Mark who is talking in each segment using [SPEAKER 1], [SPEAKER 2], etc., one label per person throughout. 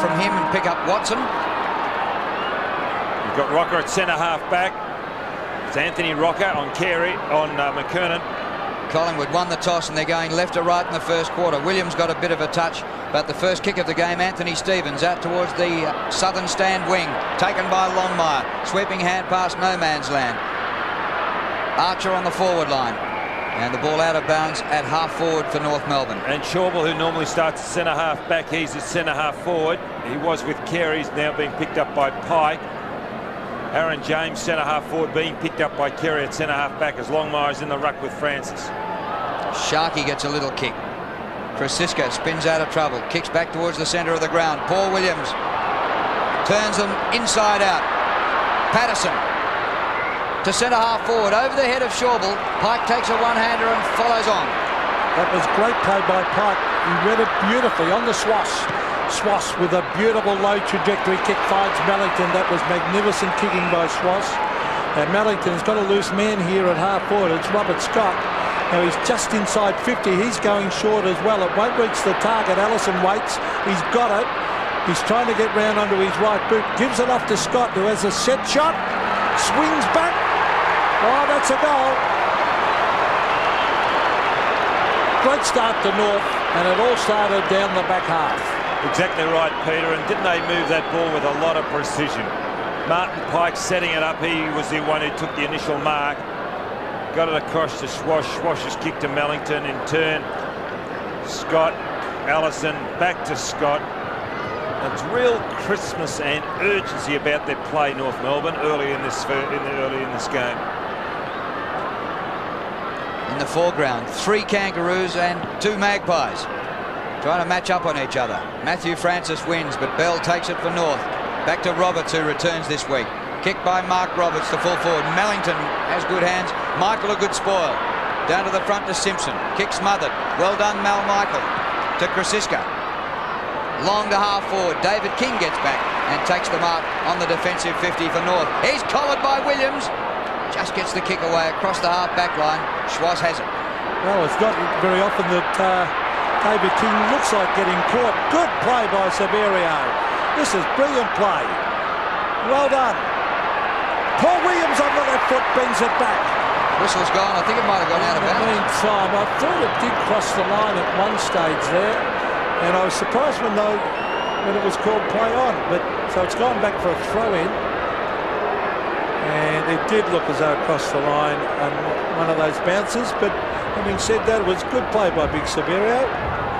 [SPEAKER 1] from him and pick up Watson.
[SPEAKER 2] You've got Rocker at centre-half back. It's Anthony Rocker on Carey, on McKernan.
[SPEAKER 1] Collingwood won the toss and they're going left to right in the first quarter. Williams got a bit of a touch, but the first kick of the game, Anthony Stevens out towards the southern stand wing, taken by Longmire. Sweeping hand past no man's land. Archer on the forward line. And the ball out of bounds at half forward for North Melbourne.
[SPEAKER 2] And Schauble, who normally starts at centre-half back, he's at centre-half forward. He was with Carey, he's now being picked up by Pike. Aaron James, centre-half forward, being picked up by Carey at centre-half back as Longmire's in the ruck with Francis.
[SPEAKER 1] Sharkey gets a little kick. Francisco spins out of trouble, kicks back towards the centre of the ground. Paul Williams turns them inside out. Patterson to centre-half forward, over the head of Schauble. Pike takes a one-hander and follows on.
[SPEAKER 3] That was great play by Pike. He read it beautifully on the swash. Swash with a beautiful low trajectory kick finds Mellington. That was magnificent kicking by Swash. And Mellington's got a loose man here at half forward. It's Robert Scott. Now he's just inside 50. He's going short as well. It won't reach the target. Allison waits. He's got it. He's trying to get round onto his right boot. Gives it off to Scott, who has a set shot. Swings back. Oh, that's a goal. Great start to North, and it all started down the back half.
[SPEAKER 2] Exactly right, Peter, and didn't they move that ball with a lot of precision? Martin Pike setting it up. He was the one who took the initial mark. Got it across to Swash. Swash's kick to Mellington in turn. Scott, Allison, back to Scott. It's real Christmas and urgency about their play, North Melbourne, early in this game.
[SPEAKER 1] In the foreground, 3 Kangaroos and 2 Magpies trying to match up on each other. Matthew Francis wins, but Bell takes it for North. Back to Roberts, who returns this week. Kicked by Mark Roberts, the full forward. Mellington has good hands. Michael a good spoil. Down to the front to Simpson. Kick smothered. Well done, Mal Michael. To Krasiska. Long to half forward. David King gets back and takes the mark on the defensive 50 for North. He's collared by Williams. Just gets the kick away across the half-back line. Schwarz has it.
[SPEAKER 3] Well, it's not very often that David King looks like getting caught. Good play by Severio. This is brilliant play. Well done. Paul Williams on the left foot brings it back.
[SPEAKER 1] Whistle's gone. I think it might have gone out of bounds.
[SPEAKER 3] Meantime, I thought it did cross the line at one stage there, and I was surprised when it was called play on. But so it's gone back for a throw-in. And it did look as though it crossed the line on one of those bounces. But having said that, it was good play by Big Severio.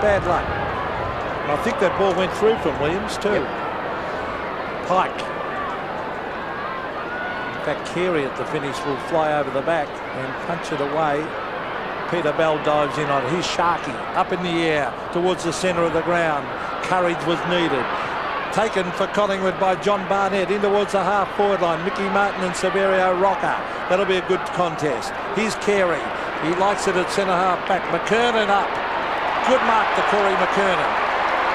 [SPEAKER 3] Bad luck. And I think that ball went through from Williams too. Yep. Pike. In fact, Carey at the finish will fly over the back and punch it away. Peter Bell dives in on his Sharky. Up in the air towards the centre of the ground. Courage was needed. Taken for Collingwood by John Barnett in towards the half-forward line. Mickey Martin and Severio Rocker. That'll be a good contest. Here's Carey. He likes it at centre-half back. McKernan up. Good mark to Corey McKernan.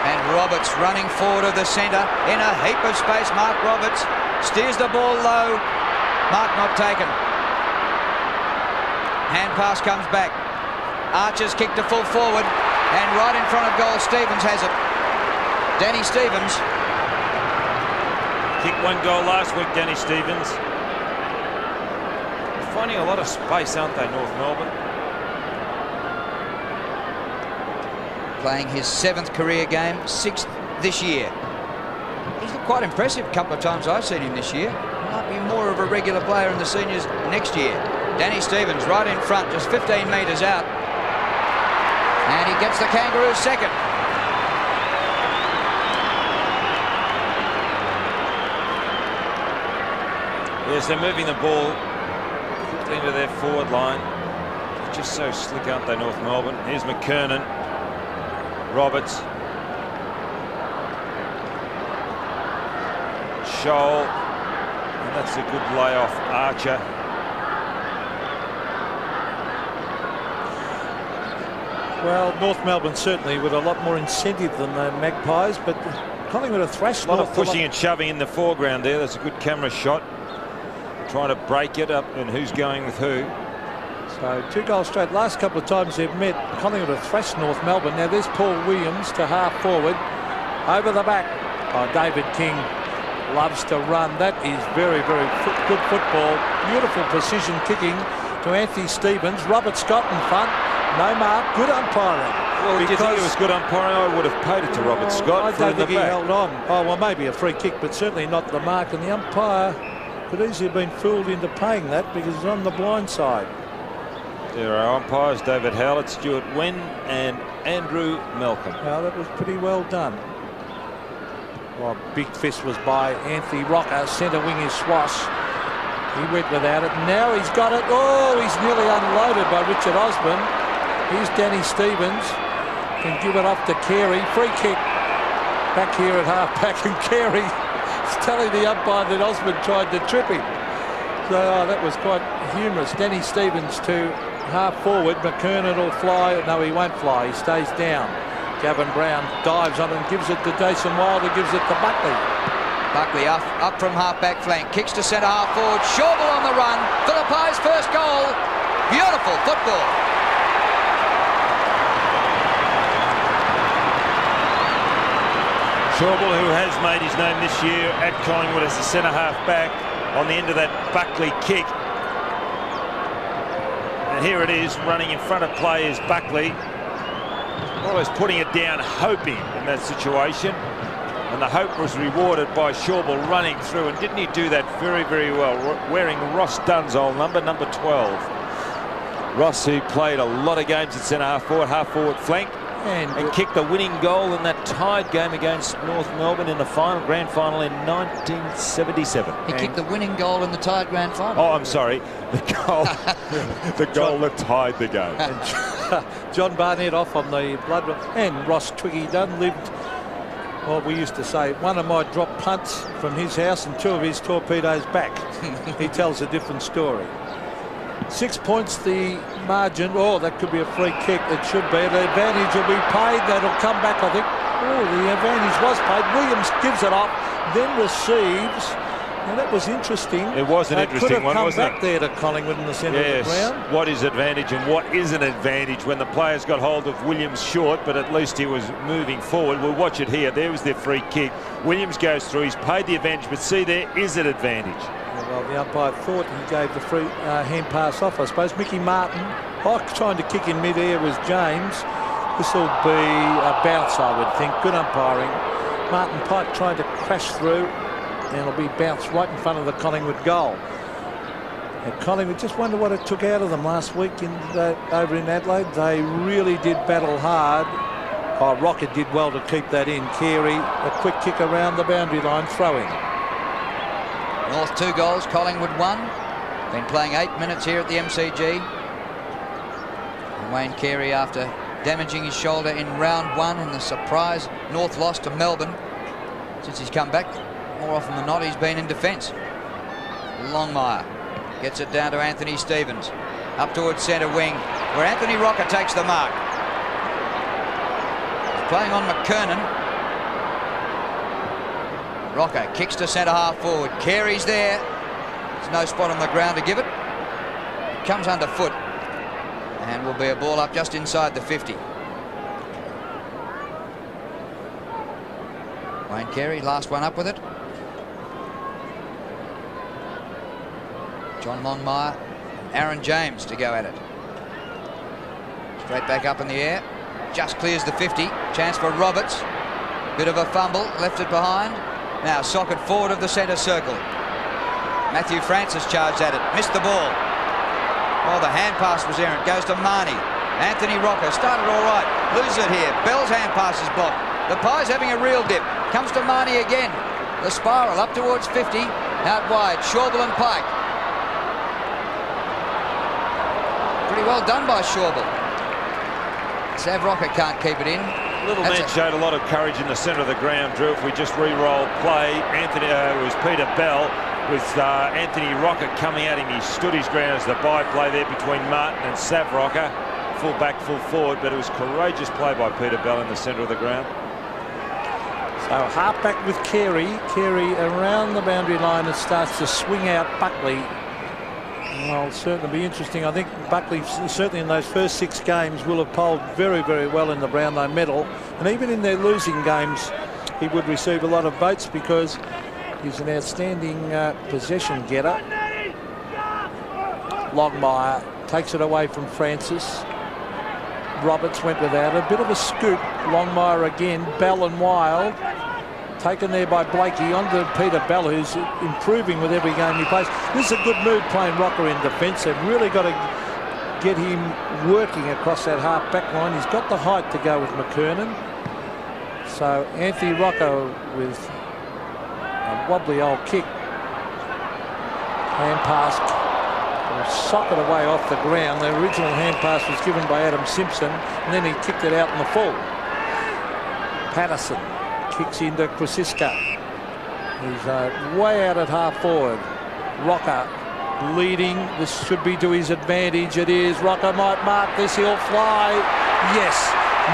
[SPEAKER 1] And Roberts running forward of the centre in a heap of space. Mark Roberts steers the ball low. Mark not taken. Hand pass comes back. Archer's kick to full forward. And right in front of goal, Stevens has it. Danny Stevens.
[SPEAKER 2] Kicked 1 goal last week, Danny Stevens. They're finding a lot of space, aren't they, North Melbourne?
[SPEAKER 1] Playing his 7th career game, 6th this year. He's looked quite impressive a couple of times I've seen him this year. Might be more of a regular player in the seniors next year. Danny Stevens right in front, just 15 metres out. And he gets the Kangaroos second.
[SPEAKER 2] Yes, they're moving the ball quickly into their forward line. They're just so slick, aren't they, North Melbourne? Here's McKernan. Roberts. Scholl. And that's a good layoff. Archer.
[SPEAKER 3] Well, North Melbourne certainly with a lot more incentive than the Magpies, but Collingwood have thrashed.
[SPEAKER 2] A lot of pushing and shoving in the foreground there. That's a good camera shot. Trying to break it up, and who's going with who.
[SPEAKER 3] So 2 goals straight. Last couple of times they've met, Collingwood have thrashed North Melbourne. Now there's Paul Williams to half forward. Over the back. Oh, David King loves to run. That is very, very good football. Beautiful precision kicking to Anthony Stevens. Robert Scott in front. No mark. Good umpiring.
[SPEAKER 2] Well, if you think it was good umpiring, I would have paid it to Robert Scott.
[SPEAKER 3] I don't think he held on. Oh, well, maybe a free kick, but certainly not the mark. And the umpire could easily have been fooled into paying that because he's on the blind side.
[SPEAKER 2] There are umpires, David Howlett, Stuart Wen and Andrew Malcolm.
[SPEAKER 3] Well, that was pretty well done. Well, big fist was by Anthony Rocker. Centre wing is Swass. He went without it. Now he's got it. Oh, he's nearly unloaded by Richard Osborne. Here's Danny Stevens. Can give it off to Carey. Free kick. Back here at half-back, and Carey is telling the umpire that Osborne tried to trip him. So that was quite humorous. Danny Stevens to half-forward. McKernan will fly. No, he won't fly. He stays down. Gavin Brown dives on it and gives it to Jason Wilder, gives it to Buckley.
[SPEAKER 1] Buckley up from half-back flank, kicks to centre half-forward. Schauble on the run. Philippai's first goal. Beautiful football.
[SPEAKER 2] Schauble, who has made his name this year at Collingwood as a centre half-back, on the end of that Buckley kick. And here it is, running in front of play is Buckley. Always putting it down, hoping in that situation. And the hope was rewarded by Schauble running through. And didn't he do that very, very well, wearing Ross Dunn's old number 12. Ross, who played a lot of games at centre half-forward flank. And kicked the winning goal in that tied game against North Melbourne in the grand final in 1977.
[SPEAKER 1] He kicked the winning goal in the tied grand final.
[SPEAKER 2] Oh, I'm sorry. The goal that tied the game.
[SPEAKER 3] John Barnett off on the blood. And Ross Twiggy Dunn lived, well, we used to say, one of my drop punts from his house and 2 of his torpedoes back. He tells a different story. 6 points the margin. Oh, that could be a free kick. It should be. The advantage will be paid. That'll come back, I think. Oh, the advantage was paid. Williams gives it up, then receives. Now, that was interesting.
[SPEAKER 2] It was an interesting one, wasn't it?
[SPEAKER 3] Could have come back there to Collingwood in the centre of the ground.
[SPEAKER 2] What is advantage and what isn't advantage when the players got hold of Williams short, but at least he was moving forward. We'll watch it here. There was their free kick. Williams goes through. He's paid the advantage, but see, there is an advantage.
[SPEAKER 3] Well, the umpire thought he gave the free hand pass off, I suppose. Mickey Martin, trying to kick in mid-air was James. This will be a bounce, I would think. Good umpiring. Martin Pike trying to crash through, and it'll be bounced right in front of the Collingwood goal. And Collingwood, just wonder what it took out of them last week over in Adelaide. They really did battle hard. Oh, Rocket did well to keep that in. Carey, a quick kick around the boundary line, throw-in.
[SPEAKER 1] North 2 goals, Collingwood 1. Been playing 8 minutes here at the MCG. And Wayne Carey, after damaging his shoulder in round 1 in the surprise North loss to Melbourne, since he's come back, more often than not, he's been in defence. Longmire gets it down to Anthony Stevens. Up towards centre wing, where Anthony Rocker takes the mark. He's playing on McKernan. Rocker kicks to centre half forward. Carey's there. There's no spot on the ground to give it. Comes underfoot. And will be a ball up just inside the 50. Wayne Carey, last one up with it. John Longmire, Aaron James to go at it. Straight back up in the air. Just clears the 50. Chance for Roberts. Bit of a fumble. Left it behind. Now socket forward of the centre circle. Matthew Francis charged at it. Missed the ball. Oh, the hand pass was errant. Goes to Marnie. Anthony Rocker started all right. Loses it here. Bell's hand pass is blocked. The Pies having a real dip. Comes to Marnie again. The spiral up towards 50. Out wide. Schauble and Pike. Pretty well done by Schauble. Sav Rocker can't keep it in.
[SPEAKER 2] Little man showed a lot of courage in the centre of the ground, Drew. If we just re-roll play, it was Peter Bell with Anthony Rocker coming at him. He stood his ground as the by-play there between Martin and Sav Rocker. Full back, full forward, but it was courageous play by Peter Bell in the centre of the ground.
[SPEAKER 3] So half-back with Carey. Carey around the boundary line and starts to swing out Buckley. Well, it'll certainly be interesting. I think Buckley, certainly in those first 6 games, will have polled very, very well in the Brownlow medal. And even in their losing games, he would receive a lot of votes because he's an outstanding possession getter. Longmire takes it away from Francis. Roberts went without a bit of a scoop. Longmire again. Bell and Wild taken there by Blakey onto Peter Bell, who's improving with every game he plays. This is a good move playing Rocker in defence. They've really got to get him working across that half back line. He's got the height to go with McKernan. So Anthony Rocco with a wobbly old kick. Hand pass. Sock it away off the ground. The original hand pass was given by Adam Simpson, and then he kicked it out in the full. Patterson kicks into Krasiska. He's way out at half forward. Rocker leading. This should be to his advantage. It is. Rocker might mark this. He'll fly. Yes.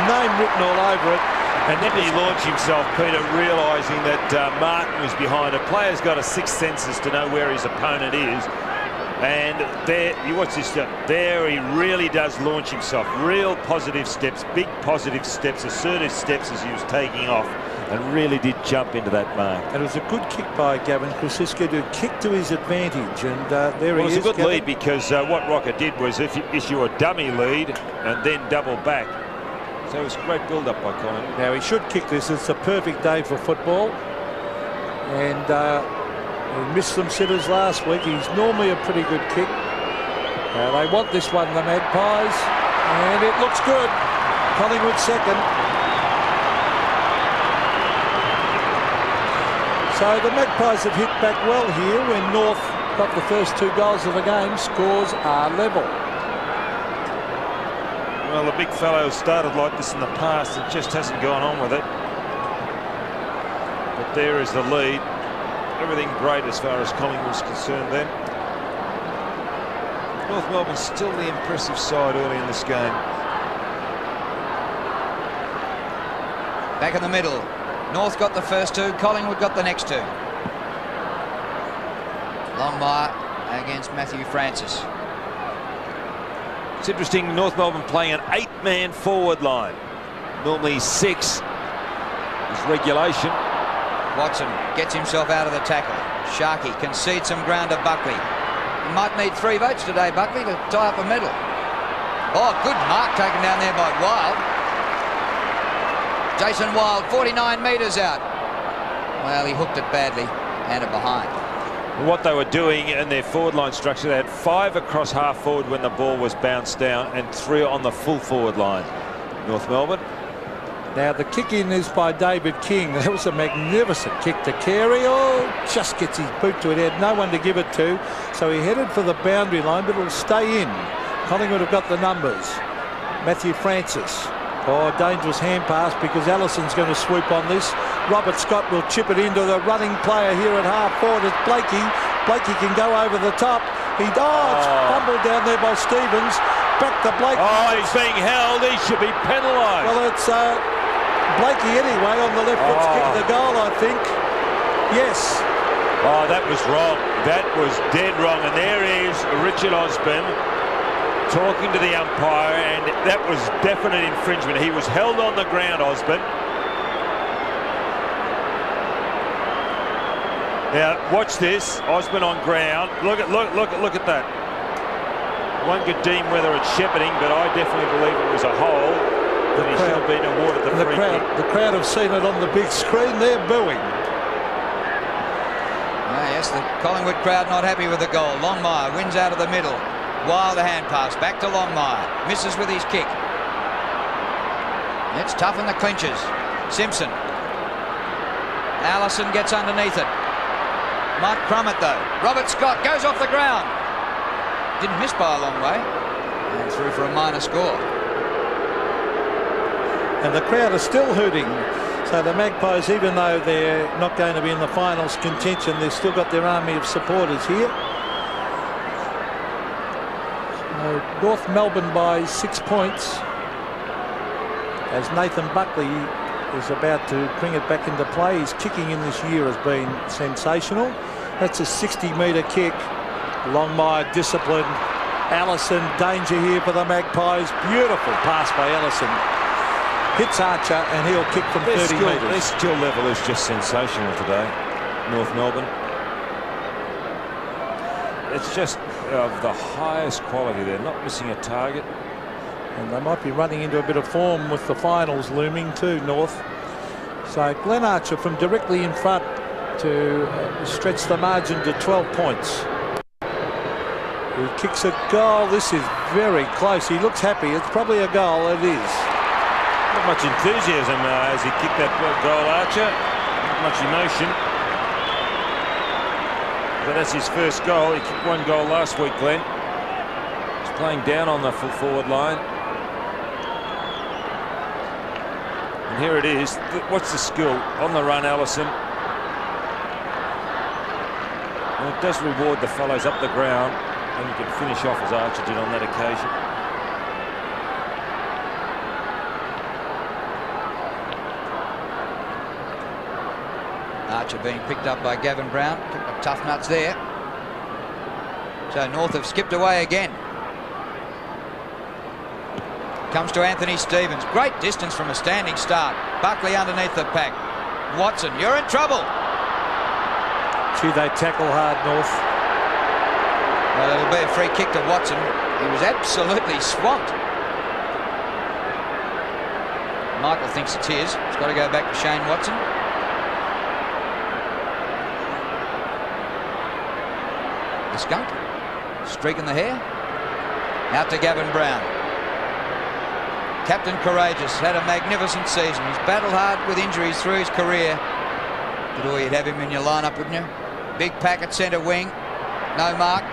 [SPEAKER 3] Name written all over it.
[SPEAKER 2] And then he launched himself, Peter, realising that Martin was behind. A player's got a sixth sense as to know where his opponent is. And there, you watch this stuff. There he really does launch himself. Real positive steps, big positive steps, assertive steps as he was taking off, and really did jump into that mark.
[SPEAKER 3] And it was a good kick by Gavin Krasiska to kick to his advantage. And there he is.
[SPEAKER 2] It was a good lead because what Rocker did was issue a dummy lead and then double back. So it was a great build-up by Collingwood.
[SPEAKER 3] Now he should kick this. It's a perfect day for football. And he missed some sitters last week. He's normally a pretty good kick. They want this one, the Magpies. And it looks good. Collingwood second. So the Magpies have hit back well here when North got the first 2 goals of the game. Scores are level.
[SPEAKER 2] Well, the big fellow started like this in the past and just hasn't gone on with it. But there is the lead. Everything great as far as Collingwood's concerned then. North Melbourne's still the impressive side early in this game.
[SPEAKER 1] Back in the middle. North got the first 2. Collingwood got the next 2. Longmire against Matthew Francis.
[SPEAKER 2] It's interesting, North Melbourne playing an 8-man forward line. Normally 6 is regulation.
[SPEAKER 1] Watson gets himself out of the tackle. Sharkey concedes some ground to Buckley. He might need 3 votes today, Buckley, to tie up a medal. Oh, good mark taken down there by Wild. Jason Wild, 49 metres out. Well, he hooked it badly, and it behind.
[SPEAKER 2] What they were doing in their forward line structure, they had 5 across half forward when the ball was bounced down and 3 on the full forward line. North Melbourne.
[SPEAKER 3] Now the kick in is by David King. That was a magnificent kick to Carey. Oh, just gets his boot to it. He had no one to give it to. So he headed for the boundary line, but it'll stay in. Collingwood have got the numbers. Matthew Francis. Oh, dangerous hand pass because Allison's going to swoop on this. Robert Scott will chip it into the running player here at half forward. It's Blakey. Blakey can go over the top. It's fumbled down there by Stevens. Back to Blakey.
[SPEAKER 2] Oh, he's being held. He should be penalised.
[SPEAKER 3] Well, it's Blakey anyway on the left foot's kicked the goal, I think. Yes.
[SPEAKER 2] Oh, that was wrong. That was dead wrong. And there is Richard Osborne talking to the umpire, and that was definite infringement. He was held on the ground, Osborne. Now watch this. Osborne on ground. Look at that. One could deem whether it's shepherding, but I definitely believe it was a hole. That he should have been awarded the free kick.
[SPEAKER 3] The crowd have seen it on the big screen. They're booing.
[SPEAKER 1] Yes, the Collingwood crowd not happy with the goal. Longmire wins out of the middle. Wild a hand pass back to Longmire. Misses with his kick. It's tough in the clinches. Simpson. Allison gets underneath it. Might crumb it though. Robert Scott goes off the ground. Didn't miss by a long way. And through for a minor score.
[SPEAKER 3] And the crowd are still hooting. So the Magpies, even though they're not going to be in the finals contention, they've still got their army of supporters here. North Melbourne by 6 points as Nathan Buckley is about to bring it back into play. His kicking in this year has been sensational. That's a 60-metre kick. Longmire disciplined. Allison, danger here for the Magpies. Beautiful pass by Allison. hits Archer, and he'll kick from 30 metres.
[SPEAKER 2] Their skill level is just sensational today, North Melbourne. It's just of the highest quality. They're not missing a target.
[SPEAKER 3] And they might be running into a bit of form with the finals looming too, North. So Glenn Archer from directly in front to stretch the margin to 12 points. He kicks a goal. This is very close. He looks happy. It's probably a goal. It is.
[SPEAKER 2] Not much enthusiasm as he kicked that goal, Archer. Not much emotion. But that's his first goal. He kicked one goal last week, Glenn. He's playing down on the full forward line. And here it is. What's the skill? On the run, Allison. And it does reward the fellows up the ground. And you can finish off as Archer did on that occasion.
[SPEAKER 1] Archer being picked up by Gavin Brown. Picked up tough nuts there. So North have skipped away again. Comes to Anthony Stevens. Great distance from a standing start. Buckley underneath the pack. Watson, you're in trouble.
[SPEAKER 3] Gee, they tackle hard, North.
[SPEAKER 1] Well, it'll be a free kick to Watson. He was absolutely swamped. Michael thinks it's his. It's got to go back to Shane Watson. The skunk. Streak in the hair. Out to Gavin Brown. Captain Courageous had a magnificent season. He's battled hard with injuries through his career. But you'd have him in your lineup, wouldn't you? Big pack at centre wing. No mark.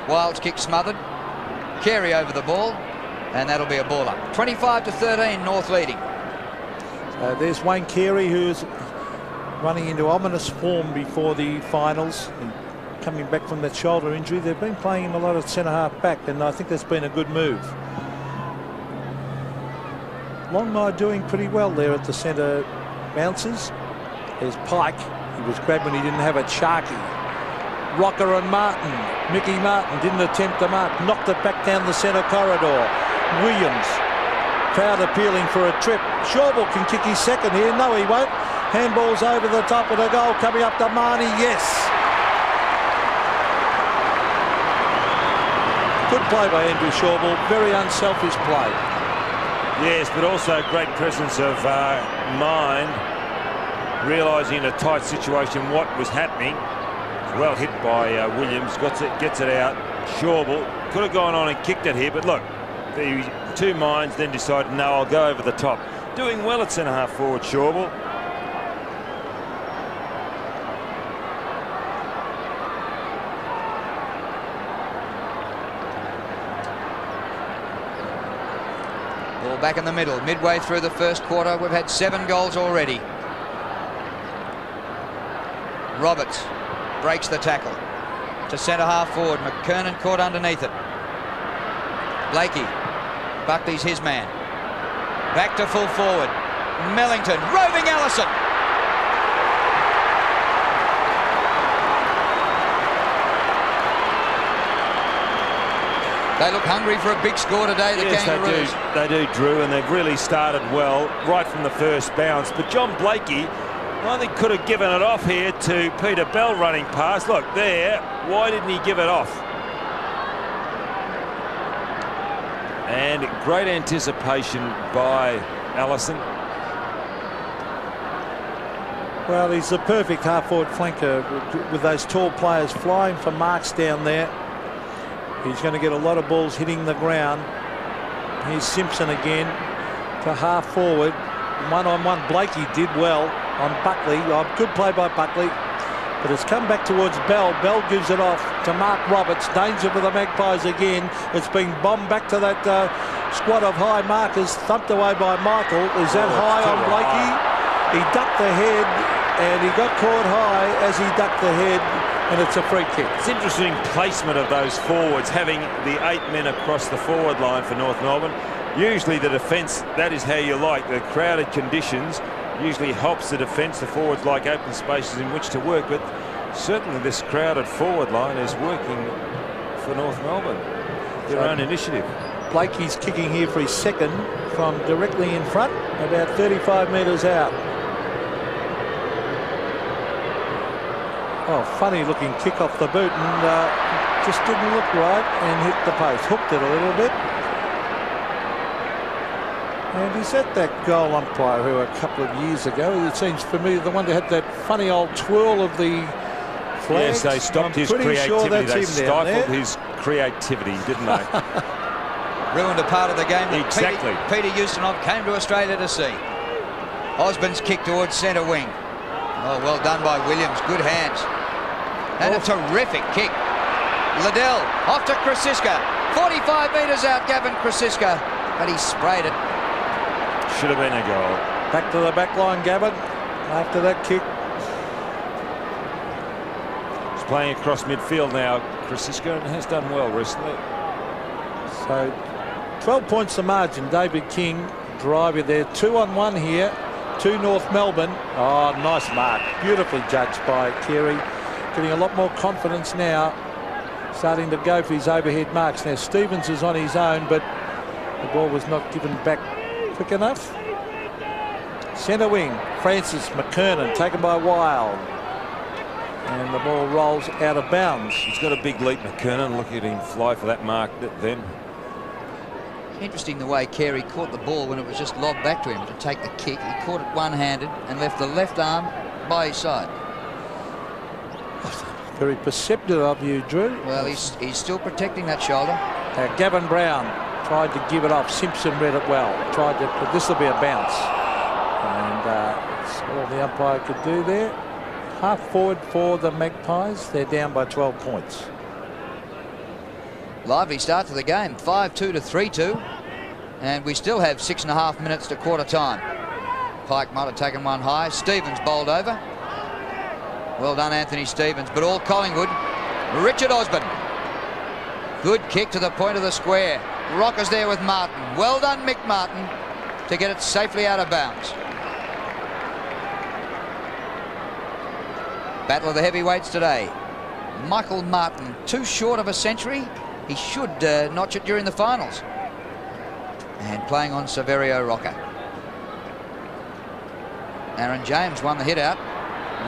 [SPEAKER 1] Wild's kick smothered. Carey over the ball. And that'll be a ball up. 25-13, North leading.
[SPEAKER 3] There's Wayne Carey, who's running into ominous form before the finals. And coming back from that shoulder injury. They've been playing him a lot of centre-half back, and I think that's been a good move. Longmire doing pretty well there at the centre bounces. There's Pike. He was grabbed when he didn't have it. Sharkey. Rocker and Martin. Mickey Martin didn't attempt to mark. Knocked it back down the centre corridor. Williams. Crowd appealing for a trip. Shawble can kick his second here. No, he won't. Handball's over the top of the goal. Coming up to Marnie. Yes. Good play by Andrew Shawble. Very unselfish play.
[SPEAKER 2] Yes, but also great presence of mind, realising in a tight situation what was happening. Well hit by Williams, gets it out. Shawble could have gone on and kicked it here, but look, the two minds then decided, no, I'll go over the top. Doing well at centre-half forward, Shawble.
[SPEAKER 1] Back in the middle, midway through the first quarter, we've had 7 goals already. Roberts breaks the tackle to centre half forward. McKernan caught underneath it. Blakey, Buckley's his man. Back to full forward. Mellington, roving Allison. They look hungry for a big score today, the Kangaroos.
[SPEAKER 2] They do, Drew, and they've really started well right from the first bounce. But John Blakey, I think, could have given it off here to Peter Bell running past. Look, there, why didn't he give it off? And great anticipation by Allison.
[SPEAKER 3] Well, he's the perfect half-forward flanker with those tall players flying for marks down there. He's going to get a lot of balls hitting the ground. Here's Simpson again to half forward. One-on-one, Blakey did well on Buckley. Oh, good play by Buckley. But it's come back towards Bell. Bell gives it off to Mark Roberts. Danger for the Magpies again. It's been bombed back to that squad of high markers. Thumped away by Michael. Is that high on Blakey? He ducked the head and he got caught high as he ducked the head. And it's a free kick.
[SPEAKER 2] It's interesting placement of those forwards, having the 8 men across the forward line for North Melbourne. Usually the defence, that is how you like. The crowded conditions usually helps the defence. The forwards like open spaces in which to work, but certainly this crowded forward line is working for North Melbourne. Their own initiative.
[SPEAKER 3] Blakey's kicking here for his second from directly in front. about 35 metres out. Oh, funny looking kick off the boot, and just didn't look right and hit the post. Hooked it a little bit. And he's at that goal umpire who a couple of years ago, it seems familiar, the one that had that funny old twirl of the flags.
[SPEAKER 2] Yes, they stopped his creativity. They stifled his creativity, didn't they?
[SPEAKER 1] Ruined a part of the game that
[SPEAKER 2] exactly.
[SPEAKER 1] Peter Ustinov came to Australia to see. Osborne's kick towards centre wing. Oh, well done by Williams. Good hands. And a terrific kick. Liddell off to Krasiska. 45 metres out, Gavin Krasiska. But he sprayed it.
[SPEAKER 2] Should have been a goal.
[SPEAKER 3] Back to the back line, Gavin, after that kick.
[SPEAKER 2] He's playing across midfield now, Krasiska, and has done well recently.
[SPEAKER 3] So 12 points the margin. David King, driver there. 2-on-1 here to North Melbourne. Oh, nice mark. Beautifully judged by Carey. Getting a lot more confidence now. Starting to go for his overhead marks. Now Stevens is on his own, but the ball was not given back quick enough. Centre wing, Francis McKernan, taken by Wild. And the ball rolls out of bounds.
[SPEAKER 2] He's got a big leap, McKernan. Look at him fly for that mark then.
[SPEAKER 1] Interesting the way Carey caught the ball when it was just lobbed back to him to take the kick. He caught it one-handed and left the left arm by his side.
[SPEAKER 3] Very perceptive of you, Drew.
[SPEAKER 1] Well, he's still protecting that shoulder.
[SPEAKER 3] Gavin Brown tried to give it off. Simpson read it well. Tried to, but this will be a bounce. And that's all the umpire could do there. Half forward for the Magpies. They're down by 12 points.
[SPEAKER 1] Lively start to the game. 5-2 to 3-2. And we still have 6.5 minutes to quarter time. Pike might have taken one high. Stevens bowled over. Well done, Anthony Stevens. But all Collingwood. Richard Osborne. Good kick to the point of the square. Rockers there with Martin. Well done, Mick Martin, to get it safely out of bounds. Battle of the heavyweights today. Michael Martin, too short of a century. He should notch it during the finals. And playing on Saverio Rocker. Aaron James won the hit out.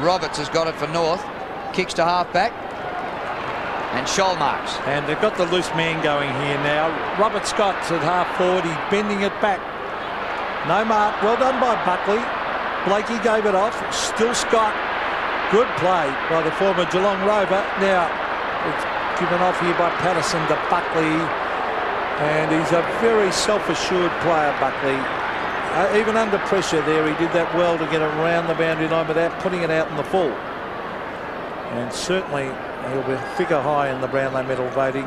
[SPEAKER 1] Roberts has got it for North. Kicks to half back. And Scholl marks.
[SPEAKER 3] And they've got the loose man going here now. Robert Scott's at half forward. He's bending it back. No mark. Well done by Buckley. Blakey gave it off. Still Scott. Good play by the former Geelong Rover. Now it's given off here by Patterson to Buckley. And he's a very self-assured player, Buckley. Even under pressure there, he did that well to get around the boundary line without putting it out in the full. And certainly he'll be figure high in the Brownlow medal voting.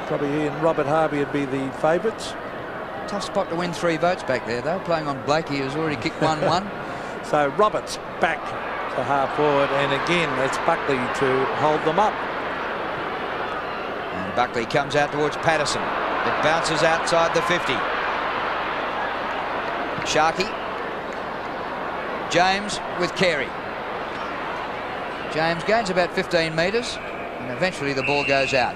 [SPEAKER 3] Probably he and Robert Harvey would be the favourites.
[SPEAKER 1] Tough spot to win 3 votes back there, though. Playing on Blakey, who's already kicked 1-1.
[SPEAKER 3] So Roberts back to half forward, and again it's Buckley to hold them up.
[SPEAKER 1] And Buckley comes out towards Patterson. It bounces outside the 50. Sharkey. James with Carey. James gains about 15 metres, and eventually the ball goes out.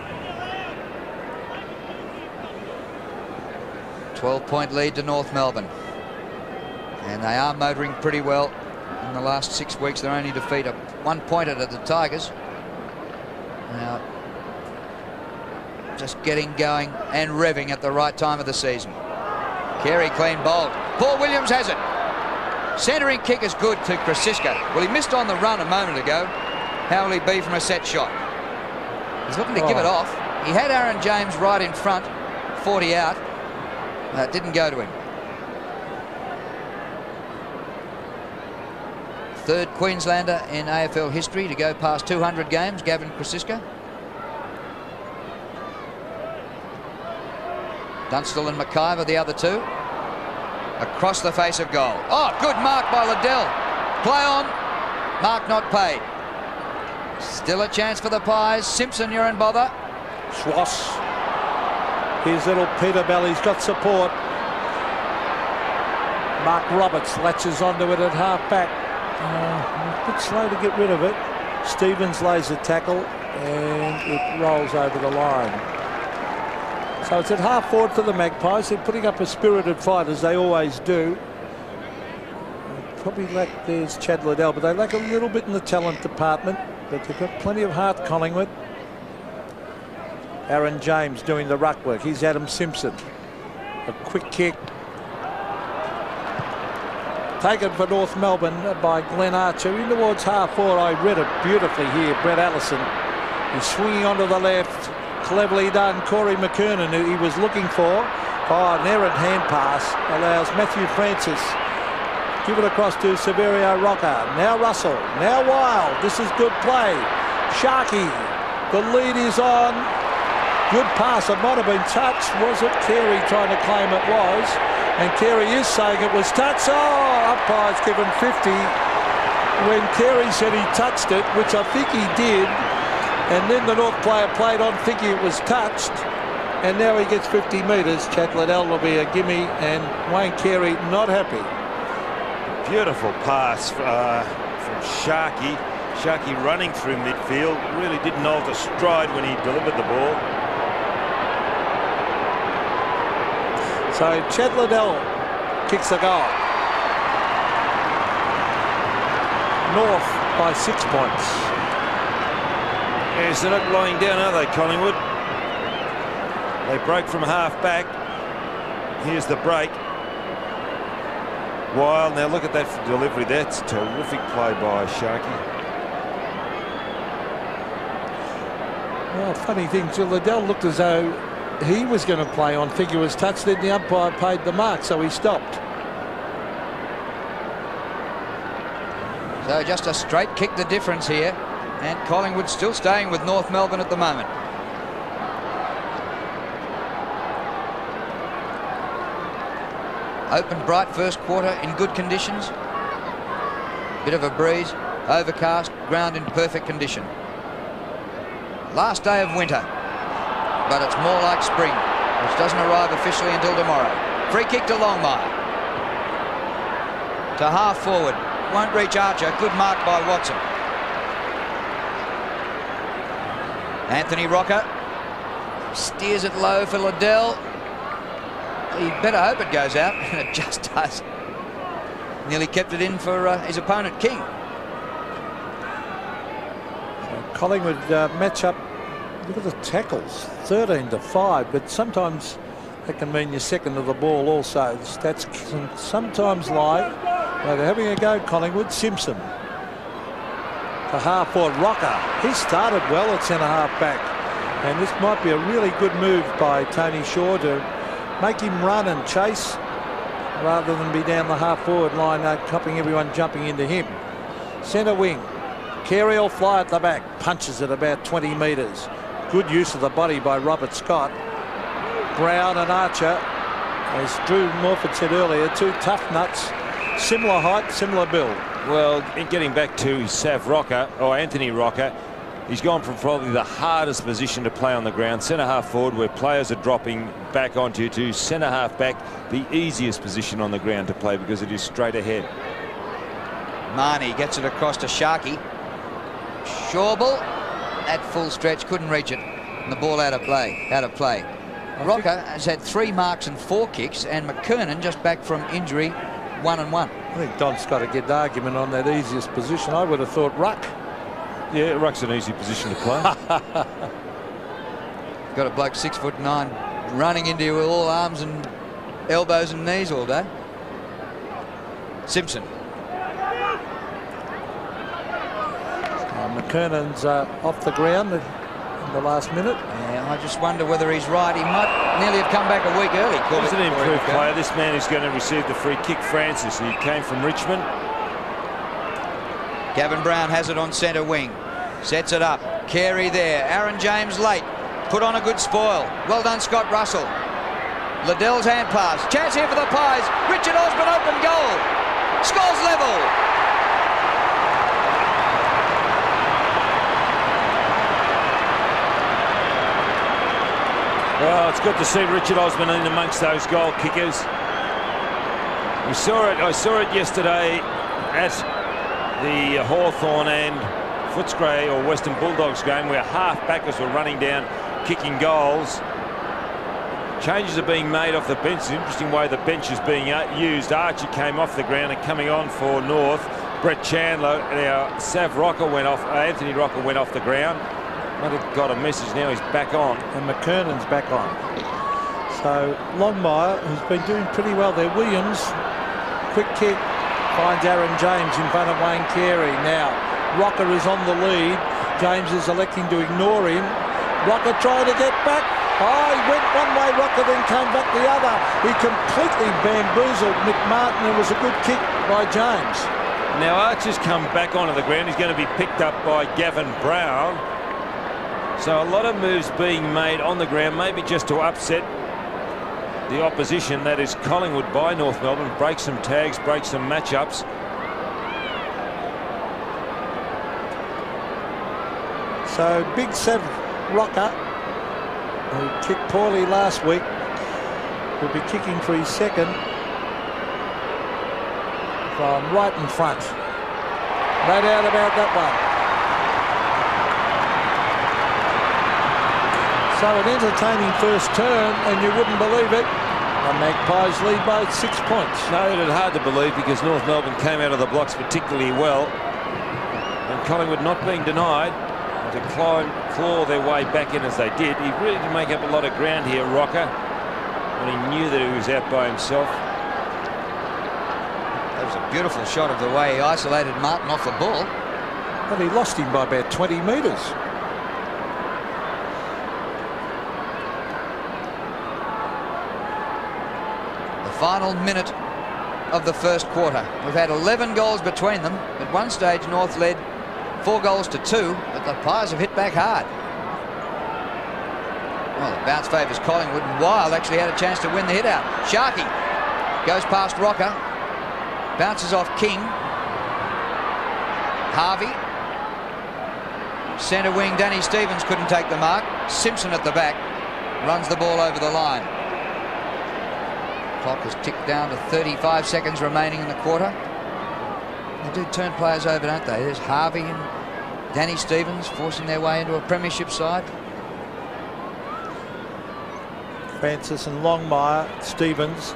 [SPEAKER 1] 12-point lead to North Melbourne. And they are motoring pretty well. In the last 6 weeks, their only defeat, a 1-pointer to the Tigers. Now, just getting going and revving at the right time of the season. Carey clean bowled. Paul Williams has it. Centering kick is good to Krasiska. Well, he missed on the run a moment ago. How will he be from a set shot? He's looking to give it off. He had Aaron James right in front, 40 out. It didn't go to him. Third Queenslander in AFL history to go past 200 games, Gavin Krasiska. Dunstall and McIver, the other two. Across the face of goal. Oh, good mark by Liddell. Play on. Mark not paid. Still a chance for the Pies. Simpson, you're in bother.
[SPEAKER 3] Schwass. Here's little Peter Bell. He's got support. Mark Roberts latches onto it at half back. A bit slow to get rid of it. Stevens lays a tackle and it rolls over the line. So it's at half forward for the Magpies. They're putting up a spirited fight, as they always do. Probably lack, there's Chad Liddell, but they lack a little bit in the talent department. But they've got plenty of heart, Collingwood. Aaron James doing the ruck work. Here's Adam Simpson. A quick kick. Taken for North Melbourne by Glenn Archer. In towards half forward. I read it beautifully here. Brett Allison is swinging onto the left. Cleverly done. Corey McKernan, who he was looking for. Oh, an errant hand pass allows Matthew Francis. Give it across to Severio Rocker. Now Russell. Now Wild. This is good play. Sharkey. The lead is on. Good pass. It might have been touched. Was it Carey trying to claim it was? And Carey is saying it was touched. Oh, umpire's given 50 when Carey said he touched it, which I think he did. And then the North player played on thinking it was touched. And now he gets 50 metres. Chad Liddell will be a gimme, and Wayne Carey not happy.
[SPEAKER 2] Beautiful pass from Sharkey. Sharkey running through midfield. Really didn't alter stride when he delivered the ball.
[SPEAKER 3] So Chad Liddell kicks the goal. North by 6 points.
[SPEAKER 2] Yes, they're not lying down, are they, Collingwood? They broke from half back. Here's the break. Wild. Now look at that delivery. That's terrific play by Sharkey.
[SPEAKER 3] Well, funny thing, Liddell looked as though he was going to play on figure was touched. Then the umpire paid the mark, so he stopped.
[SPEAKER 1] So just a straight kick, the difference here. And Collingwood still staying with North Melbourne at the moment. Open, bright first quarter in good conditions. Bit of a breeze, overcast, ground in perfect condition. Last day of winter, but it's more like spring, which doesn't arrive officially until tomorrow. Free kick to Longmire. To half forward. Won't reach Archer. Good mark by Watson. Anthony Rocker steers it low for Liddell. He better hope it goes out, and it just does. Nearly kept it in for his opponent, King.
[SPEAKER 3] So Collingwood match up. Look at the tackles, 13-5, but sometimes that can mean you're second to the ball also. The stats can sometimes lie. They're having a go, Collingwood. Simpson. To half forward, Rocker. He started well at centre-half back. And this might be a really good move by Tony Shaw to make him run and chase rather than be down the half-forward line, copying everyone jumping into him. Centre wing. Carey will fly at the back. Punches at about 20 metres. Good use of the body by Robert Scott. Brown and Archer, as Drew Morford said earlier, two tough nuts. Similar height, similar build.
[SPEAKER 2] Well, in getting back to Sav Rocker, or Anthony Rocker, he's gone from probably the hardest position to play on the ground, centre-half forward, where players are dropping back onto, to centre-half back, the easiest position on the ground to play because it is straight ahead.
[SPEAKER 1] Marnie gets it across to Sharkey. Shawball at full stretch, couldn't reach it. And the ball out of play. Rocker has had 3 marks and 4 kicks, and McKernan just back from injury, 1 and 1.
[SPEAKER 3] I think Don's got a good argument on that easiest position. I would have thought ruck.
[SPEAKER 2] Yeah, ruck's an easy position to play.
[SPEAKER 1] Got a bloke 6'9", running into you with all arms and elbows and knees all day. Simpson.
[SPEAKER 3] McKernan's off the ground in the last minute.
[SPEAKER 1] Yeah, I just wonder whether he's right. He might nearly have come back a week early.
[SPEAKER 2] He's an improved player. This man is going to receive the free kick. Francis, he came from Richmond.
[SPEAKER 1] Gavin Brown has it on centre wing. Sets it up. Carey there. Aaron James late. Put on a good spoil. Well done, Scott Russell. Liddell's hand pass. Chance here for the Pies. Richard Osborne open goal. Scores level.
[SPEAKER 2] Well, it's good to see Richard Osborne in amongst those goal kickers. We saw it. I saw it yesterday at the Hawthorn and Footscray or Western Bulldogs game, where half-backers were running down, kicking goals. Changes are being made off the bench. It's an interesting way the bench is being used. Archie came off the ground and coming on for North. Brett Chandler, now Anthony Rocker went off the ground. Might have got a message now, he's back on.
[SPEAKER 3] And McKernan's back on. So Longmire, who's been doing pretty well there. Williams, quick kick, finds Aaron James in front of Wayne Carey. Now Rocker is on the lead. James is electing to ignore him. Rocker trying to get back. Oh, he went one way, Rocker then came back the other. He completely bamboozled McMartin. It was a good kick by James.
[SPEAKER 2] Now Archer's come back onto the ground. He's going to be picked up by Gavin Brown. So a lot of moves being made on the ground, maybe just to upset the opposition, that is Collingwood, by North Melbourne. Break some tags, break some matchups.
[SPEAKER 3] So Big Sev Rocker, who kicked poorly last week, will be kicking for his second from right in front. No doubt about that one. So an entertaining first turn, and you wouldn't believe it. The Magpies lead by 6 points.
[SPEAKER 2] No, it's hard to believe because North Melbourne came out of the blocks particularly well. And Collingwood not being denied to claw their way back in as they did. He really did make up a lot of ground here, Rocker, when he knew that he was out by himself.
[SPEAKER 1] That was a beautiful shot of the way he isolated Martin off the ball.
[SPEAKER 3] But he lost him by about 20 metres.
[SPEAKER 1] The final minute of the first quarter. We've had 11 goals between them. At one stage, North led 4-2, but the Pies have hit back hard. Well, the bounce favours Collingwood, and Wild actually had a chance to win the hit out. Sharkey goes past Rocker, bounces off King. Harvey. Centre wing Danny Stevens couldn't take the mark. Simpson at the back runs the ball over the line. Clock has ticked down to 35 seconds remaining in the quarter. They do turn players over, don't they? There's Harvey and Danny Stevens forcing their way into a premiership side.
[SPEAKER 3] Francis and Longmire. Stevens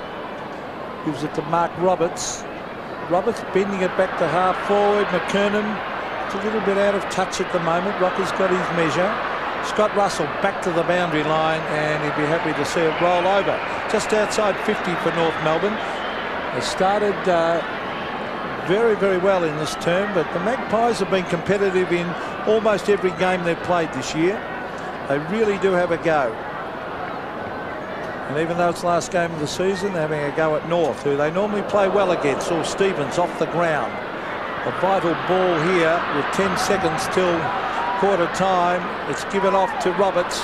[SPEAKER 3] gives it to Mark Roberts. Roberts bending it back to half forward. McKernan, it's a little bit out of touch at the moment. Rocker's got his measure. Scott Russell back to the boundary line, and he'd be happy to see it roll over. Just outside 50 for North Melbourne. They started very, very well in this term, but the Magpies have been competitive in almost every game they've played this year. They really do have a go. And even though it's last game of the season, they're having a go at North, who they normally play well against. Or Stevens off the ground. A vital ball here with 10 seconds till quarter time. It's given off to Roberts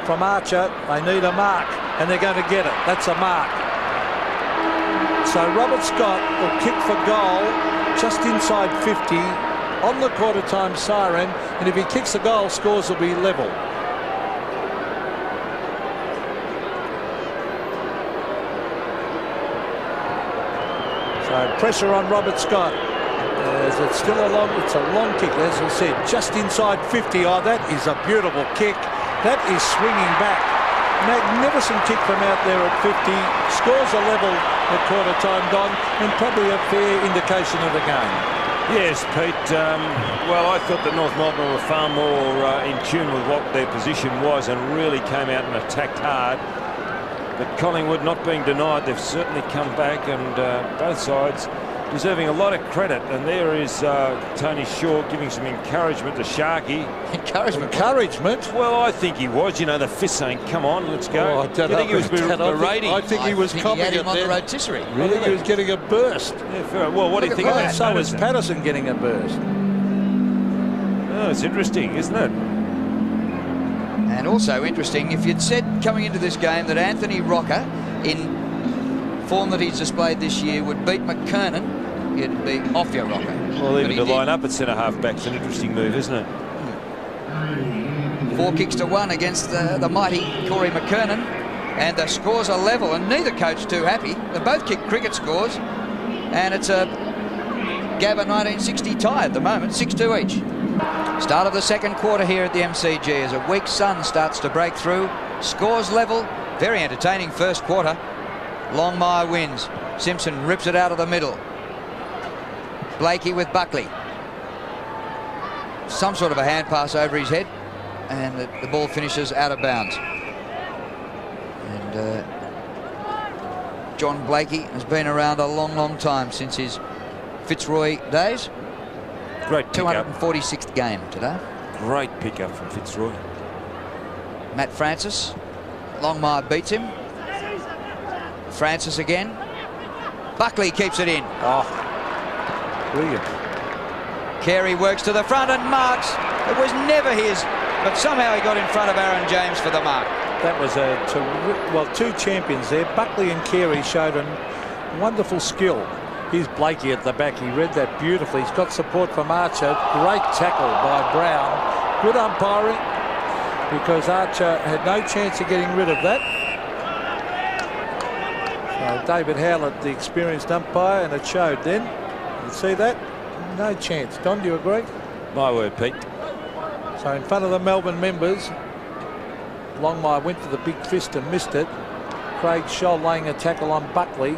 [SPEAKER 3] from Archer. They need a mark, and they're going to get it. That's a mark. So Robert Scott will kick for goal just inside 50 on the quarter time siren, and if he kicks a goal, scores will be level. So pressure on Robert Scott. As it's still a long kick, as I said, just inside 50. Oh, that is a beautiful kick. That is swinging back. Magnificent kick from out there at 50. Scores a level at quarter time, Don, and probably a fair indication of the game.
[SPEAKER 2] Yes, Pete. Well, I thought that North Melbourne were far more in tune with what their position was and really came out and attacked hard. But Collingwood not being denied, they've certainly come back, and both sides deserving a lot of credit. And there is Tony Shaw giving some encouragement to Sharkey.
[SPEAKER 3] Encouragement?
[SPEAKER 2] Well, I think he was. You know, the fist saying, come on, let's go.
[SPEAKER 3] Oh, I don't
[SPEAKER 2] you think he was berating?
[SPEAKER 3] I think he was
[SPEAKER 1] he had him on the rotisserie.
[SPEAKER 3] I think he was getting a burst.
[SPEAKER 2] Yeah, fair. Well, what do you think of that?
[SPEAKER 3] So was Patterson getting a burst.
[SPEAKER 2] Oh, it's interesting, isn't it?
[SPEAKER 1] And also interesting, if you'd said coming into this game that Anthony Rocker, in form that he's displayed this year, would beat McKernan, you'd be off your rocker.
[SPEAKER 2] Well, even to line up at centre-half back's an interesting move, isn't it?
[SPEAKER 1] 4 kicks to 1 against the mighty Corey McKernan, and the scores are level, and neither coach too happy. They both kick cricket scores, and it's a Gabba 1960 tie at the moment, 6-2 each. Start of the second quarter here at the MCG as a weak sun starts to break through. Scores level, Very entertaining first quarter. Longmire wins. Simpson rips it out of the middle. Blakey with Buckley. Some sort of a hand pass over his head, and the ball finishes out of bounds. And John Blakey has been around a long time since his Fitzroy days.
[SPEAKER 2] Great pickup.
[SPEAKER 1] 246th game today.
[SPEAKER 2] Great pickup from Fitzroy.
[SPEAKER 1] Matt Francis. Longmire beats him. Francis again. Buckley keeps it in.
[SPEAKER 3] Oh, brilliant.
[SPEAKER 1] Carey works to the front and marks. It was never his, but somehow he got in front of Aaron James for the mark.
[SPEAKER 3] That was two champions there. Buckley and Carey showed a wonderful skill. Here's Blakey at the back. He read that beautifully. He's got support from Archer. Great tackle by Brown. Good umpiring, because Archer had no chance of getting rid of that. David Howlett, the experienced umpire, and it showed then. You see that? No chance. Don, do you agree?
[SPEAKER 2] My word, Pete.
[SPEAKER 3] So in front of the Melbourne members, Longmire went for the big fist and missed it. Craig Scholl laying a tackle on Buckley.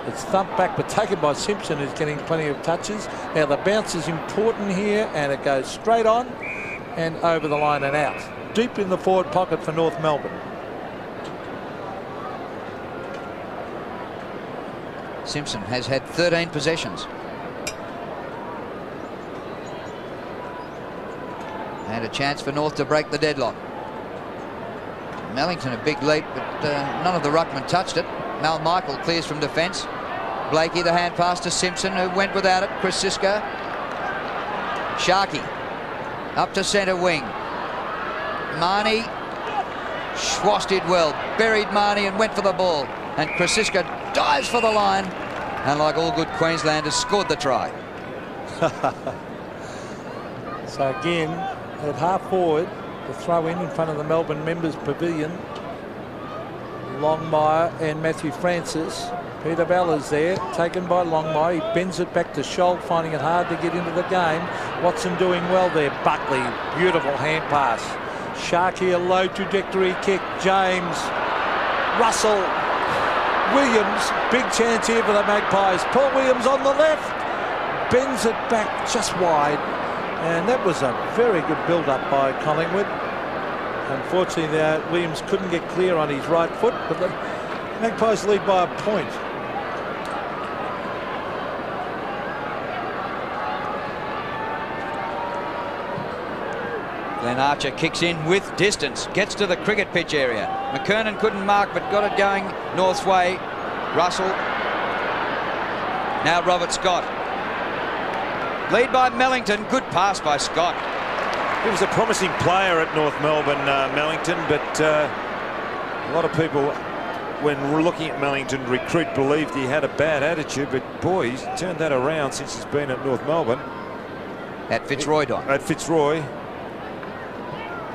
[SPEAKER 3] It's thumped back but taken by Simpson, who's getting plenty of touches. Now the bounce is important here, and it goes straight on and over the line and out. Deep in the forward pocket for North Melbourne.
[SPEAKER 1] Simpson has had 13 possessions. And a chance for North to break the deadlock. Mellington a big leap, but none of the ruckmen touched it. Mal Michael clears from defence. Blakey the hand pass to Simpson, who went without it. Chris Siska. Sharkey up to centre wing. Marnie. Schwass did well. Buried Marnie and went for the ball. And Krasiska dives for the line, and like all good Queenslanders, scored the try.
[SPEAKER 3] So again, at half forward, the throw in front of the Melbourne members pavilion. Longmire and Matthew Francis. Peter Bella's there, taken by Longmire. He bends it back to Scholl, finding it hard to get into the game. Watson doing well there. Buckley, beautiful hand pass. Sharkey, a low trajectory kick. James, Russell, Williams, big chance here for the Magpies. Paul Williams on the left, bends it back just wide, and that was a very good build-up by Collingwood. Unfortunately, Williams couldn't get clear on his right foot, but the Magpies lead by a point.
[SPEAKER 1] Glenn Archer kicks in with distance, gets to the cricket pitch area. McKernan couldn't mark, but got it going North's way. Russell. Now Robert Scott. Lead by Mellington. Good pass by Scott.
[SPEAKER 2] He was a promising player at North Melbourne, Mellington, but a lot of people, when looking at Mellington recruit, believed he had a bad attitude, but boy, he's turned that around since he's been at North Melbourne.
[SPEAKER 1] At Fitzroy, Don.
[SPEAKER 2] At Fitzroy.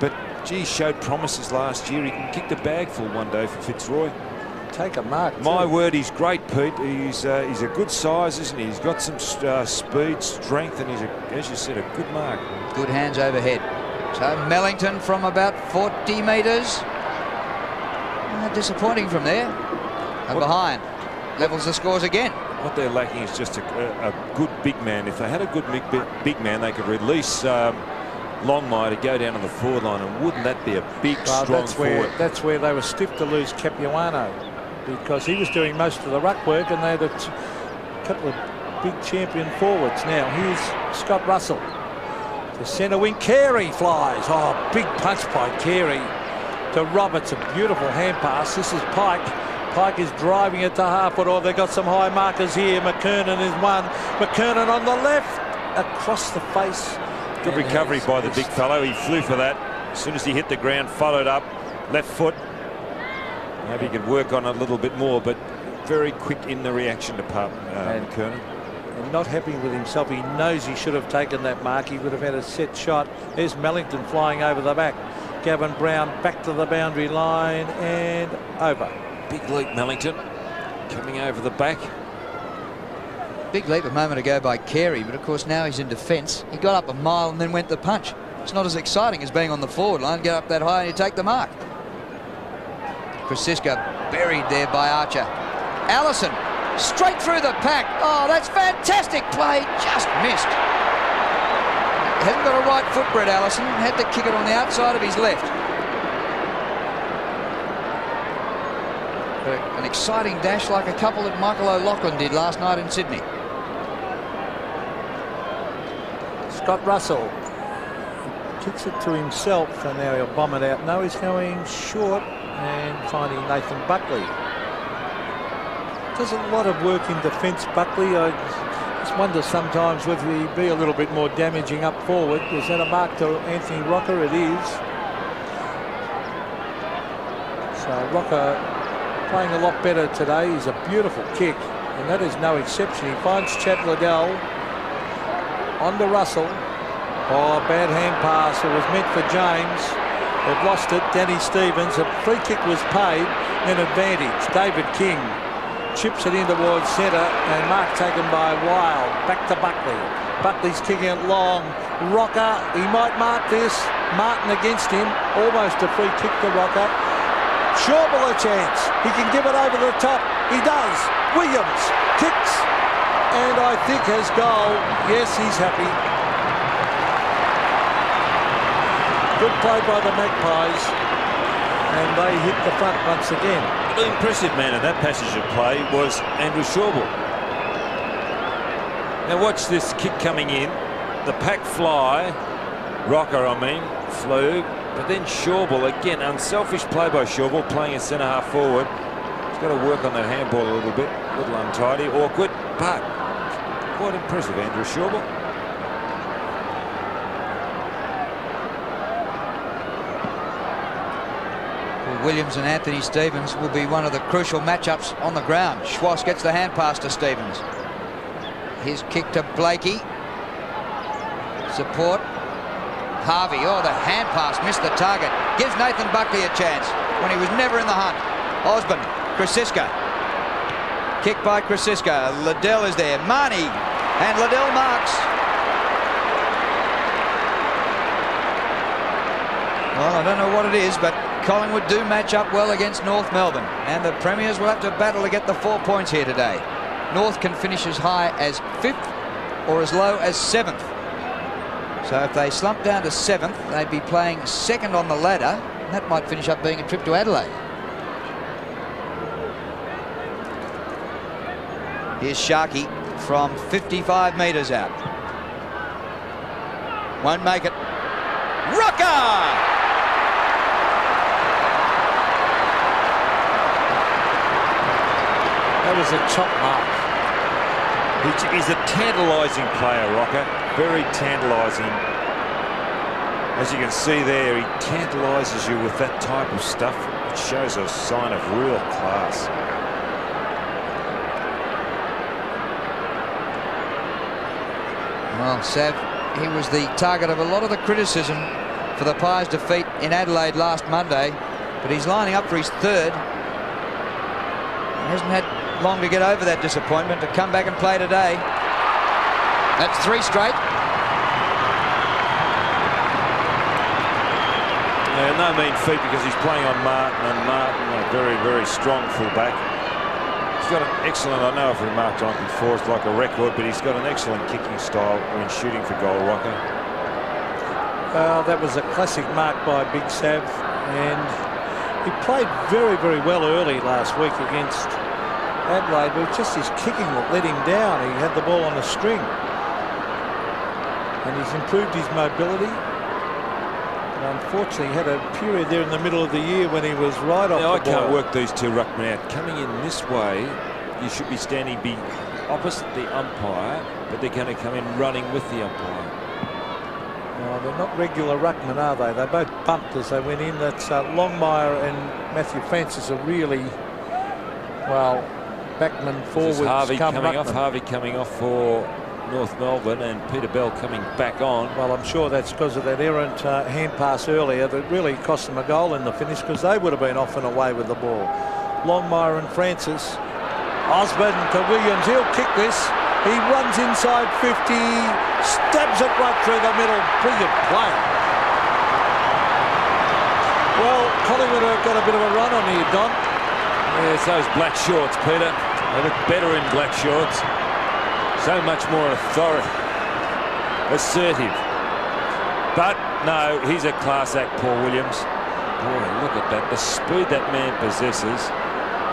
[SPEAKER 2] But gee, showed promises last year. He can kick the bag full one day for Fitzroy.
[SPEAKER 3] Take a mark.
[SPEAKER 2] My word, he's great, Pete. He's a good size, isn't he? He's got some speed, strength, and he's, as you said, a good mark.
[SPEAKER 1] Good hands overhead. So Mellington from about 40 metres. Disappointing from there. And behind. Levels the scores again.
[SPEAKER 2] What they're lacking is just a good big man. If they had a good big man, they could release Longmire to go down to the forward line, and wouldn't that be a big, strong forward?
[SPEAKER 3] That's where they were stiff to lose Capuano, because he was doing most of the ruck work, and they had a couple of big champion forwards. Now here's Scott Russell. The centre wing, Carey flies. Oh, big punch by Carey to Roberts. A beautiful hand pass. This is Pike. Pike is driving it to half foot. Oh, they've got some high markers here. McKernan is one. McKernan on the left, across the face.
[SPEAKER 2] Good recovery by the big fellow. He flew for that. As soon as he hit the ground, followed up, left foot. Maybe he could work on it a little bit more, but very quick in the reaction department, McKernan.
[SPEAKER 3] And not happy with himself. He knows he should have taken that mark. He would have had a set shot. There's Mellington flying over the back. Gavin Brown back to the boundary line and over.
[SPEAKER 2] Big leap, Mellington, coming over the back.
[SPEAKER 1] Big leap a moment ago by Carey, but of course now he's in defence. He got up a mile and then went the punch. It's not as exciting as being on the forward line. Get up that high and you take the mark. Krasiska buried there by Archer. Allison straight through the pack. Oh, that's fantastic play. Just missed. Hasn't got a right foot, Brett Allison. Had to kick it on the outside of his left. An exciting dash like a couple that Michael O'Loughlin did last night in Sydney.
[SPEAKER 3] Scott Russell kicks it to himself, and now he'll bomb it out. No, he's going short and finding Nathan Buckley. Does a lot of work in defence, Buckley. I just wonder sometimes whether he'd be a little bit more damaging up forward. Was that a mark to Anthony Rocker? It is. So Rocker playing a lot better today. He's a beautiful kick, and that is no exception. He finds Chad Liddell on to Russell. Oh, bad hand pass. It was meant for James. They've lost it. Danny Stevens. A free kick was paid. Then advantage. David King chips it in towards centre, and mark taken by Wild. Back to Buckley. Buckley's kicking it long. Rocker, he might mark this. Martin against him. Almost a free kick to Rocker. Shawble a chance. He can give it over the top. He does. Williams kicks, and I think has goal. Yes, he's happy. Good play by the Magpies, and they hit the front once again.
[SPEAKER 2] The impressive man in that passage of play was Andrew Shawble. Now watch this kick coming in. The pack fly. Rocker, flew. But then Shawble, again, unselfish play by Shawble, playing a centre-half forward. He's got to work on that handball a little bit. A little untidy, awkward, but quite impressive, Andrew Shawble.
[SPEAKER 1] Well, Williams and Anthony Stevens will be one of the crucial matchups on the ground. Schwass gets the hand pass to Stevens. His kick to Blakey. Support. Harvey, oh, the hand pass missed the target. Gives Nathan Buckley a chance when he was never in the hunt. Osborne, Krasiska. Kick by Krasiska. Liddell is there. Marnie, and Liddell marks. Well, I don't know what it is, but Collingwood do match up well against North Melbourne, and the Premiers will have to battle to get the 4 points here today. North can finish as high as 5th or as low as 7th. So if they slump down to 7th, they'd be playing 2nd on the ladder, and that might finish up being a trip to Adelaide. Here's Sharkey from 55 metres out. Won't make it. Rocker!
[SPEAKER 3] That was a chop mark.
[SPEAKER 2] He's a tantalising player, Rocker. Very tantalising. As you can see there, he tantalises you with that type of stuff. It shows a sign of real class.
[SPEAKER 1] Well, Sav, he was the target of a lot of the criticism for the Pies' defeat in Adelaide last Monday, but he's lining up for his 3rd. He hasn't had long to get over that disappointment to come back and play today. That's 3 straight.
[SPEAKER 2] Yeah, no mean feat, because he's playing on Martin, and Martin, a very, very strong fullback. He's got an excellent, I know I've remarked on it before, it's like a record, but he's got an excellent kicking style when shooting for goal, Rocker.
[SPEAKER 3] Well, that was a classic mark by Big Sav, and he played very, very well early last week against Adelaide, but just his kicking that let him down. He had the ball on a string, and he's improved his mobility. But unfortunately, he had a period there in the middle of the year when he was right off the ball.
[SPEAKER 2] I can't work these two ruckmen out. Coming in this way, you should be standing opposite the umpire, but they're going to come in running with the umpire.
[SPEAKER 3] No, they're not regular ruckmen, are they? They both bumped as they went in. That's Longmire and Matthew Francis are really, well, backman forwards.
[SPEAKER 2] Harvey coming off for North Melbourne, and Peter Bell coming back on.
[SPEAKER 3] Well, I'm sure that's because of that errant hand pass earlier that really cost them a goal in the finish, because they would have been off and away with the ball. Longmire and Francis. Osborne to Williams. He'll kick this. He runs inside 50, stabs it right through the middle. Brilliant play. Well, Collingwood have got a bit of a run on here, Don.
[SPEAKER 2] Yeah, it's those black shorts, Peter. They look better in black shorts. So much more assertive. But no, he's a class act, Paul Williams. Boy, look at that. The speed that man possesses.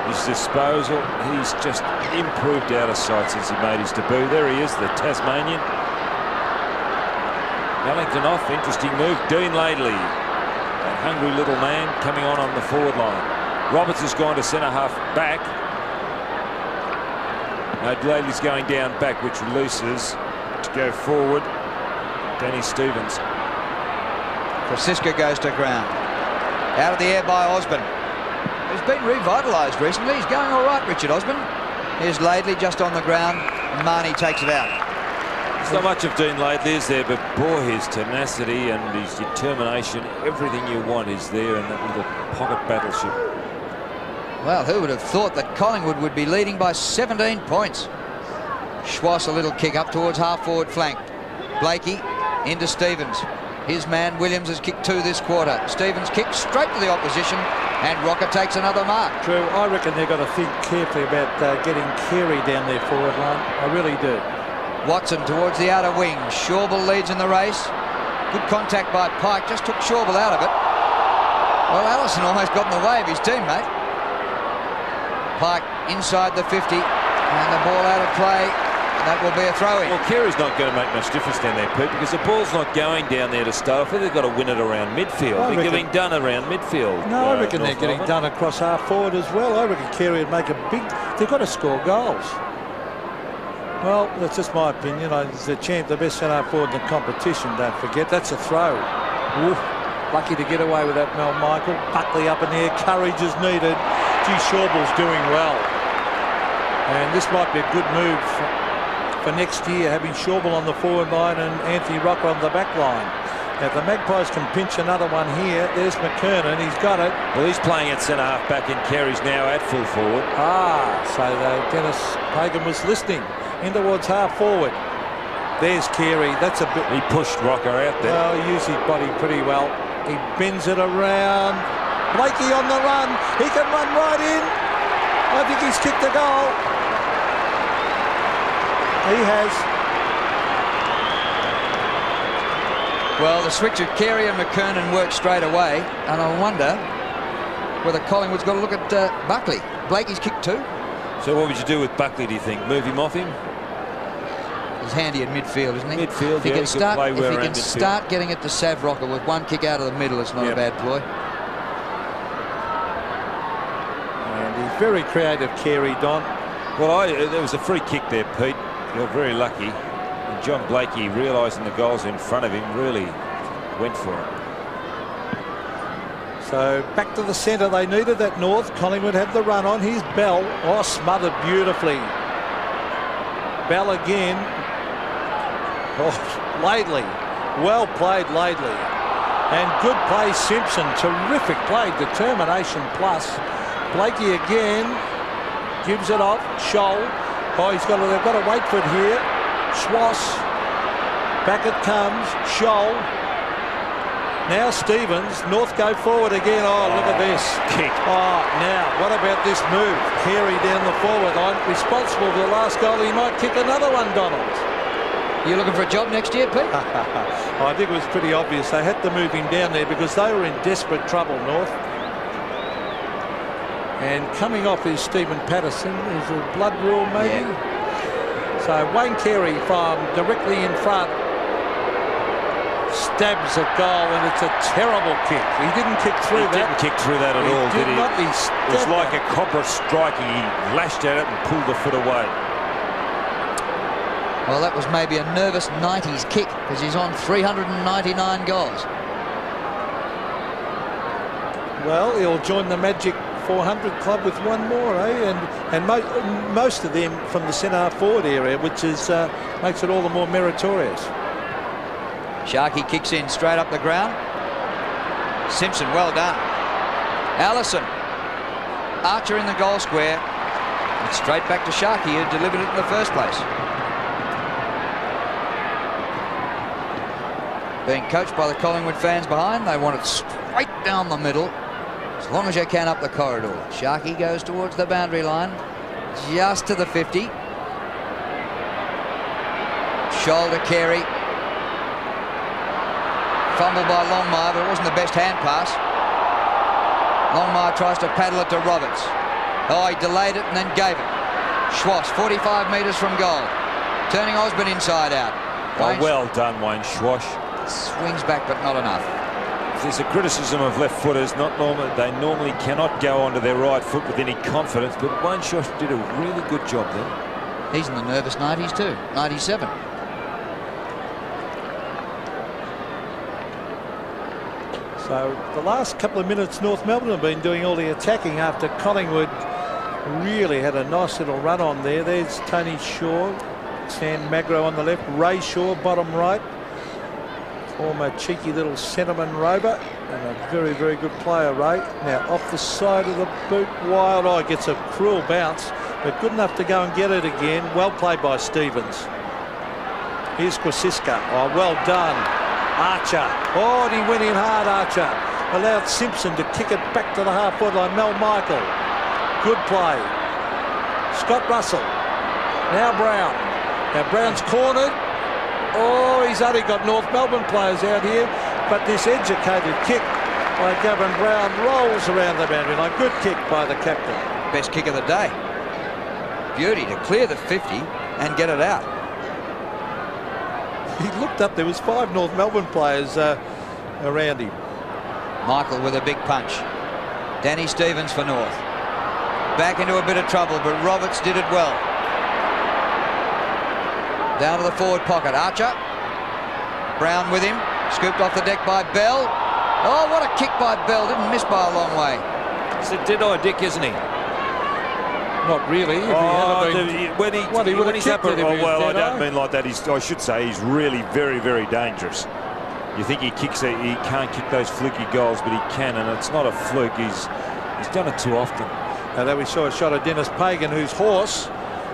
[SPEAKER 2] His disposal. He's just improved out of sight since he made his debut. There he is, the Tasmanian. Wellington off. Interesting move. Dean Laidley. That hungry little man coming on the forward line. Roberts has gone to centre-half back. No, Laidley's going down back, which releases to go forward. Danny Stevens.
[SPEAKER 1] Francisco goes to ground. Out of the air by Osborne. He's been revitalised recently. He's going all right, Richard Osborne. Here's Laidley just on the ground. Marnie takes it out.
[SPEAKER 2] There's not much of Dean Laidley, is there? But boy, his tenacity and his determination, everything you want is there in that little pocket battleship.
[SPEAKER 1] Well, who would have thought that Collingwood would be leading by 17 points? Schwass a little kick up towards half-forward flank. Blakey into Stevens. His man Williams has kicked 2 this quarter. Stevens kicks straight to the opposition, and Rocker takes another mark.
[SPEAKER 3] True. I reckon they've got to think carefully about getting Carey down their forward line. I really do.
[SPEAKER 1] Watson towards the outer wing. Shawble leads in the race. Good contact by Pike. Just took Shawble out of it. Well, Allison almost got in the way of his teammate. Pike inside the 50, and the ball out of play. That will be a throw-in.
[SPEAKER 2] Well, Carey's not going to make much difference down there, Pete, because the ball's not going down there to start off. They've got to win it around midfield. They're getting done around midfield.
[SPEAKER 3] No, I reckon they're getting done across half forward as well. I reckon Carey would make a big... They've got to score goals. Well, that's just my opinion. He's the champ, the best centre forward in the competition, don't forget. That's a throw. Oof. Lucky to get away with that, Mel Michael. Buckley up in there. Courage is needed. Gee, Shawble's doing well. And this might be a good move for next year, having Shawble on the forward line and Anthony Rocker on the back line. Now, if the Magpies can pinch another one here, there's McKernan. He's got it.
[SPEAKER 2] Well, he's playing at centre-half back, and Carey's now at full forward.
[SPEAKER 3] So Dennis Pagan was listening in towards half forward. There's Carey. That's a bit...
[SPEAKER 2] He pushed Rocker out there.
[SPEAKER 3] Well, he used his body pretty well. He bends it around. Blakey on the run. He can run right in. I think he's kicked a goal. He has.
[SPEAKER 1] Well, the switch of Carey and McKernan worked straight away, and I wonder whether Collingwood's got to look at Buckley. Blakey's kicked 2.
[SPEAKER 2] So what would you do with Buckley, do you think? Move him off him?
[SPEAKER 1] He's handy at midfield, isn't he?
[SPEAKER 2] Midfield,
[SPEAKER 1] if he can
[SPEAKER 2] can
[SPEAKER 1] start getting it to Sav Rocker with one kick out of the middle, it's not a bad ploy.
[SPEAKER 3] And he's very creative, Carey, Don.
[SPEAKER 2] Well, there was a free kick there, Pete. You're very lucky. And John Blakey, realising the goals in front of him, really went for it.
[SPEAKER 3] So back to the centre. They needed that north. Collingwood had the run on. Here's Bell. Oh, smothered beautifully. Bell again. Oh, Laidley. Well played, Laidley. And good play, Simpson. Terrific play. Determination plus. Blakey again. Gives it off. Scholl. Oh, they've got to wait for it here. Schwass. Back it comes. Scholl. Now Stevens. North go forward again. Oh, look at this.
[SPEAKER 2] Kick.
[SPEAKER 3] Oh, now, what about this move? Carey down the forward line. Responsible for the last goal. He might kick another one, Donald.
[SPEAKER 1] You looking for a job next year, Pete?
[SPEAKER 3] I think it was pretty obvious. They had to move him down there because they were in desperate trouble, North. And coming off is Stephen Patterson. Is a blood rule, maybe? Yeah. So Wayne Carey from directly in front stabs a goal, and it's a terrible kick. He didn't kick through that.
[SPEAKER 2] He didn't kick through that at all, did he?
[SPEAKER 3] Not,
[SPEAKER 2] it was like a cobra striking. He lashed at it and pulled the foot away.
[SPEAKER 1] Well, that was maybe a nervous 90s kick because he's on 399 goals.
[SPEAKER 3] Well, he'll join the Magic 400 club with one more, eh? And most of them from the centre forward area, which is makes it all the more meritorious.
[SPEAKER 1] Sharkey kicks in straight up the ground. Simpson, well done. Allison. Archer in the goal square. And straight back to Sharkey, who delivered it in the first place. Being coached by the Collingwood fans behind. They want it straight down the middle. As long as you can up the corridor. Sharkey goes towards the boundary line. Just to the 50. Shoulder carry. Fumbled by Longmire, but it wasn't the best hand pass. Longmire tries to paddle it to Roberts. Oh, he delayed it and then gave it. Schwass, 45 metres from goal. Turning Osborne inside out.
[SPEAKER 2] Oh, well done, Wayne Schwass.
[SPEAKER 1] Swings back, but not enough.
[SPEAKER 2] If there's a criticism of left footers, they normally cannot go onto their right foot with any confidence, but Wayne Schwass did a really good job there.
[SPEAKER 1] He's in the nervous 90s too, 97.
[SPEAKER 3] So the last couple of minutes, North Melbourne have been doing all the attacking after Collingwood really had a nice little run on there. There's Tony Shaw, Sam Magro on the left, Ray Shaw bottom right, former cheeky little centreman rover, and a very, very good player, Ray. Now off the side of the boot, Wild Eye gets a cruel bounce, but good enough to go and get it again. Well played by Stevens. Here's Kwasiska. Oh, well done. Archer. Oh, and he went in hard, Archer. Allowed Simpson to kick it back to the half-forward line. Mel Michael. Good play. Scott Russell. Now Brown. Now Brown's cornered. Oh, he's only got North Melbourne players out here, but this educated kick by Gavin Brown rolls around the boundary line. Good kick by the captain.
[SPEAKER 1] Best kick of the day. Beauty to clear the 50 and get it out.
[SPEAKER 3] He looked up, there was 5 North Melbourne players around him.
[SPEAKER 1] Michael with a big punch. Danny Stevens for North. Back into a bit of trouble, but Roberts did it well. Down to the forward pocket. Archer. Brown with him. Scooped off the deck by Bell. Oh, what a kick by Bell. Didn't miss by a long way.
[SPEAKER 2] It's a dead-eye Dick, isn't he?
[SPEAKER 3] Not really.
[SPEAKER 2] When he's up, well, I don't mean like that. I should say he's really very, very dangerous. You think he can't kick those fluky goals, but he can, and it's not a fluke. He's done it too often.
[SPEAKER 3] And then we saw a shot of Dennis Pagan, whose horse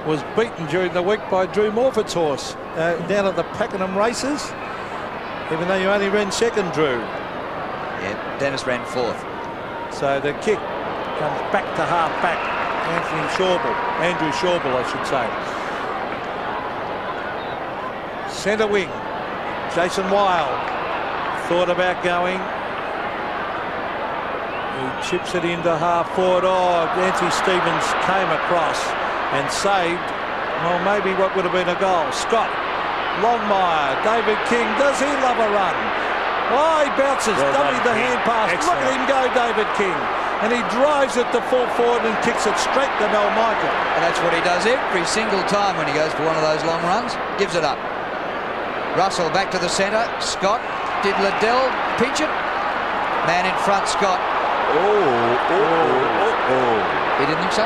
[SPEAKER 3] was beaten during the week by Drew Morford's horse down at the Pakenham races, even though you only ran second, Drew.
[SPEAKER 1] Yeah, Dennis ran 4th.
[SPEAKER 3] So the kick comes back to half back. Andrew Shawble, I should say. Centre wing. Jason Wild thought about going. He chips it into half forward. Oh, Nancy Stevens came across and saved, well, maybe what would have been a goal. Scott, Longmire, David King, does he love a run? Oh, he bounces, dummied the hand pass. Look at him go, David King. And he drives it to full forward and kicks it straight to Mel Michael.
[SPEAKER 1] And that's what he does every single time when he goes for one of those long runs. Gives it up. Russell back to the centre. Scott. Did Liddell pinch it? Man in front, Scott. He didn't think so?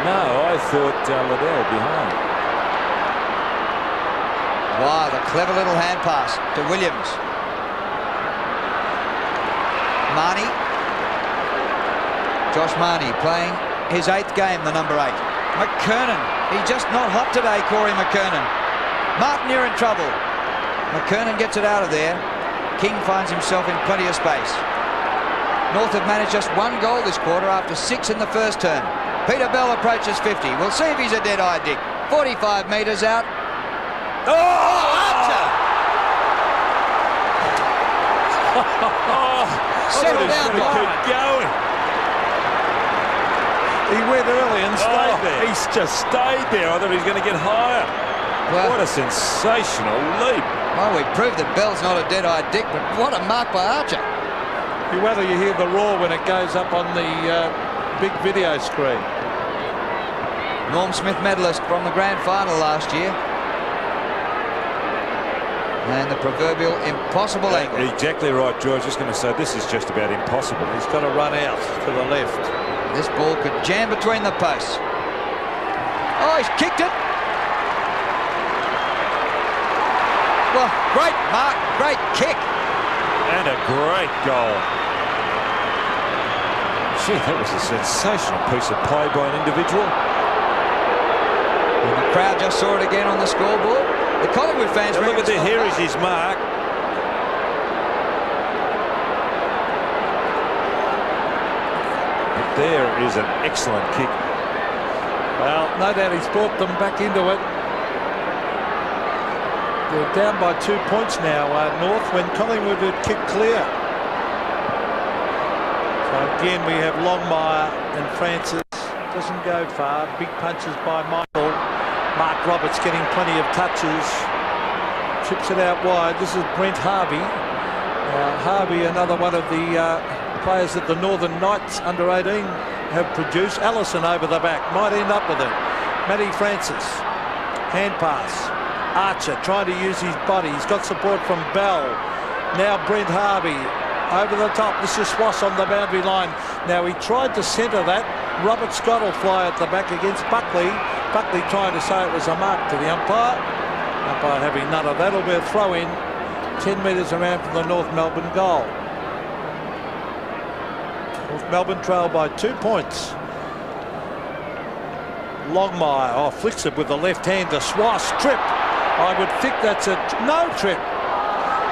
[SPEAKER 2] No, I thought Liddell behind.
[SPEAKER 1] Wow, the clever little hand pass to Williams. Marnie. Josh Marnie playing his 8th game, the number 8. McKernan. He's just not hot today, Corey McKernan. Martin, you're in trouble. McKernan gets it out of there. King finds himself in plenty of space. North have managed just 1 goal this quarter after 6 in the first term. Peter Bell approaches 50. We'll see if he's a dead-eye Dick. 45 metres out. Oh, Archer! Settle down,
[SPEAKER 2] keep going.
[SPEAKER 3] He went early and stayed there.
[SPEAKER 2] He's just stayed there. I thought he was going to get higher.
[SPEAKER 1] Well,
[SPEAKER 2] what a sensational leap.
[SPEAKER 1] Well, we proved that Bell's not a dead-eye Dick, but what a mark by Archer.
[SPEAKER 3] Whether you hear the roar when it goes up on the big video screen.
[SPEAKER 1] Norm Smith medalist from the grand final last year. And the proverbial impossible angle.
[SPEAKER 2] Exactly right, George. Just going to say this is just about impossible.
[SPEAKER 3] He's got to run out to the left.
[SPEAKER 1] This ball could jam between the posts. Oh, he's kicked it. Well, great mark, great kick.
[SPEAKER 2] And a great goal. Gee, that was a sensational piece of play by an individual.
[SPEAKER 1] And the crowd just saw it again on the scoreboard. The Collingwood fans...
[SPEAKER 2] Look at there, here is his mark. there is an excellent kick.
[SPEAKER 3] Well, no doubt he's brought them back into it. They're down by 2 points now, North, when Collingwood had kicked clear. So again, we have Longmire and Francis. Doesn't go far. Big punches by Michael. Mark Roberts getting plenty of touches. Chips it out wide. This is Brent Harvey. Harvey, another one of the players that the Northern Knights under 18 have produced. Allison over the back. Might end up with it. Matty Francis. Hand pass. Archer trying to use his body. He's got support from Bell. Now Brent Harvey over the top. This is Swass on the boundary line. Now he tried to centre that. Robert Scott will fly at the back against Buckley. Buckley trying to say it was a mark to the umpire. Umpire having none of that. It'll be a throw in 10 metres around from the North Melbourne goal. North Melbourne trail by 2 points. Longmire flicks it with the left hand to Swass. Trip. I would think that's a no trip.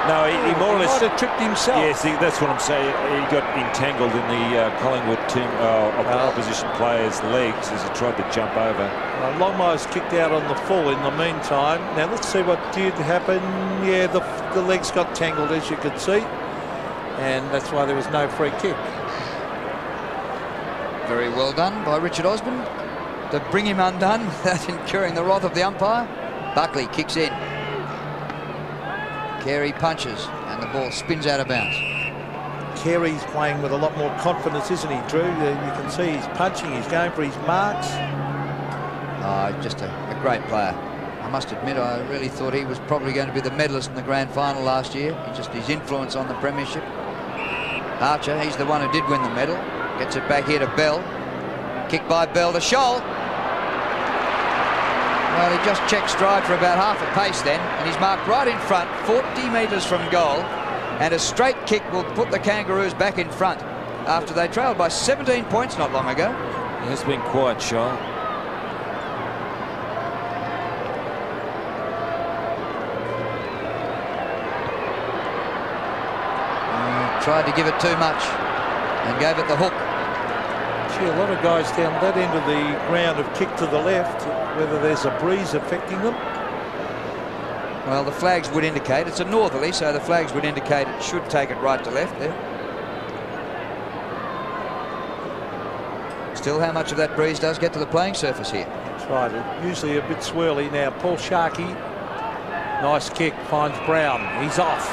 [SPEAKER 2] No, he more or less
[SPEAKER 3] might have tripped himself.
[SPEAKER 2] Yes, that's what I'm saying. He got entangled in the Collingwood team of opposition players' legs as he tried to jump over.
[SPEAKER 3] Longmire's kicked out on the full in the meantime. Now let's see what did happen. Yeah, the legs got tangled, as you could see, and that's why there was no free kick.
[SPEAKER 1] Very well done by Richard Osborne to bring him undone without incurring the wrath of the umpire. Buckley kicks in. Carey punches and the ball spins out of bounds.
[SPEAKER 3] Carey's playing with a lot more confidence, isn't he, Drew? You can see he's punching, he's going for his marks.
[SPEAKER 1] Just a great player. I must admit, I really thought he was probably going to be the medalist in the grand final last year. Just his influence on the premiership. Archer, he's the one who did win the medal. Gets it back here to Bell. Kick by Bell to Scholl. Well, he just checked stride for about half a pace then, and he's marked right in front, 40 metres from goal, and a straight kick will put the Kangaroos back in front after they trailed by 17 points not long ago.
[SPEAKER 2] He has been quite shy.
[SPEAKER 1] Tried to give it too much and gave it the hook.
[SPEAKER 3] Gee, a lot of guys down that end of the ground have kicked to the left. Whether there's a breeze affecting them?
[SPEAKER 1] Well, the flags would indicate it's a northerly, so the flags would indicate it should take it right to left there. Still, how much of that breeze does get to the playing surface here?
[SPEAKER 3] That's right. Usually a bit swirly. Now Paul Sharkey, nice kick, finds Brown. He's off.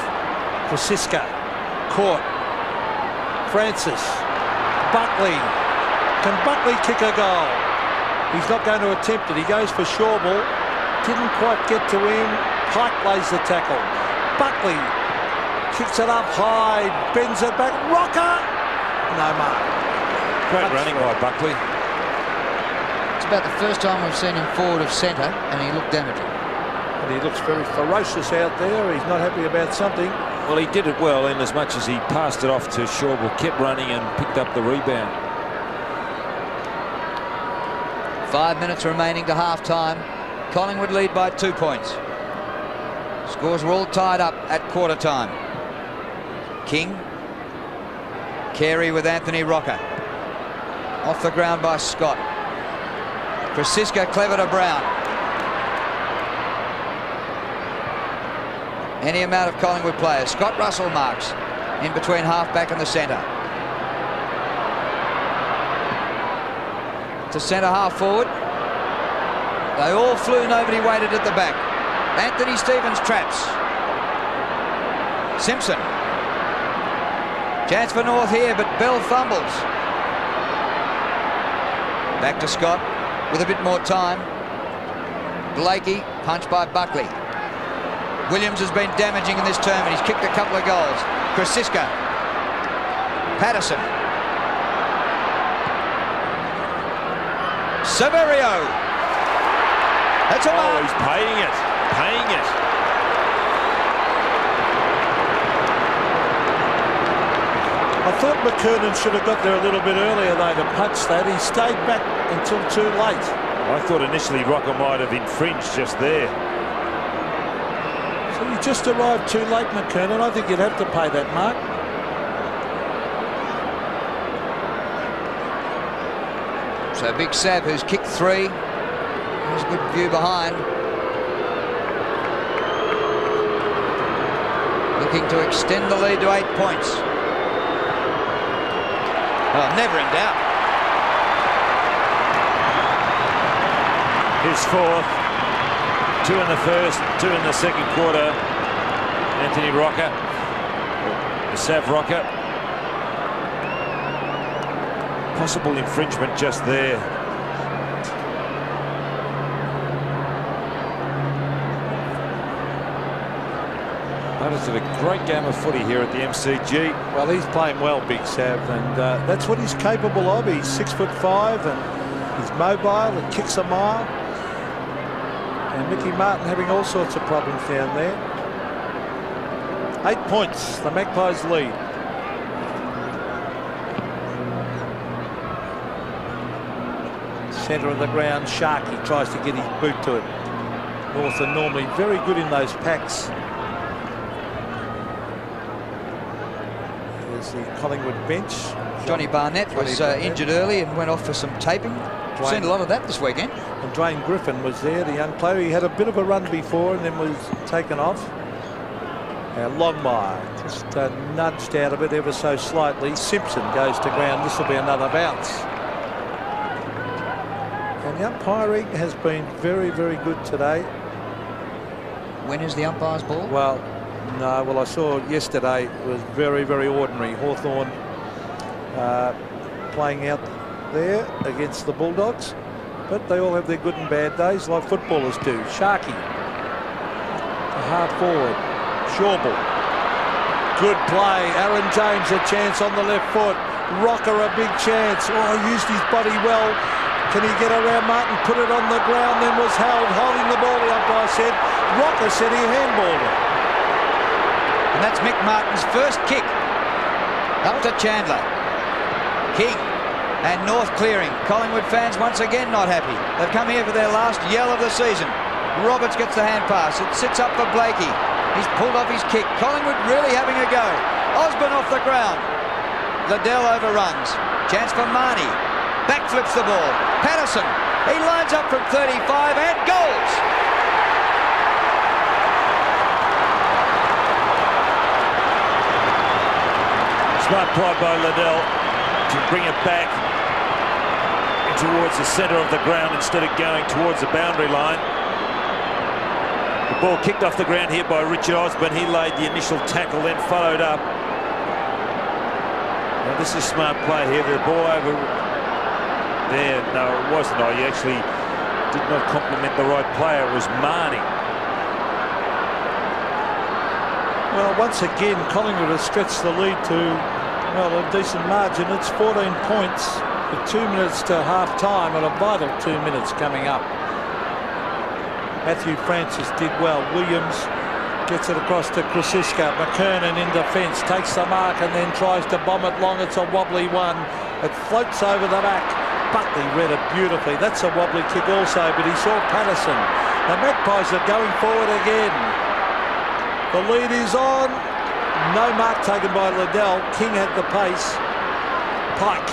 [SPEAKER 3] Francisco caught. Francis. Buckley. Can Buckley kick a goal? He's not going to attempt it. He goes for Shawball. Didn't quite get to him. Pike lays the tackle. Buckley kicks it up high, bends it back. Rocker! No mark.
[SPEAKER 2] Great running by Buckley.
[SPEAKER 1] It's about the first time we've seen him forward of centre, and he looked damaging.
[SPEAKER 3] And he looks very ferocious out there. He's not happy about something.
[SPEAKER 2] Well, he did it well in as much as he passed it off to Shawball, kept running and picked up the rebound.
[SPEAKER 1] 5 minutes remaining to half-time. Collingwood lead by 2 points. Scores were all tied up at quarter time. King. Carey with Anthony Rocker. Off the ground by Scott. Francisco clever to Brown. Any amount of Collingwood players. Scott Russell marks in between half-back and the centre. To centre half forward. They all flew, nobody waited at the back. Anthony Stevens traps. Simpson. Chance for North here, but Bell fumbles. Back to Scott with a bit more time. Blakey, punched by Buckley. Williams has been damaging in this term and he's kicked a couple of goals. Francisco. Patterson. Severio. That's a mark.
[SPEAKER 2] He's paying it. Paying it.
[SPEAKER 3] I thought McKernan should have got there a little bit earlier, though, to punch that. He stayed back until too late.
[SPEAKER 2] I thought initially Rocker might have infringed just there.
[SPEAKER 3] So you just arrived too late, McKernan. I think you'd have to pay that mark.
[SPEAKER 1] So Big Sav, who's kicked 3. There's a good view behind. Looking to extend the lead to 8 points. Oh, never in doubt.
[SPEAKER 2] His 4th. 2 in the first, 2 in the second quarter. Anthony Rocker. The Sav Rocker. Possible infringement just there. Butters did a great game of footy here at the MCG.
[SPEAKER 3] Well, he's playing well, Big Sav, and that's what he's capable of. He's 6'5" and he's mobile and kicks a mile. And Mickey Martin having all sorts of problems down there. 8 points, the Magpies lead. Centre of the ground, Sharkey tries to get his boot to it. North are normally very good in those packs. There's the Collingwood bench.
[SPEAKER 1] Johnny Barnett was injured early and went off for some taping. I've seen a lot of that this weekend.
[SPEAKER 3] And Dwayne Griffin was there, the young player. He had a bit of a run before and then was taken off. Longmire just nudged out of it ever so slightly. Simpson goes to ground. This will be another bounce. And the umpiring has been very, very good today.
[SPEAKER 1] When is the umpire's ball?
[SPEAKER 3] Well, no. Well, I saw yesterday it was very, very ordinary. Hawthorn playing out there against the Bulldogs. But they all have their good and bad days like footballers do. Sharkey. A half forward. Shawball. Good play. Aaron James a chance on the left foot. Rocker a big chance. Oh, he used his body well. Can he get around Martin? Put it on the ground, then was held, holding the ball, the umpire said. Rocker said he handballed it.
[SPEAKER 1] And that's Mick Martin's first kick. Up to Chandler. King. And North clearing. Collingwood fans once again not happy. They've come here for their last yell of the season. Roberts gets the hand pass. It sits up for Blakey. He's pulled off his kick. Collingwood really having a go. Osborne off the ground. Liddell overruns. Chance for Marnie. Backflips the ball. Patterson. He lines up from 35 and goals.
[SPEAKER 2] Smart play by Liddell to bring it back towards the centre of the ground instead of going towards the boundary line. The ball kicked off the ground here by Richard Osborne. He laid the initial tackle, then followed up. Now this is smart play here. The ball over there. No, it wasn't. He actually did not compliment the right player. It was Marnie.
[SPEAKER 3] Well, once again, Collingwood has stretched the lead to, well, a decent margin. It's 14 points with 2 minutes to half-time and a vital 2 minutes coming up. Matthew Francis did well. Williams gets it across to Krasiska. McKernan in defence, takes the mark and then tries to bomb it long. It's a wobbly one. It floats over the back. Buckley read it beautifully. That's a wobbly kick also, but he saw Patterson. The Magpies are going forward again. The lead is on. No mark taken by Liddell. King had the pace. Pike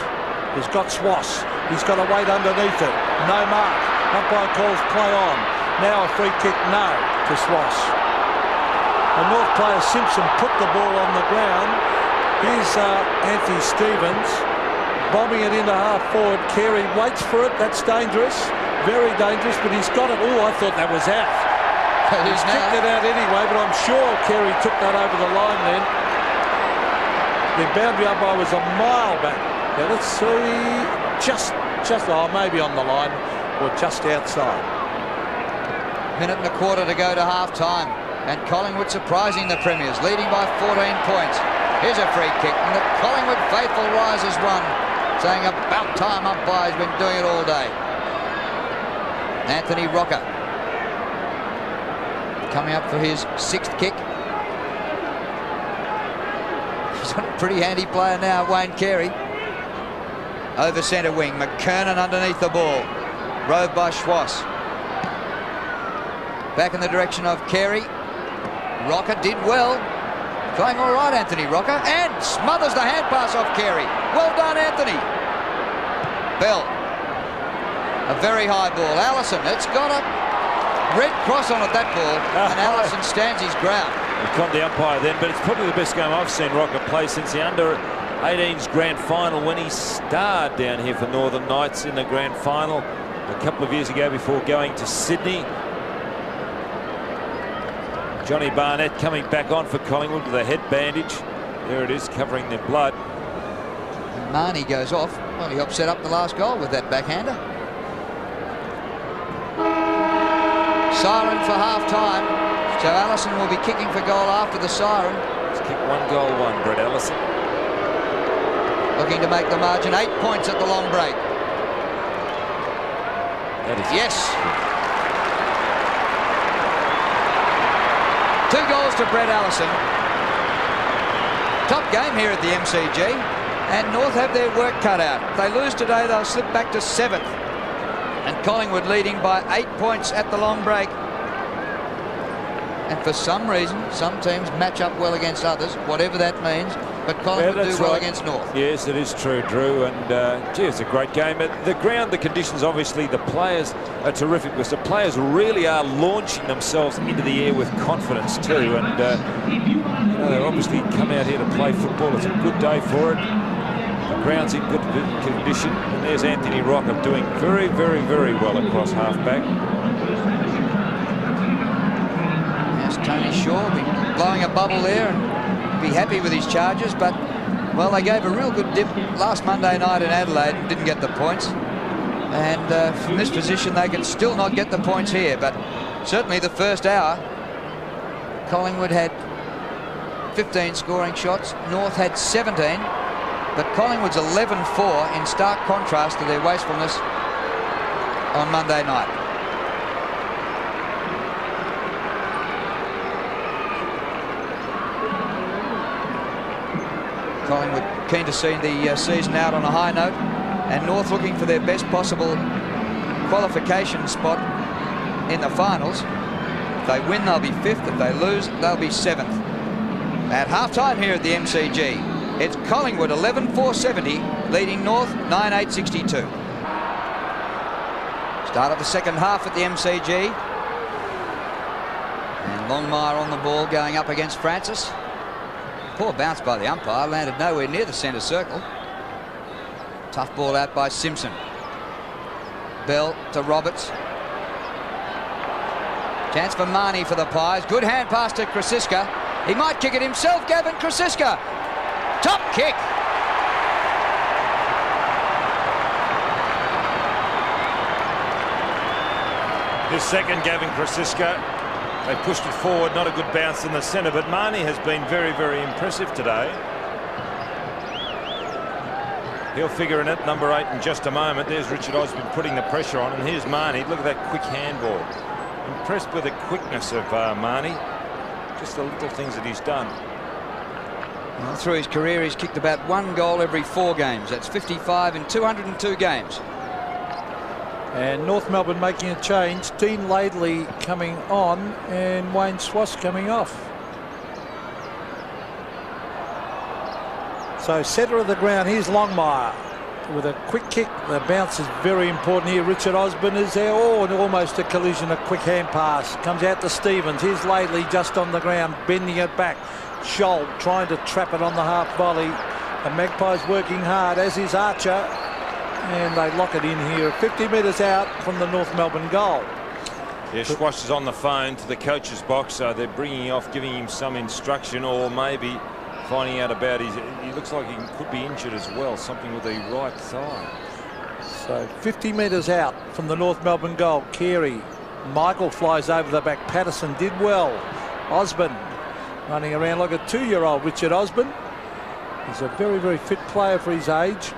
[SPEAKER 3] has got Swass. He's got to wait underneath it. No mark. Umpire calls play on. Now a free kick, no, to Swass. The North player Simpson put the ball on the ground. Here's Anthony Stevens bombing it into half forward. Carey waits for it. That's dangerous. Very dangerous, but he's got it. Oh, I thought that was out. He's kicked it out anyway, but I'm sure Carey took that over the line then. The boundary umpire was a mile back. Now let's see. Just maybe on the line or just outside.
[SPEAKER 1] Minute and a quarter to go to half-time. And Collingwood surprising the Premiers, leading by 14 points. Here's a free kick, and the Collingwood faithful rise as one, saying about time umpire's been doing it all day. Anthony Rocker coming up for his 6th kick. He's got a pretty handy player now, Wayne Carey. Over centre wing, McKernan underneath the ball. Rove by Schwass. Back in the direction of Carey. Rocker did well. Playing all right, Anthony Rocker. And smothers the hand pass off Carey. Well done, Anthony. Bell. A very high ball. Allison, it's got a red cross on it, that ball, and Allison stands his ground.
[SPEAKER 2] He caught the umpire then, but it's probably the best game I've seen Rocket play since the under-18s grand final, when he starred down here for Northern Knights in the grand final a couple of years ago before going to Sydney. Johnny Barnett coming back on for Collingwood with a head bandage. There it is, covering the blood.
[SPEAKER 1] And Marnie goes off. Well, he helped set up the last goal with that backhander. Siren for half-time. So Allison will be kicking for goal after the siren.
[SPEAKER 2] Let's kick 1-1, Brett Allison.
[SPEAKER 1] Looking to make the margin 8 points at the long break.
[SPEAKER 2] That is
[SPEAKER 1] yes. 2 goals to Brett Allison. Top game here at the MCG. And North have their work cut out. If they lose today, they'll slip back to 7th. And Collingwood leading by 8 points at the long break. And for some reason, some teams match up well against others, whatever that means. But Collingwood do well against North.
[SPEAKER 2] Yes, it is true, Drew. And, gee, it's a great game. The ground, the conditions, obviously, the players are terrific because the players really are launching themselves into the air with confidence too. And, you know, they obviously come out here to play football. It's a good day for it. The ground's in good condition. And there's Anthony Rocket doing very, very, very well across half-back.
[SPEAKER 1] Tony Shaw will be blowing a bubble there and be happy with his charges, but well, they gave a real good dip last Monday night in Adelaide and didn't get the points, and from this position they can still not get the points here. But certainly the first hour, Collingwood had 15 scoring shots, North had 17, but Collingwood's 11-4 in stark contrast to their wastefulness on Monday night. Collingwood keen to see the season out on a high note, and North looking for their best possible qualification spot in the finals. If they win, they'll be 5th. If they lose, they'll be 7th. At half-time here at the MCG, it's Collingwood 11-4-70, leading North 9-8-62. Start of the second half at the MCG. And Longmire on the ball, going up against Francis. Poor bounce by the umpire, landed nowhere near the centre circle. Tough ball out by Simpson. Bell to Roberts. Chance for Marnie for the Pies. Good hand pass to Krasiska. He might kick it himself, Gavin Krasiska. Top kick.
[SPEAKER 2] His second, Gavin Krasiska. They pushed it forward, not a good bounce in the centre, but Marnie has been very, very impressive today. He'll figure in at number 8 in just a moment. There's Richard Osborne putting the pressure on, and here's Marnie. Look at that quick handball. Impressed with the quickness of Marnie. Just the little things that he's done.
[SPEAKER 1] Well, through his career, he's kicked about 1 goal every 4 games. That's 55 in 202 games.
[SPEAKER 3] And North Melbourne making a change. Dean Laidley coming on and Wayne Swass coming off. So centre of the ground, here's Longmire with a quick kick. The bounce is very important here. Richard Osborne is there. Oh, and almost a collision. A quick hand pass. Comes out to Stevens. Here's Laidley just on the ground, bending it back. Scholl trying to trap it on the half volley. The Magpies working hard, as is Archer. And they lock it in here, 50 metres out from the North Melbourne goal.
[SPEAKER 2] Yeah, Schwash is on the phone to the coach's box, so they're bringing off, giving him some instruction, or maybe finding out about his. He looks like he could be injured as well, something with the right thigh.
[SPEAKER 3] So 50 metres out from the North Melbourne goal. Carey, Michael flies over the back. Patterson did well. Osborne running around like a 2-year-old. Richard Osborne. He's a very, very fit player for his age.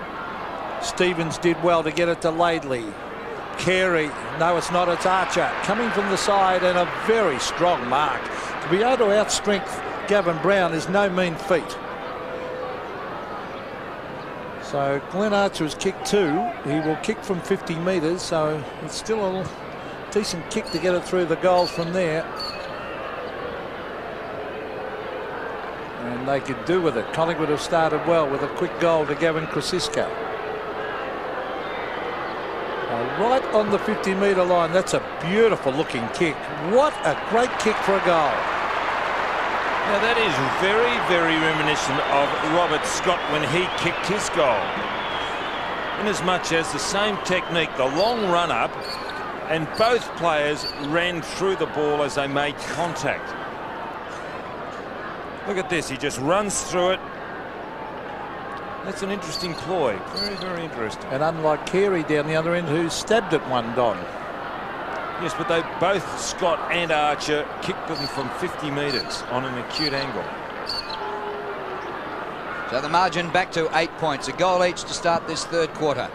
[SPEAKER 3] Stevens did well to get it to Laidley. Carey, no, it's not, it's Archer coming from the side, and a very strong mark. To be able to outstrength Gavin Brown is no mean feat. So Glenn Archer has kicked 2. He will kick from 50 metres, so it's still a decent kick to get it through the goals from there. And they could do with it. Collingwood have started well with a quick goal to Gavin Krasiska. Right on the 50-metre line. That's a beautiful looking kick. What a great kick for a goal.
[SPEAKER 2] Now that is very, very reminiscent of Robert Scott when he kicked his goal. In as much as the same technique, the long run up, and both players ran through the ball as they made contact. Look at this, he just runs through it. That's an interesting ploy. Very, very interesting.
[SPEAKER 3] And unlike Carey down the other end, who stabbed at one, Don.
[SPEAKER 2] Yes, but they both, Scott and Archer, kicked them from 50 metres on an acute angle.
[SPEAKER 1] So the margin back to 8 points. A goal each to start this third quarter.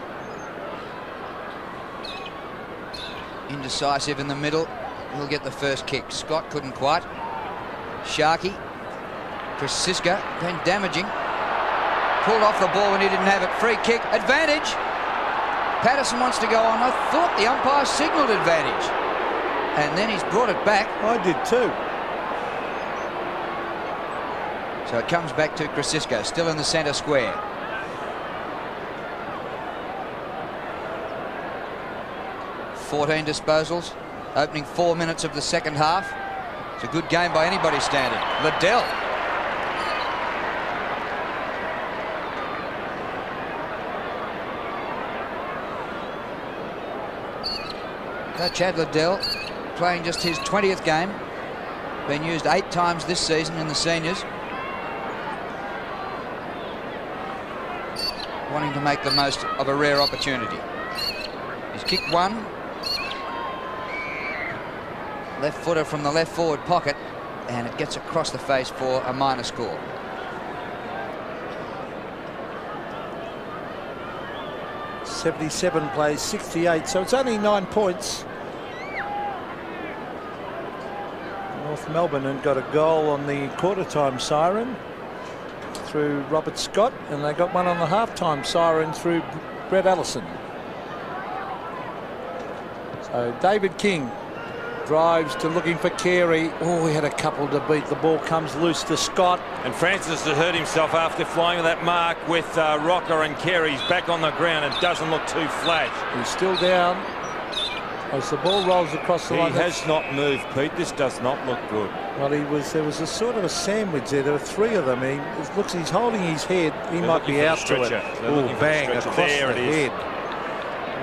[SPEAKER 1] Indecisive in the middle. He'll get the first kick. Scott couldn't quite. Sharkey. Krasiska then damaging. Pulled off the ball when he didn't have it. Free kick. Advantage. Patterson wants to go on. I thought the umpire signalled advantage. And then he's brought it back.
[SPEAKER 3] I did too.
[SPEAKER 1] So it comes back to Krasiska, still in the centre square. "14 disposals, opening 4 minutes of the second half. It's a good game by anybody's standard. Liddell. Chad Liddell playing just his 20th game. Been used 8 times this season in the seniors. Wanting to make the most of a rare opportunity. He's kicked one. Left footer from the left forward pocket, and it gets across the face for a minor score.
[SPEAKER 3] '77 plays 68, so it's only 9 points. North Melbourne and got a goal on the quarter-time siren through Robert Scott, and they got one on the half-time siren through Brett Allison. So David King drives to looking for Carey. Oh, he had a couple to beat. The ball comes loose to Scott.
[SPEAKER 2] And Francis has hurt himself after flying with that mark with Rocker and Carey. He's back on the ground and doesn't look too flash.
[SPEAKER 3] He's still down as the ball rolls across the line.
[SPEAKER 2] He has not moved, Pete. This does not look good.
[SPEAKER 3] Well, there was a sort of a sandwich there. There were 3 of them. He's holding his head. He might be out to it. Oh, bang, across the head.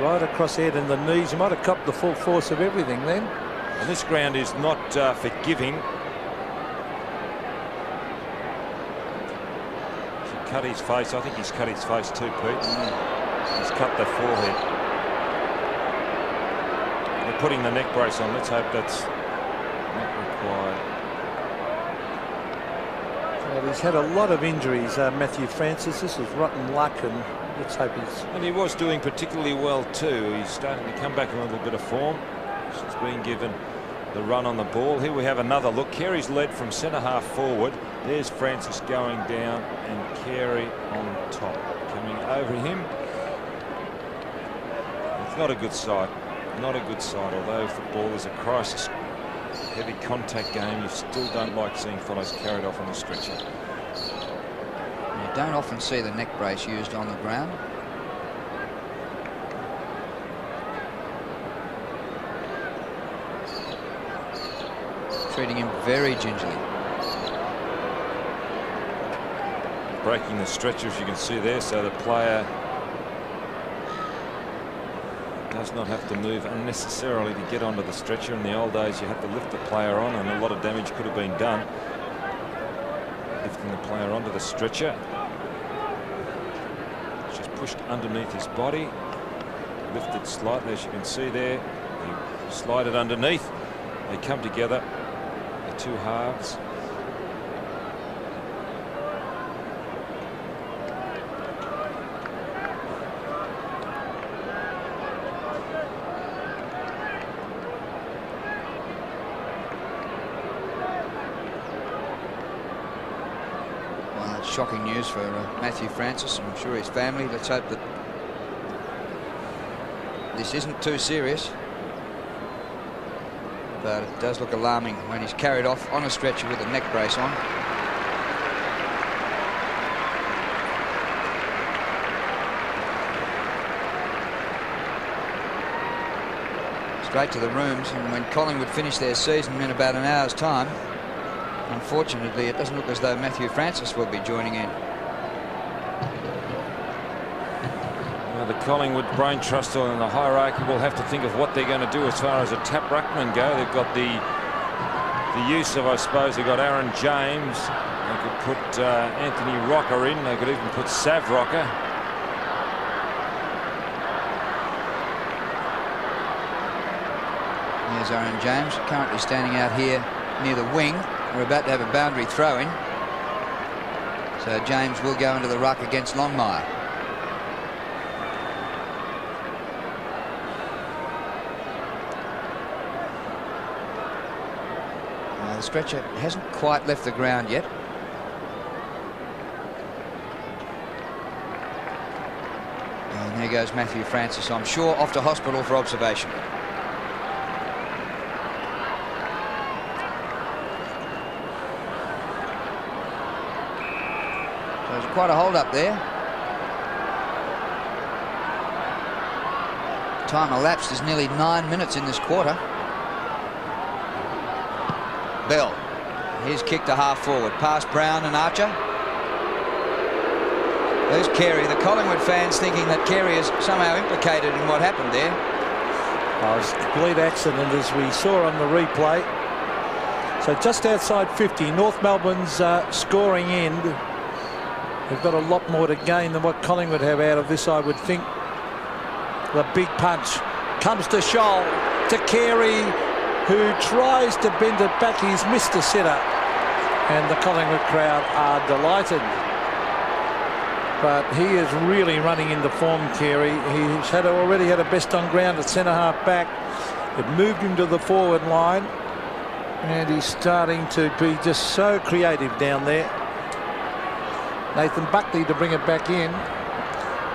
[SPEAKER 3] Right across the head and the knees. He might have copped the full force of everything then.
[SPEAKER 2] And this ground is not forgiving. He cut his face. I think he's cut his face too, Pete. He's cut the forehead. They're putting the neck brace on. Let's hope that's not required.
[SPEAKER 3] Well, he's had a lot of injuries, Matthew Francis. This is rotten luck, and let's hope he's...
[SPEAKER 2] And he was doing particularly well too. He's starting to come back in a little bit of form. He's been given the run on the ball. Here we have another look. Carey's led from centre half forward. There's Francis going down and Carey on top. Coming over him. It's not a good sight. Not a good sight. Although football is a crisis, heavy contact game, you still don't like seeing fellows carried off on the stretcher.
[SPEAKER 1] You don't often see the neck brace used on the ground. Treating him very gingerly.
[SPEAKER 2] Breaking the stretcher, as you can see there, so the player does not have to move unnecessarily to get onto the stretcher. In the old days, you had to lift the player on, and a lot of damage could have been done lifting the player onto the stretcher. It's just pushed underneath his body, lifted slightly, as you can see there. He slide it underneath. They come together, the 2 halves.
[SPEAKER 1] Shocking news for Matthew Francis. I'm sure his family. Let's hope that this isn't too serious. But it does look alarming when he's carried off on a stretcher with a neck brace on. straight to the rooms. And when Collingwood finish their season in about an hour's time, unfortunately, it doesn't look as though Matthew Francis will be joining in.
[SPEAKER 2] Well, the Collingwood brain trust in the hierarchy will have to think of what they're going to do as far as a tap ruckman go. They've got the use of, I suppose, they've got Aaron James. They could put Anthony Rocker in. They could even put Sav Rocker.
[SPEAKER 1] There's Aaron James, currently standing out here near the wing. We're about to have a boundary throw in. So James will go into the ruck against Longmire. The stretcher hasn't quite left the ground yet. And there goes Matthew Francis, I'm sure, off to hospital for observation. So there's quite a hold up there. Time elapsed is nearly 9 minutes in this quarter. Bell, he's kicked a half forward, past Brown and Archer. There's Carey. The Collingwood fans thinking that Carey is somehow implicated in what happened there.
[SPEAKER 3] It was a complete accident, as we saw on the replay. So just outside 50, North Melbourne's scoring end. They've got a lot more to gain than what Collingwood have out of this, I would think. The big punch comes to Scholl, to Carey, who tries to bend it back. He's missed a sitter, and the Collingwood crowd are delighted. But he is really running into form, Carey. He's already had a best on ground at centre half back. It moved him to the forward line, and he's starting to be just so creative down there. Nathan Buckley to bring it back in.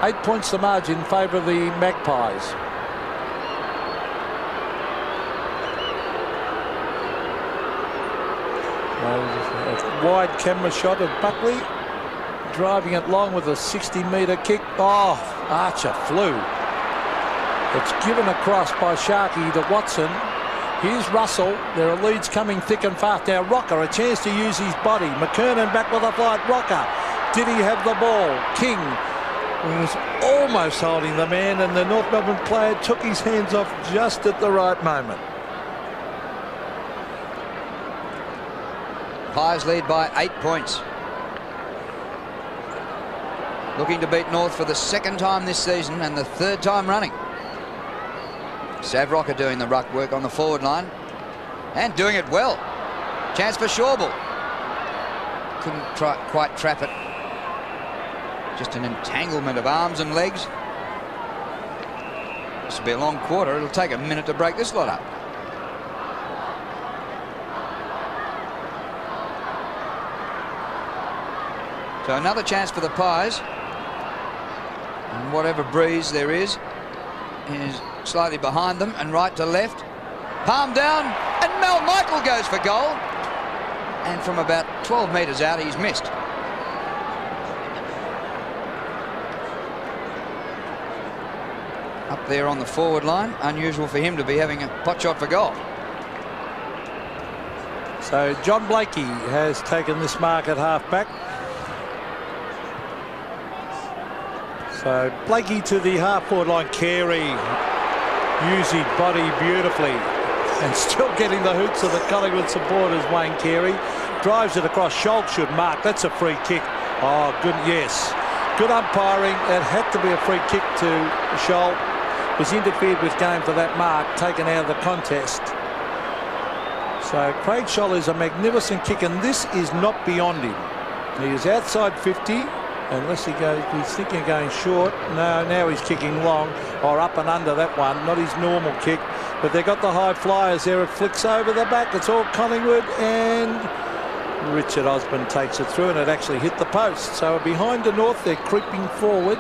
[SPEAKER 3] 8 points the margin in favour of the Magpies. A wide camera shot of Buckley driving it long with a 60-metre kick. Oh, Archer flew. It's given across by Sharkey to Watson. Here's Russell. There are leads coming thick and fast. Now Rocker, a chance to use his body. McKernan back with a flight. Rocker, did he have the ball? King was almost holding the man, and the North Melbourne player took his hands off just at the right moment.
[SPEAKER 1] Pies lead by 8 points. Looking to beat North for the second time this season and the third time running. Sav Rocker doing the ruck work on the forward line and doing it well. Chance for Shawbull. Couldn't quite trap it. Just an entanglement of arms and legs. This will be a long quarter. It'll take a minute to break this lot up. So another chance for the Pies. And whatever breeze there is slightly behind them and right to left. Palm down, and Mel Michael goes for goal. And from about 12 metres out, he's missed. Up there on the forward line. Unusual for him to be having a pot shot for goal.
[SPEAKER 3] So John Blakey has taken this mark at half-back. So Blakey to the half-forward line. Carey used his body beautifully and still getting the hoots of the Collingwood supporters. Wayne Carey drives it across. Scholl should mark. That's a free kick. Oh, good. Yes. Good umpiring. It had to be a free kick to Scholl. Was interfered with game for that mark, taken out of the contest. So Craig Scholl is a magnificent kick, and this is not beyond him. He is outside 50. Unless he's thinking of going short. No, now he's kicking long, or up and under that one. Not his normal kick, but they've got the high flyers there. It flicks over the back. It's all Collingwood, and Richard Osborne takes it through, and it actually hit the post. So behind the North, they're creeping forward.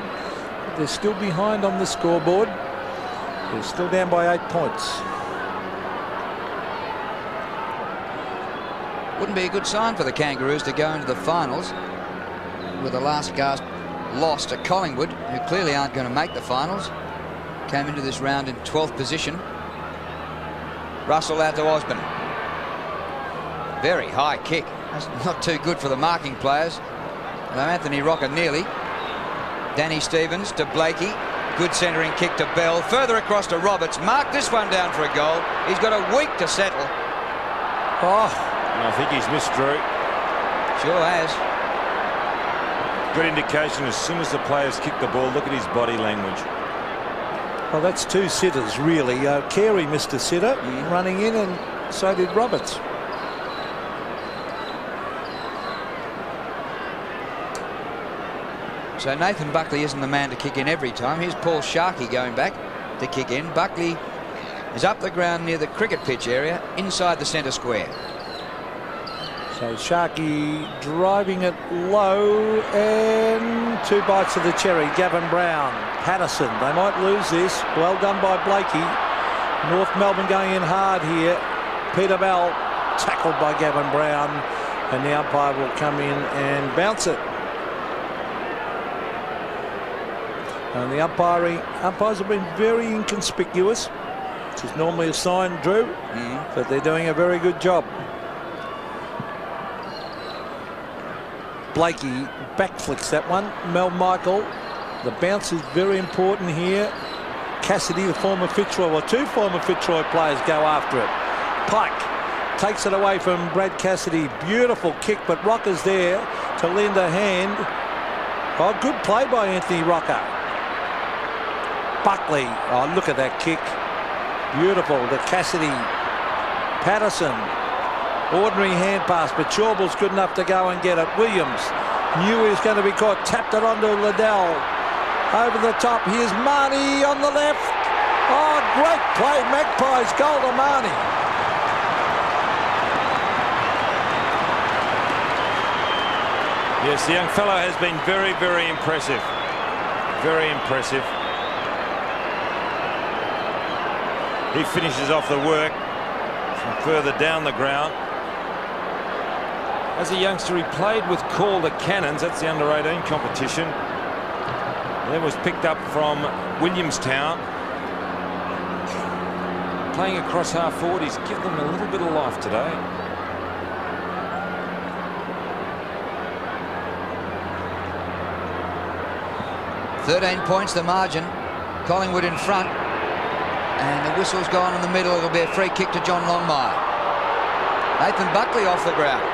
[SPEAKER 3] They're still behind on the scoreboard. They're still down by 8 points.
[SPEAKER 1] Wouldn't be a good sign for the Kangaroos to go into the finals with a last gasp loss to Collingwood, who clearly aren't going to make the finals. Came into this round in 12th position. Russell out to Osborne. Very high kick. That's not too good for the marking players. Now Anthony Rocker nearly. Danny Stevens to Blakey. Good centering kick to Bell. Further across to Roberts. Mark this one down for a goal. He's got a week to settle.
[SPEAKER 3] Oh,
[SPEAKER 2] I think he's missed, Drew.
[SPEAKER 1] Sure has.
[SPEAKER 2] Good indication as soon as the players kick the ball. Look at his body language.
[SPEAKER 3] well, that's two sitters, really. Carey missed a sitter running in, and so did Roberts.
[SPEAKER 1] So Nathan Buckley isn't the man to kick in every time. Here's Paul Sharkey going back to kick in. Buckley is up the ground near the cricket pitch area, inside the centre square.
[SPEAKER 3] So Sharkey driving it low, and two bites of the cherry. Gavin Brown, Patterson, they might lose this. Well done by Blakey. North Melbourne going in hard here. Peter Bell tackled by Gavin Brown, and the umpire will come in and bounce it. And the umpires have been very inconspicuous, which is normally a sign, Drew, that they're doing a very good job. Blakey backflicks that one. Mel Michael, the bounce is very important here. Cassidy, the former Fitzroy, or two former Fitzroy players go after it. Pike takes it away from Brad Cassidy. Beautiful kick, but Rocker's there to lend a hand. Oh, good play by Anthony Rocker. Buckley, oh, look at that kick. Beautiful to Cassidy. Patterson, ordinary hand pass, but Chauvel's good enough to go and get it. Williams knew he was going to be caught, tapped it onto Liddell. Over the top, here's Marnie on the left. Oh, great play, Magpies goal to Marnie.
[SPEAKER 2] Yes, the young fellow has been very, very impressive. Very impressive. He finishes off the work from further down the ground. As a youngster, he played with Calder Cannons. That's the under-18 competition. Then was picked up from Williamstown. Playing across half forward, he's given them a little bit of life today.
[SPEAKER 1] "13 points the margin. Collingwood in front. And the whistle's gone in the middle. It'll be a free kick to John Longmire. Nathan Buckley off the ground.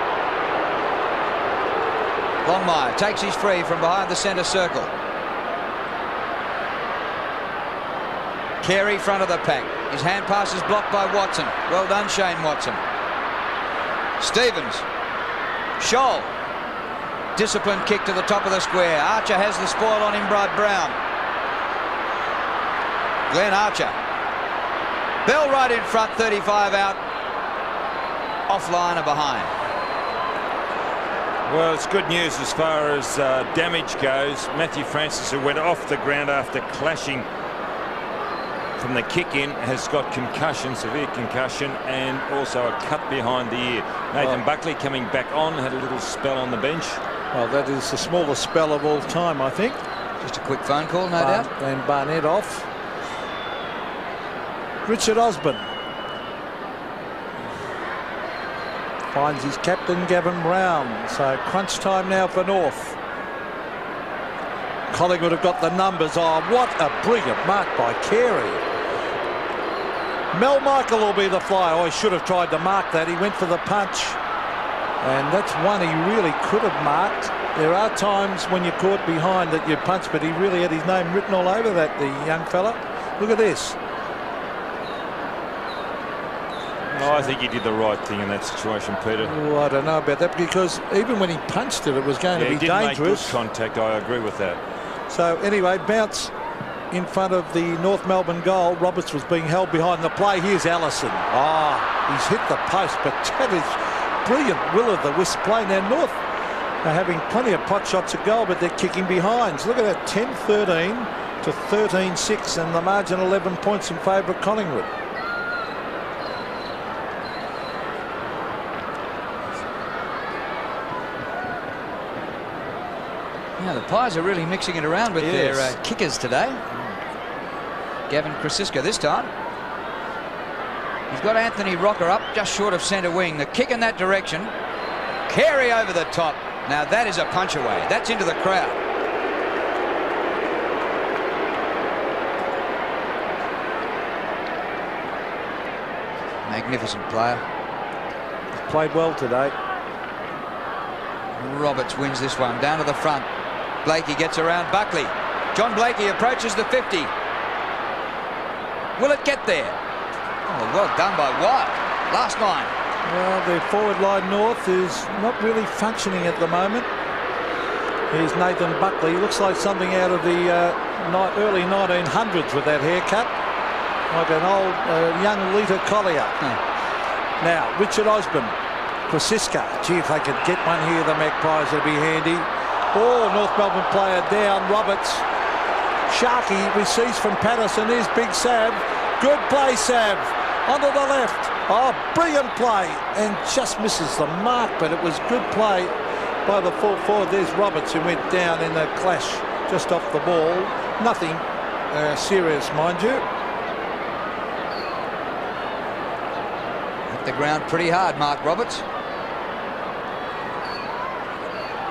[SPEAKER 1] Longmire takes his free from behind the centre circle. Carey front of the pack. His hand pass is blocked by Watson. Well done, Shane Watson. Stevens. Scholl. Disciplined kick to the top of the square. Archer has the spoil on him, Brad Brown. Glenn Archer. Bell right in front, 35 out. Offline or behind.
[SPEAKER 2] Well, it's good news as far as damage goes. Matthew Francis, who went off the ground after clashing from the kick-in, has got concussion, severe concussion, and also a cut behind the ear. Nathan Buckley coming back on, had a little spell on the bench.
[SPEAKER 3] Well, that is the smallest spell of all time, I think.
[SPEAKER 1] Just a quick phone call, no doubt.
[SPEAKER 3] And Barnett off. Richard Osborne finds his captain, Gavin Brown. So crunch time now for North. Collingwood have got the numbers. Oh, what a brilliant mark by Carey. Mel Michael will be the flyer. Oh, he should have tried to mark that. He went for the punch. And that's one he really could have marked. There are times when you're caught behind that you punch, but he really had his name written all over that, the young fella. Look at this.
[SPEAKER 2] Oh, I think he did the right thing in that situation, Peter.
[SPEAKER 3] Oh, I don't know about that, because even when he punched it, it was going to be
[SPEAKER 2] he didn't
[SPEAKER 3] dangerous.
[SPEAKER 2] make good contact. I agree with that. So
[SPEAKER 3] anyway, bounce in front of the North Melbourne goal. Roberts was being held behind the play. Here's Allison. He's hit the post, but that is brilliant will-o'-the-wisp play. Now North are having plenty of pot shots at goal, but they're kicking behind. So look at that, 10-13 to 13-6, and the margin 11 points in favour of Collingwood.
[SPEAKER 1] Yeah, the Pies are really mixing it around with their kickers today. Gavin Krasiska this time. He's got Anthony Rocker up just short of centre wing. The kick in that direction. Carey over the top. Now that is a punch away. That's into the crowd. Magnificent player.
[SPEAKER 3] He's played well today.
[SPEAKER 1] Roberts wins this one. Down to the front. Blakey gets around Buckley. John Blakey approaches the 50. Will it get there? Oh, well done by Wyatt. Last line.
[SPEAKER 3] Well, the forward line North is not really functioning at the moment. Here's Nathan Buckley. Looks like something out of the early 1900s with that haircut. Like an old young Lita Collier. Now, Richard Osborne. Krasiska. Gee, if they could get one here, the Magpies, would be handy. Oh, North Melbourne player down. Roberts. Sharkey receives from Patterson. Here's Big Sav. Good play, Sav. Onto the left. Oh, brilliant play. And just misses the mark, but it was good play by the full forward. There's Roberts, who went down in a clash just off the ball. Nothing serious, mind you.
[SPEAKER 1] Hit the ground pretty hard, Mark Roberts.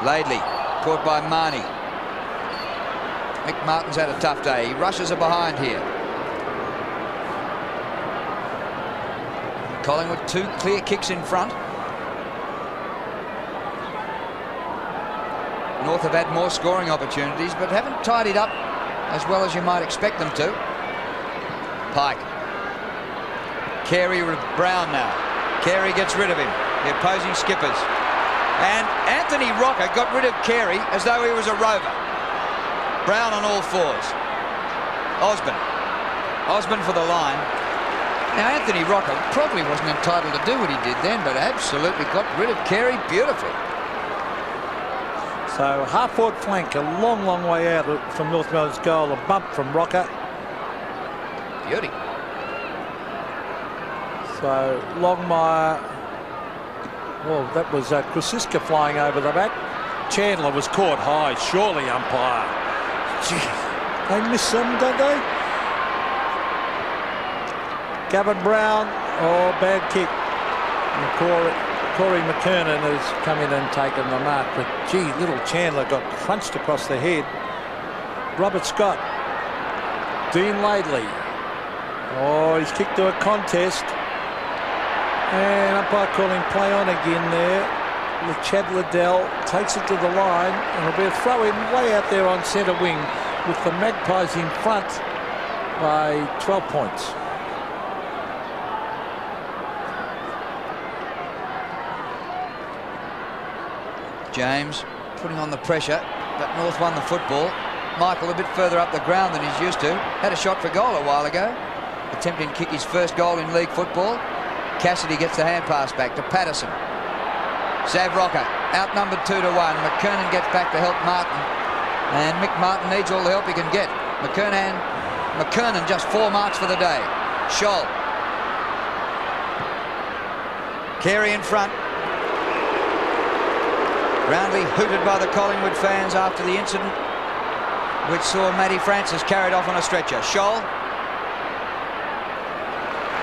[SPEAKER 1] Laidley, caught by Marnie. Mick Martin's had a tough day. He rushes her behind here. Collingwood, 2 clear kicks in front. North have had more scoring opportunities, but haven't tidied up as well as you might expect them to. Pike. Carey with Brown now. Carey gets rid of him. The opposing skippers. And Anthony Rocker got rid of Carey as though he was a rover. Brown on all fours. Osborne for the line. Now, Anthony Rocker probably wasn't entitled to do what he did then, but absolutely got rid of Carey beautifully.
[SPEAKER 3] So, half-forward flank, a long, long way out from North Melbourne's goal. A bump from Rocker.
[SPEAKER 1] Beauty.
[SPEAKER 3] So, Longmire. Well, that was Krasiska flying over the back. Chandler was caught high. Surely, umpire. Gee, they miss some, don't they? Gavin Brown. Oh, bad kick. Corey McKernan has come in and taken the mark. But, gee, little Chandler got crunched across the head. Robert Scott. Dean Laidley. Oh, he's kicked to a contest. And umpire calling play on again there. Chad Liddell takes it to the line, and it'll be a throw in way out there on centre wing with the Magpies in front by 12 points.
[SPEAKER 1] James putting on the pressure, but North won the football. Michael a bit further up the ground than he's used to. Had a shot for goal a while ago. Attempting to kick his first goal in league football. Cassidy gets the hand pass back to Patterson. Sav Rocker outnumbered 2-1. McKernan gets back to help Martin. And Mick Martin needs all the help he can get. McKernan just 4 marks for the day. Scholl. Carey in front. Roundly hooted by the Collingwood fans after the incident, which saw Matty Francis carried off on a stretcher. Scholl.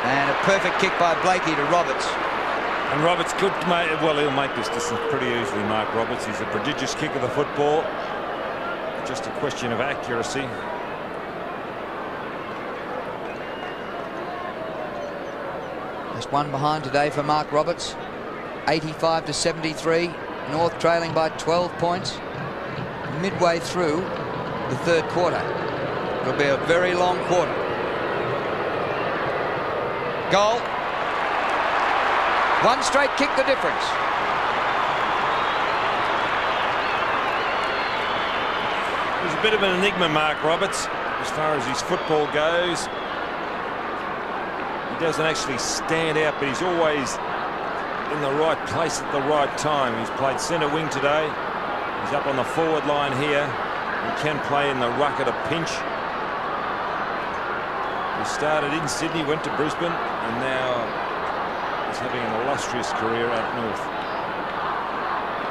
[SPEAKER 1] And a perfect kick by Blakey to Roberts.
[SPEAKER 2] And Roberts could make, well, he'll make this distance pretty easily, Mark Roberts. He's a prodigious kicker of the football. Just a question of accuracy.
[SPEAKER 1] Just one behind today for Mark Roberts. 85-73. North trailing by 12 points. Midway through the 3rd quarter. It'll be a very long quarter. Goal. One straight kick, the difference.
[SPEAKER 2] He's a bit of an enigma, Mark Roberts, as far as his football goes. He doesn't actually stand out, but he's always in the right place at the right time. He's played centre wing today. He's up on the forward line here. He can play in the ruck at a pinch. He started in Sydney, went to Brisbane, and now he's having an illustrious career out north.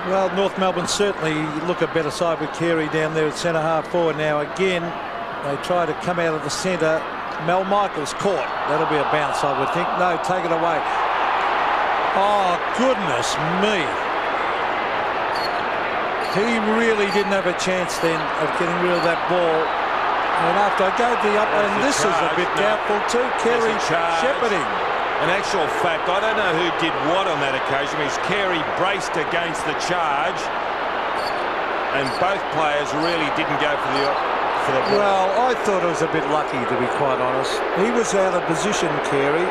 [SPEAKER 3] Well, North Melbourne certainly look a better side with Carey down there at centre half forward. Now again, they try to come out of the centre. Mel Michaels caught. That'll be a bounce, I would think. No, take it away. Oh, goodness me. He really didn't have a chance then of getting rid of that ball. And after I gave the up, and this is a bit doubtful too. Carey shepherding.
[SPEAKER 2] In actual fact, I don't know who did what on that occasion, because Carey braced against the charge, and both players really didn't go for the ball.
[SPEAKER 3] Well, I thought it was a bit lucky, to be quite honest. He was out of position, Carey.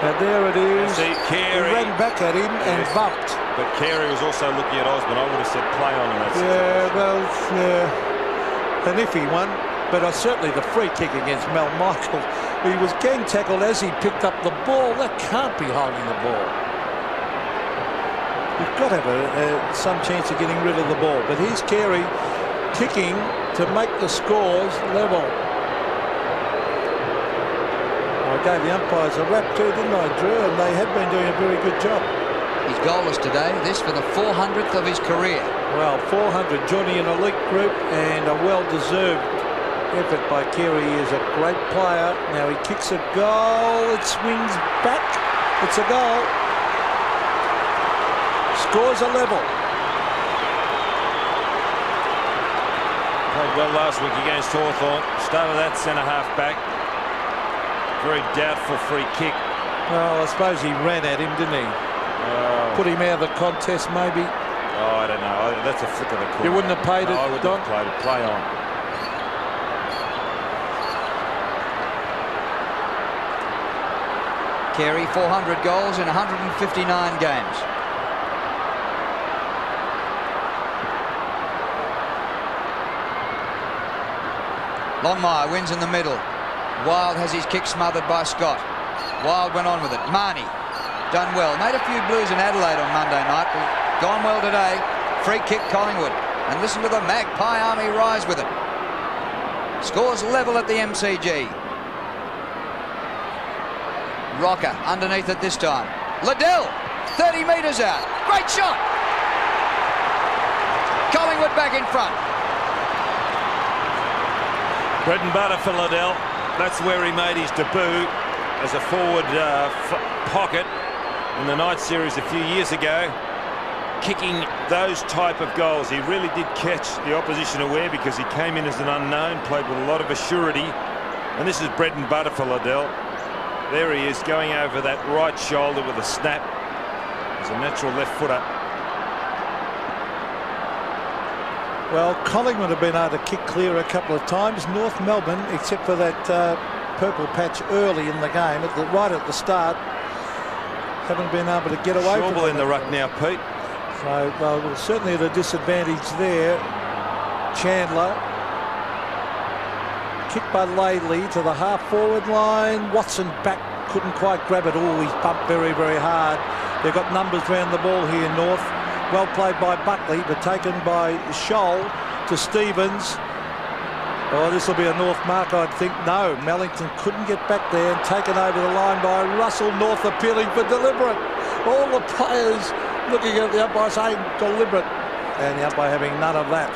[SPEAKER 3] And there it is.
[SPEAKER 2] See, Carey,
[SPEAKER 3] he ran back at him and bumped.
[SPEAKER 2] But Carey was also looking at Osborne. I would have said play on in that situation.
[SPEAKER 3] Yeah, well, yeah. An iffy one. But certainly the free kick against Mel Michael. He was gang tackled as he picked up the ball. That can't be holding the ball. You've got to have some chance of getting rid of the ball. But here's Carey kicking to make the scores level. I gave the umpires a rap too, didn't I, Drew? And they have been doing a very good job.
[SPEAKER 1] He's goalless today. This for the 400th of his career.
[SPEAKER 3] Well, 400, joining an elite group, and a well-deserved effort by Carey. He is a great player. Now he kicks a goal. It swings back. It's a goal. Scores a level.
[SPEAKER 2] Played well last week against Hawthorn. Started that centre-half back. Very doubtful free kick.
[SPEAKER 3] Well, I suppose he ran at him, didn't he? Put him out of the contest, maybe.
[SPEAKER 2] Oh, I don't know. That's a flick of the coin.
[SPEAKER 3] You wouldn't have paid it,
[SPEAKER 2] I wouldn't have played it. Play on.
[SPEAKER 1] Carey, 400 goals in 159 games. Longmire wins in the middle. Wild has his kick smothered by Scott. Wild went on with it. Marnie done well. Made a few blues in Adelaide on Monday night, but gone well today. Free kick Collingwood. And listen to the Magpie Army rise with it. Scores level at the MCG. Rocker underneath it this time. Liddell, 30 metres out. Great shot. Collingwood back in front.
[SPEAKER 2] Bread and butter for Liddell. That's where he made his debut as a forward pocket in the night series a few years ago. Kicking those type of goals. He really did catch the opposition aware because he came in as an unknown, played with a lot of assurity. And this is bread and butter for Liddell. There he is going over that right shoulder with a snap. He's a natural left footer.
[SPEAKER 3] Well, Collingwood have been able to kick clear a couple of times. North Melbourne, except for that purple patch early in the game, right at the start, haven't been able to get away from it.
[SPEAKER 2] In the ruck now, Pete.
[SPEAKER 3] So, well, certainly at a disadvantage there. Chandler. Kick by Laidley to the half-forward line. Watson back, couldn't quite grab it. Oh, he's bumped very, very hard. They've got numbers round the ball here, North. Well played by Buckley, but taken by Scholl to Stevens. Oh, this will be a North mark, I'd think. No, Mellington couldn't get back there, and taken over the line by Russell. North appealing for deliberate. All the players looking at the umpire saying deliberate, and the umpire having none of that.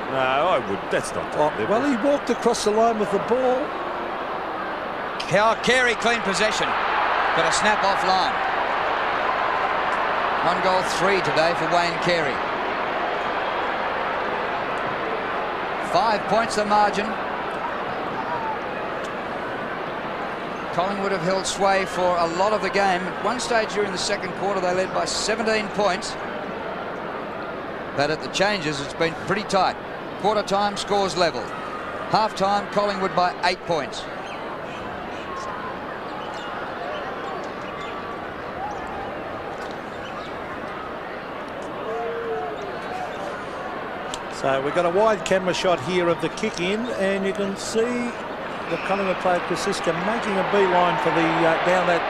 [SPEAKER 2] No, I would. That's not deliberate.
[SPEAKER 3] Well, he walked across the line with the ball.
[SPEAKER 1] Carey clean possession. Got a snap off line. 1 goal, 3 today for Wayne Carey. 5 points the margin. Collingwood have held sway for a lot of the game. At one stage during the second quarter, they led by 17 points. But at the changes, it's been pretty tight. Quarter time, scores level. Half time, Collingwood by 8 points.
[SPEAKER 3] So we've got a wide camera shot here of the kick in, and you can see the Collingwood player Krasiska making a beeline for the down that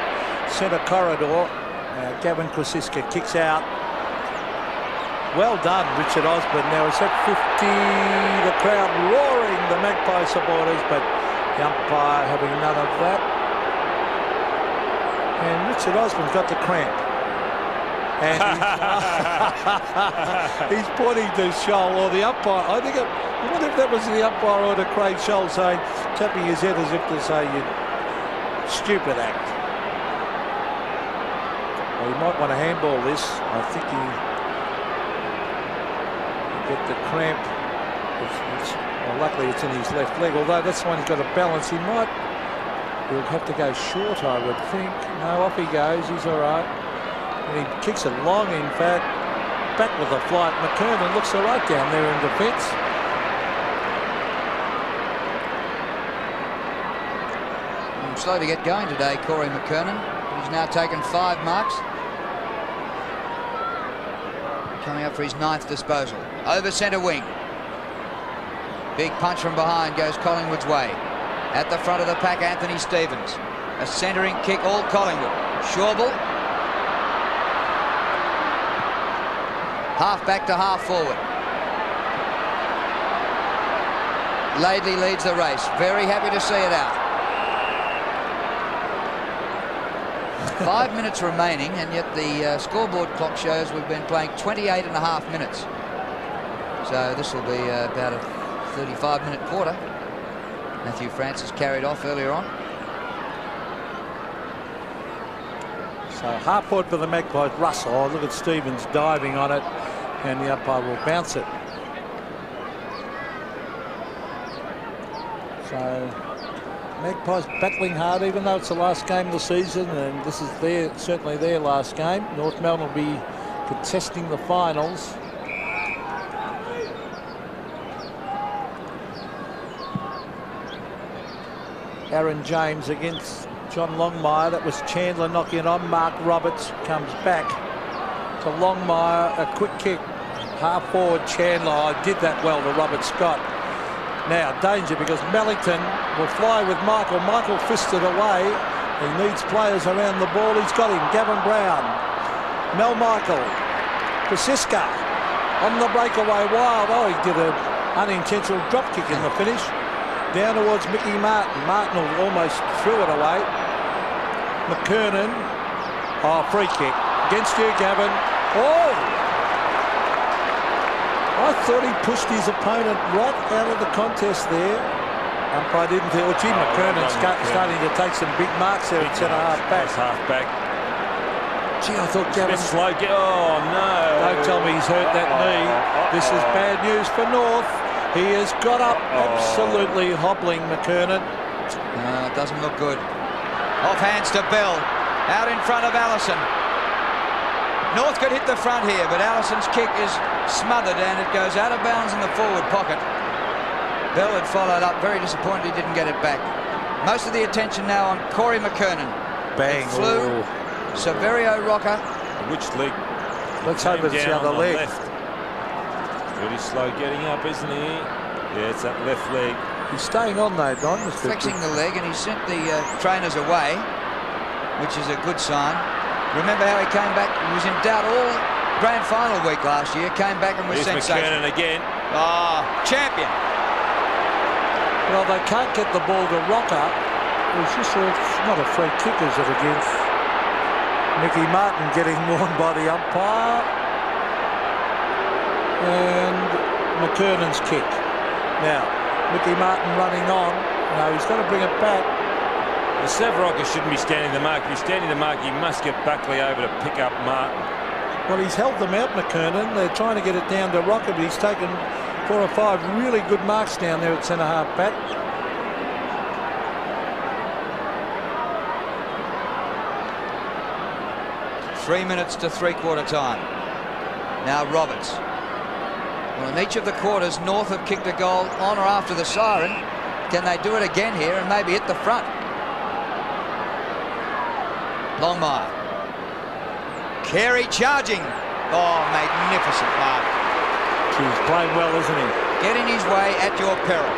[SPEAKER 3] centre corridor. Gavin Krasiska kicks out. Well done, Richard Osborne. Now it's at 50. The crowd roaring, the Magpie supporters, but the umpire having none of that. And Richard Osborne's got the cramp. And he's pointing to Scholl, or the umpire. I wonder if that was the umpire or to Craig Scholl saying, tapping his head as if to say, you stupid act. Well, he might want to handball this. I think he get the cramp. Well, luckily it's in his left leg, although that's the one he's got to balance. He'll have to go short, I would think. No, off he goes. He's all right. And he kicks it long, in fact. Back with the flight. McKernan looks all right down there in defence.
[SPEAKER 1] Slow to get going today, Corey McKernan. He's now taken 5 marks. Coming up for his 9th disposal. Over centre wing. Big punch from behind goes Collingwood's way. At the front of the pack, Anthony Stevens. A centering kick, all Collingwood. Schauble. Half back to half forward. Laidley leads the race. Very happy to see it out. 5 minutes remaining, and yet the scoreboard clock shows we've been playing 28.5 minutes. So this will be about a 35-minute quarter. Matthew Francis carried off earlier on.
[SPEAKER 3] So half forward for the Magpies. Russell. Oh, look at Stevens diving on it, and the umpire will bounce it. So Magpies battling hard, even though it's the last game of the season, and this is certainly their last game. North Melbourne will be contesting the finals. Aaron James against John Longmire. That was Chandler knocking it on. Mark Roberts comes back to Longmire. A quick kick. Half forward Chandler. I did that well to Robert Scott. Now danger because Mellington will fly with Michael. Michael fisted away. He needs players around the ball. He's got him. Gavin Brown. Mel Michael. Kosiska on the breakaway. Wild. Oh, he did an unintentional drop kick in the finish. Down towards Mickey Martin. Martin almost threw it away. McKernan. Oh, free kick. Against you, Gavin. Oh! I thought he pushed his opponent right out of the contest there. Umpire didn't feel. Gee, McKernan's starting to take some big marks there at centre half back.
[SPEAKER 2] Half back.
[SPEAKER 3] Gee, I thought Gavin.
[SPEAKER 2] Slow. Oh no!
[SPEAKER 3] Don't tell me he's hurt that knee. This is bad news for North. He has got up, absolutely hobbling McKernan.
[SPEAKER 1] It doesn't look good. Off hands to Bell. Out in front of Allison. North could hit the front here, but Allison's kick is smothered and it goes out of bounds in the forward pocket. Bell had followed up. Very disappointed he didn't get it back. Most of the attention now on Corey McKernan.
[SPEAKER 3] Bang.
[SPEAKER 1] It flew. Severio Rocker.
[SPEAKER 2] Which leg?
[SPEAKER 3] Let's hope it's the other leg.
[SPEAKER 2] Left. Pretty slow getting up, isn't he? Yeah, it's that left leg.
[SPEAKER 3] He's staying on though, Don.
[SPEAKER 1] Flexing the leg, and he sent the trainers away, which is a good sign. Remember how he came back? He was in doubt all grand final week last year. Came back and was sensational.
[SPEAKER 2] McKernan again.
[SPEAKER 1] Champion.
[SPEAKER 3] Well, they can't get the ball to Rocker. It's just not a free kick, is it, against Mickey Martin getting warned by the umpire. And McKernan's kick. Now, Mickey Martin running on. No, he's got to bring it back.
[SPEAKER 2] The Savrocker shouldn't be standing the mark. If he's standing the mark, he must get Buckley over to pick up Martin.
[SPEAKER 3] Well, he's held them out, McKernan. They're trying to get it down to Rocker, but he's taken 4 or 5 really good marks down there at centre half back.
[SPEAKER 1] Three minutes to three-quarter time. Now Roberts. Well, in each of the quarters, North have kicked a goal on or after the siren. Can they do it again here and maybe hit the front? Longmire. Carey charging. Oh, magnificent mark.
[SPEAKER 3] He's playing well, isn't he?
[SPEAKER 1] Getting his way at your peril.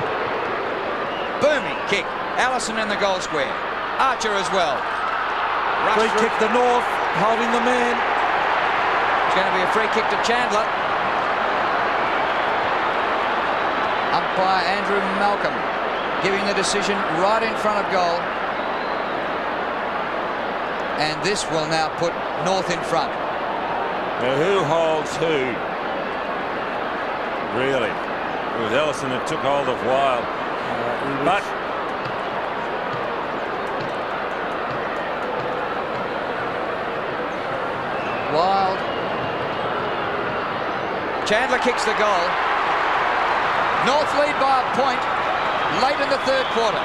[SPEAKER 1] Booming kick. Allison in the goal square. Archer as well.
[SPEAKER 3] Free kick to North, holding the man.
[SPEAKER 1] It's going to be a free kick to Chandler. Umpire Andrew Malcolm giving the decision right in front of goal. And this will now put North in front.
[SPEAKER 2] Now, who holds who? Really? It was Ellison that took hold of Wild. But
[SPEAKER 1] Wild. Chandler kicks the goal. North lead by a point late in the third quarter.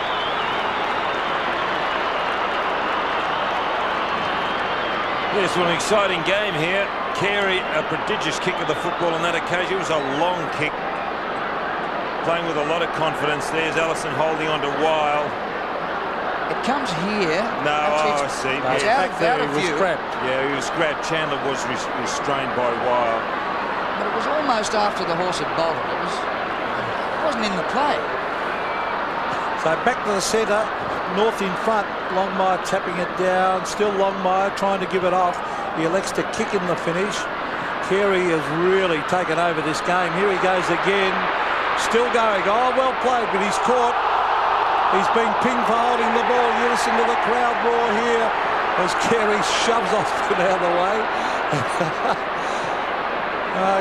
[SPEAKER 2] Yes, well, an exciting game here. Carey, a prodigious kick of the football on that occasion. It was a long kick. Playing with a lot of confidence. There's Ellison holding on to Wild.
[SPEAKER 1] It comes here.
[SPEAKER 2] No, I see.
[SPEAKER 1] It's
[SPEAKER 2] Yeah.
[SPEAKER 1] out of view.
[SPEAKER 2] Yeah, he was grabbed. Chandler was restrained by Wild.
[SPEAKER 1] But it was almost after the horse had bolted. It wasn't in the play.
[SPEAKER 3] So back to the centre. North in front. Longmire tapping it down. Still Longmire trying to give it off. He elects to kick in the finish. Carey has really taken over this game. Here he goes again. Still going. Oh, well played, but he's caught. He's been pinged for holding the ball. You listen to the crowd roar here as Carey shoves off it out of the way.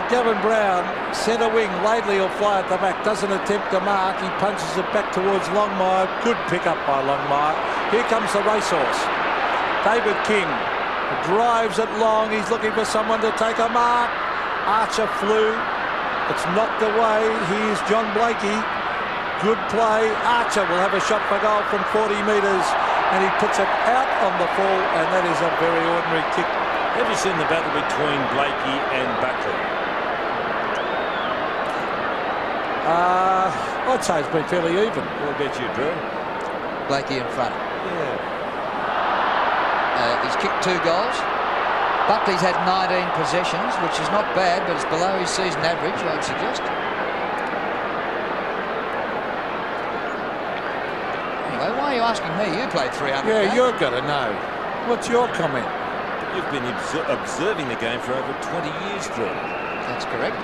[SPEAKER 3] Gavin Brown, centre wing. Laidley will fly at the back. Doesn't attempt to mark. He punches it back towards Longmire. Good pick up by Longmire. Here comes the racehorse. David King drives it long. He's looking for someone to take a mark. Archer flew. It's knocked away. Here's John Blakey. Good play. Archer will have a shot for goal from 40 metres, and he puts it out on the full, and that is a very ordinary kick.
[SPEAKER 2] Have you seen the battle between Blakey and Buckley?
[SPEAKER 3] I'd say it's been fairly even.
[SPEAKER 2] What about you, Drew?
[SPEAKER 1] Blakey in front.
[SPEAKER 2] Yeah.
[SPEAKER 1] He's kicked 2 goals. Buckley's had 19 possessions, which is not bad, but it's below his season average, I'd suggest. Anyway, why are you asking me? You played 300.
[SPEAKER 3] Yeah, you've got to know. What's your comment?
[SPEAKER 2] You've been observing the game for over 20 years, Drew.
[SPEAKER 1] That's correct.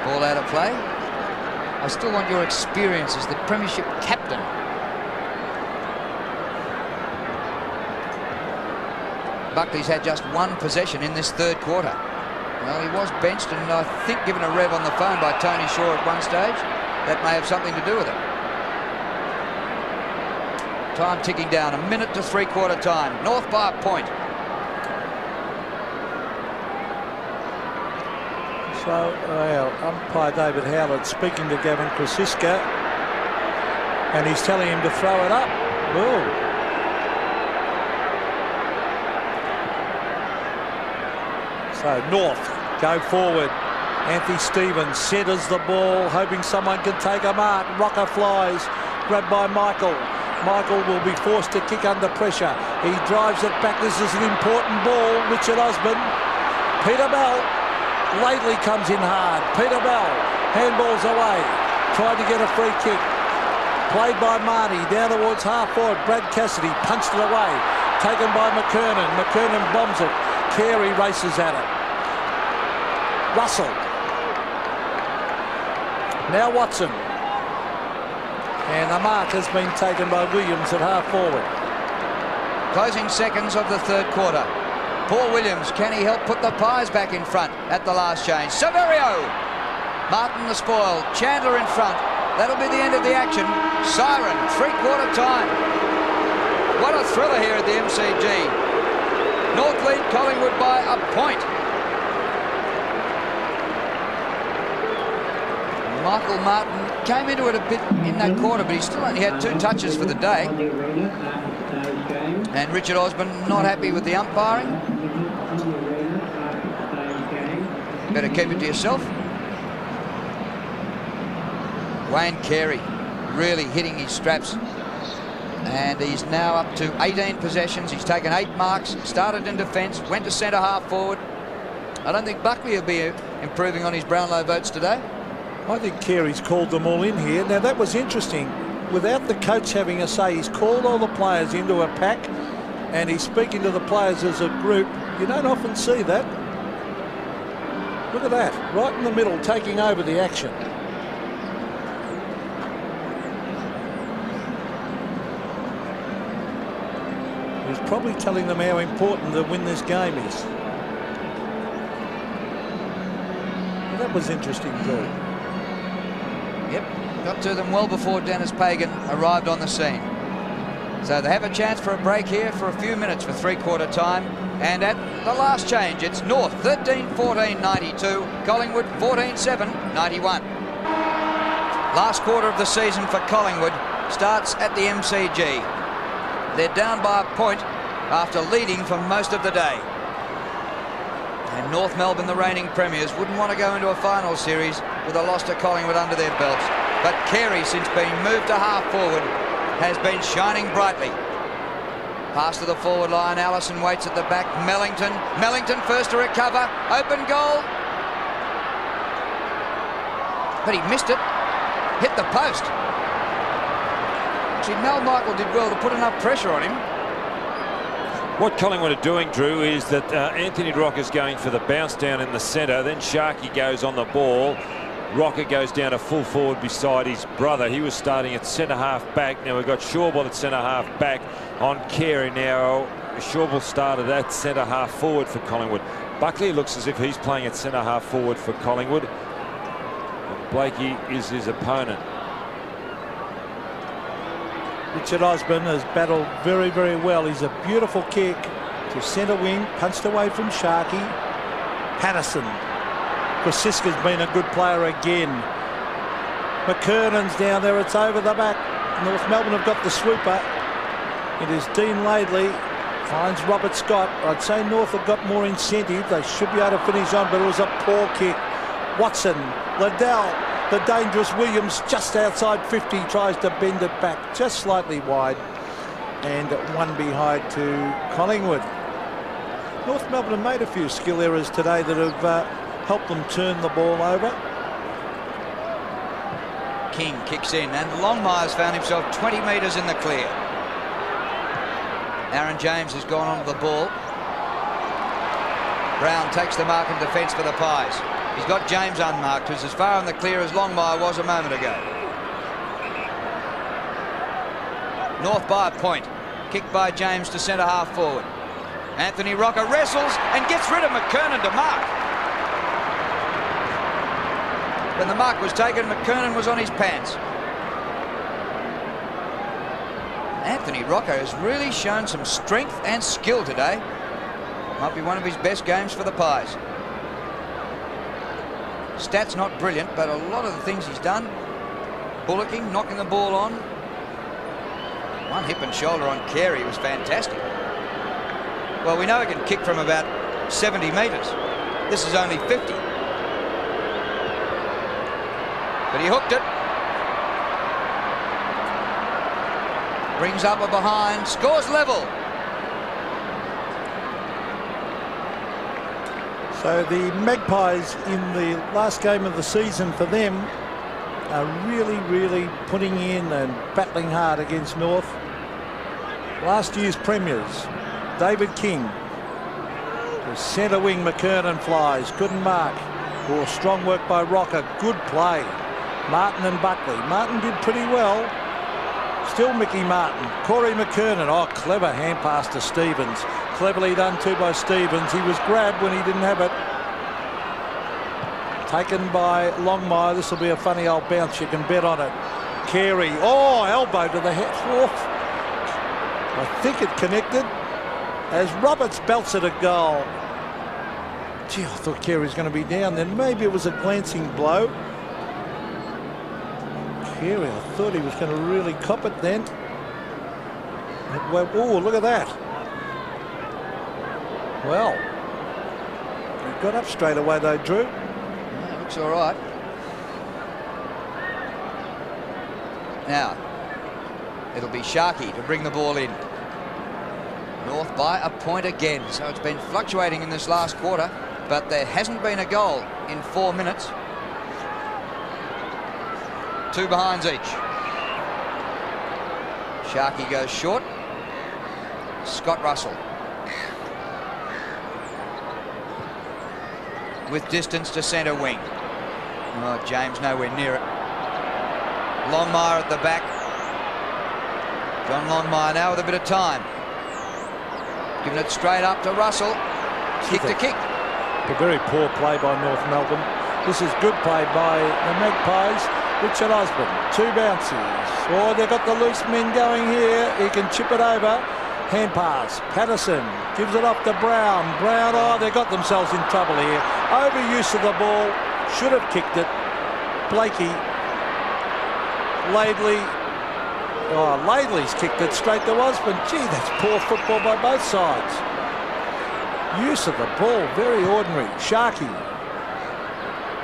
[SPEAKER 1] Ball out of play. I still want your experience as the Premiership captain. Buckley's had just 1 possession in this third quarter. Well, he was benched and I think given a rev on the phone by Tony Shaw at one stage. That may have something to do with it. Time ticking down, 1 minute to 3/4 time. North by a point.
[SPEAKER 3] So, well, umpire David Howlett speaking to Gavin Krasiska, and he's telling him to throw it up. Whoa. So North go forward. Anthony Stevens centres the ball, hoping someone can take a mark. Rocker flies, grabbed by Michael. Michael will be forced to kick under pressure. He drives it back. This is an important ball. Richard Osborne. Peter Bell. Laidley comes in hard. Peter Bell handballs away. Tried to get a free kick. Played by Marty down towards half forward. Brad Cassidy punched it away. Taken by McKernan. McKernan bombs it. Carey races at it. Russell. Now Watson. And the mark has been taken by Williams at half forward.
[SPEAKER 1] Closing seconds of the third quarter. Paul Williams, can he help put the Pies back in front at the last change? Severio! Martin the spoil. Chandler in front. That'll be the end of the action. Siren, 3/4 time. What a thriller here at the MCG. North lead Collingwood by a point. Michael Martin came into it a bit in that quarter, but he still only had 2 touches for the day. And Richard Osborne not happy with the umpiring. Better keep it to yourself. Wayne Carey really hitting his straps. And he's now up to 18 possessions. He's taken 8 marks, started in defence, went to centre half forward. I don't think Buckley will be improving on his Brownlow votes today.
[SPEAKER 3] I think Carey's called them all in here. Now, that was interesting. Without the coach having a say, he's called all the players into a pack and he's speaking to the players as a group. You don't often see that. Look at that. Right in the middle, taking over the action. He's probably telling them how important the win this game is. that was interesting too.
[SPEAKER 1] Yep, got to them well before Dennis Pagan arrived on the scene. So they have a chance for a break here for a few minutes for three-quarter time. And at the last change, it's North 13-14, 92, Collingwood 14-7, 91. Last quarter of the season for Collingwood starts at the MCG. They're down by a point after leading for most of the day. And North Melbourne, the reigning premiers, wouldn't want to go into a final series with a loss to Collingwood under their belts. But Carey, since being moved to half forward, has been shining brightly. Pass to the forward line. Allison waits at the back. Mellington first to recover. Open goal. But he missed it. Hit the post. See, Mel Michael did well to put enough pressure on him.
[SPEAKER 2] What Collingwood are doing, Drew, is that Anthony Rocker's going for the bounce down in the centre. Then Sharkey goes on the ball. Rocker goes down to full forward beside his brother. He was starting at centre half back. Now we've got Shawball at centre half back on Carey. Now Shawball started at centre half forward for Collingwood. Buckley looks as if he's playing at centre half forward for Collingwood. And Blakey is his opponent.
[SPEAKER 3] Richard Osborne has battled very, very well. He's a beautiful kick to centre wing, punched away from Sharkey. Patterson. Kosiska's been a good player again. McKernan's down there. It's over the back. North Melbourne have got the swooper. It is Dean Laidley. Finds Robert Scott. I'd say North have got more incentive. They should be able to finish on, but it was a poor kick. Watson, Liddell, the dangerous Williams just outside 50. Tries to bend it back just slightly wide. And one behind to Collingwood. North Melbourne have made a few skill errors today that have helped them turn the ball over.
[SPEAKER 1] King kicks in, and Longmire's found himself 20 metres in the clear. Aaron James has gone onto the ball. Brown takes the mark in defence for the Pies. He's got James unmarked, who's as far in the clear as Longmire was a moment ago. North by a point. Kick by James to centre half forward. Anthony Rocker wrestles and gets rid of McKernan to mark. When the mark was taken, McKernan was on his pants. Anthony Rocker has really shown some strength and skill today. Might be one of his best games for the Pies. Stats not brilliant, but a lot of the things he's done, bullocking, knocking the ball on. One hip and shoulder on Carey was fantastic. Well, we know he can kick from about 70 metres. This is only 50. But he hooked it. Brings up a behind, scores level.
[SPEAKER 3] So the Magpies in the last game of the season for them are really, really putting in and battling hard against North. Last year's premiers, David King. The centre wing McKernan flies, couldn't mark. Or strong work by Rocker, good play. Martin and Buckley. Martin did pretty well. Still Mickey Martin. Corey McKernan. Oh, clever hand pass to Stevens. Cleverly done too by Stevens. He was grabbed when he didn't have it. Taken by Longmire. This will be a funny old bounce. You can bet on it. Carey. Oh, elbow to the head. Oh. I think it connected as Roberts belts at a goal. Gee, I thought Carey was going to be down then. Maybe it was a glancing blow. Carey, I thought he was going to really cop it then. Oh, look at that. Well, he got up straight away though, Drew.
[SPEAKER 1] Yeah, looks all right. Now, it'll be Sharkey to bring the ball in. North by a point again, so it's been fluctuating in this last quarter, but there hasn't been a goal in 4 minutes. 2 behinds each. Sharkey goes short. Scott Russell. With distance to centre wing. Oh, James nowhere near it. Longmire at the back. John Longmire now with a bit of time. Giving it straight up to Russell. Kick to kick.
[SPEAKER 3] A very poor play by North Melbourne. This is good play by the Magpies. Richard Osborne, 2 bounces. Oh, they've got the loose men going here. He can chip it over. Hand pass. Patterson gives it off to Brown. Brown, oh, they got themselves in trouble here. Overuse of the ball. Should have kicked it. Blakey. Laidley. Oh, Laidley's kicked it straight to Osborne. Gee, that's poor football by both sides. Use of the ball, very ordinary. Sharkey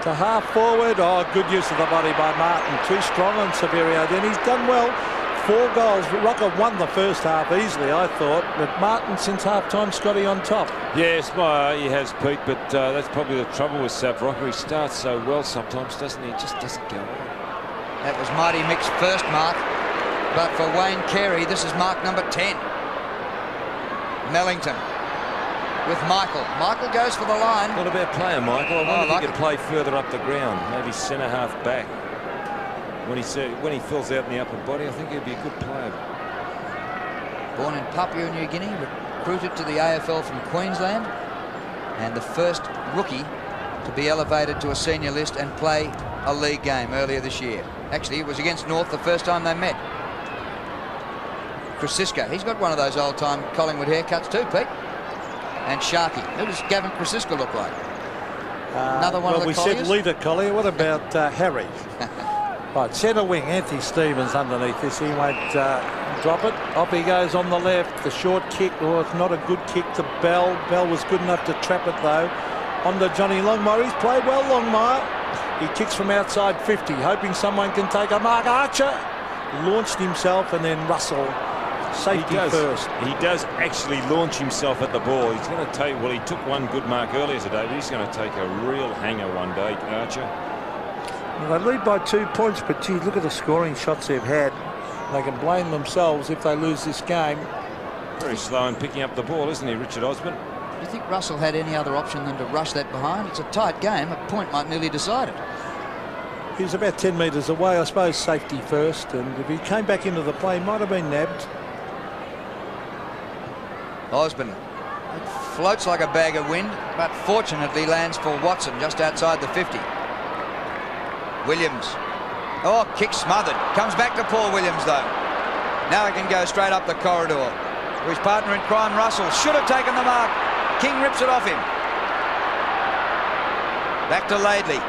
[SPEAKER 3] to half forward. Oh, good use of the body by Martin. Too strong on Severio. Then he's done well. 4 goals. Rocker won the first half easily, I thought. But Martin, since half-time, Scotty on top.
[SPEAKER 2] Yes, he has, Pete, but that's probably the trouble with Sav Rocker. He starts so well sometimes, doesn't he? It just doesn't go on.
[SPEAKER 1] That was Mighty Mick's first mark. But for Wayne Carey, this is mark number 10. Mellington with Michael. Michael goes for the line.
[SPEAKER 2] What about player, Michael? I wonder if
[SPEAKER 1] like
[SPEAKER 2] he could play further up the ground, maybe centre half back. When he fills out in the upper body, I think he'd be a good player.
[SPEAKER 1] Born in Papua New Guinea, recruited to the AFL from Queensland, and the first rookie to be elevated to a senior list and play a league game earlier this year. Actually, it was against North the first time they met. Krasiska, he's got one of those old-time Collingwood haircuts too, Pete. And Sharkey. Who does Gavin Krasiska look like? Another one of the
[SPEAKER 3] we
[SPEAKER 1] Colliers?
[SPEAKER 3] said Leader Collier. What about Harry? Right, centre wing, Anthony Stevens underneath this. He won't drop it. Off he goes on the left. The short kick. Oh, it's not a good kick to Bell. Bell was good enough to trap it, though. On to Johnny Longmire. He's played well, Longmire. He kicks from outside 50, hoping someone can take a mark. Archer launched himself, and then Russell. Safety first. He
[SPEAKER 2] does actually launch himself at the ball. He's going to take, well, he took one good mark earlier today, but he's going to take a real hanger one day, Archer.
[SPEAKER 3] Well, they lead by 2 points, but gee, look at the scoring shots they've had. They can blame themselves if they lose this game.
[SPEAKER 2] Very slow in picking up the ball, isn't he, Richard Osborne?
[SPEAKER 1] Do you think Russell had any other option than to rush that behind? It's a tight game. A point might nearly decide it.
[SPEAKER 3] He was about 10 metres away, I suppose, safety first, and if he came back into the play, might have been nabbed.
[SPEAKER 1] Osborne floats like a bag of wind, but fortunately lands for Watson just outside the 50. Williams. Oh, kick smothered. Comes back to Paul Williams, though. Now he can go straight up the corridor. His partner in crime, Russell, should have taken the mark. King rips it off him. Back to Laidley.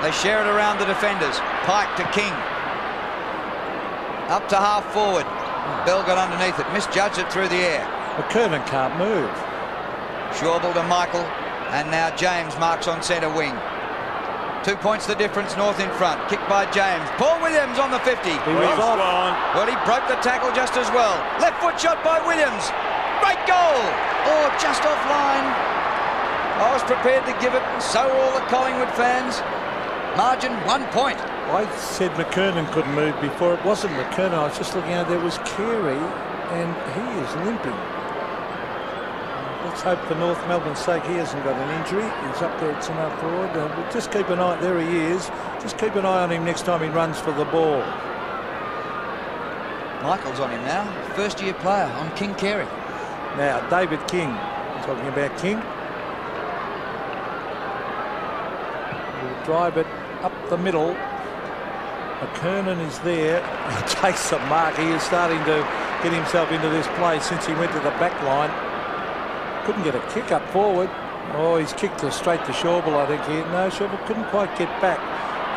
[SPEAKER 1] They share it around the defenders. Pike to King. Up to half forward. Bell got underneath it. Misjudged it through the air.
[SPEAKER 3] McKernan can't move.
[SPEAKER 1] Schauble to Michael. And now James marks on centre wing. 2 points the difference, North in front. Kick by James. Paul Williams on the 50.
[SPEAKER 3] He was off.
[SPEAKER 1] Well, he broke the tackle just as well. Left foot shot by Williams. Great goal. Oh, just offline. I was prepared to give it, and so were all the Collingwood fans. Margin 1 point.
[SPEAKER 3] I said McKernan couldn't move before. It wasn't McKernan. I was just looking at it. There was Carey, and he is limping. Let's hope for North Melbourne's sake he hasn't got an injury. He's up there at centre forward. We'll just keep an eye. There he is. Just keep an eye on him next time he runs for the ball.
[SPEAKER 1] Michael's on him now. First-year player on King Carey.
[SPEAKER 3] Now, David King. Talking about King. We'll drive it up the middle. McKernan is there. He takes the mark. He is starting to get himself into this play since he went to the back line. Couldn't get a kick up forward. Oh, he's kicked straight to Schauble, I think here. No, Schauble couldn't quite get back.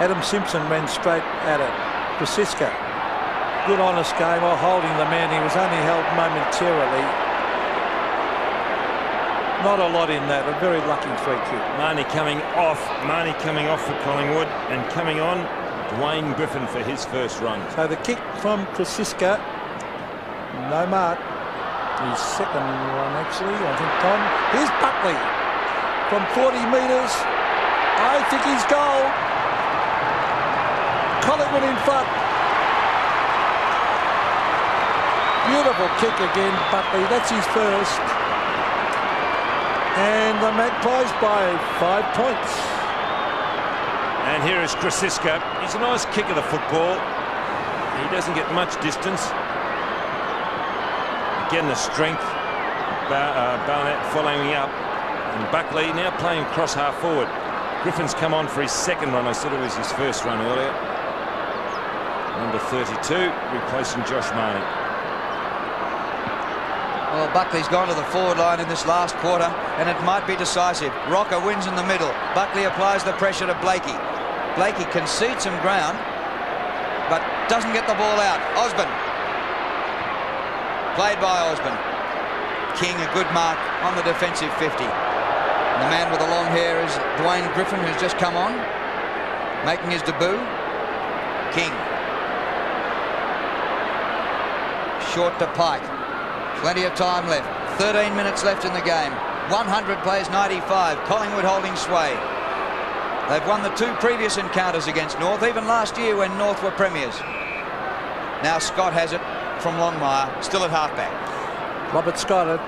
[SPEAKER 3] Adam Simpson ran straight at it. Krasiska. Good honest game while holding the man. He was only held momentarily. Not a lot in that. A very lucky free kick.
[SPEAKER 2] Marnie coming off. Marnie coming off for Collingwood, and coming on, Dwayne Griffin for his first run.
[SPEAKER 3] So the kick from Krasiska. No mark. His second one, actually, I think, Tom. Here's Buckley from 40 metres. I think he's goal. Collingwood in front. Beautiful kick again, Buckley. That's his first. And the Magpies by 5 points.
[SPEAKER 2] And here is Krasiska. He's a nice kick of the football. He doesn't get much distance. Again, the strength. Barnett following up. And Buckley now playing cross half forward. Griffin's come on for his second run. I said it was his first run earlier. Number 32, replacing Josh Marnie.
[SPEAKER 1] Well, Buckley's gone to the forward line in this last quarter, and it might be decisive. Rocker wins in the middle. Buckley applies the pressure to Blakey. Blakey concedes some ground, but doesn't get the ball out. Osborne. Played by Osborne. King, a good mark on the defensive 50. And the man with the long hair is Dwayne Griffin, who's just come on, making his debut. King. Short to Pike. Plenty of time left. 13 minutes left in the game. 100 plays 95. Collingwood holding sway. They've won the 2 previous encounters against North, even last year when North were premiers. Now Scott has it from Longmire, still at halfback.
[SPEAKER 3] Robert Scott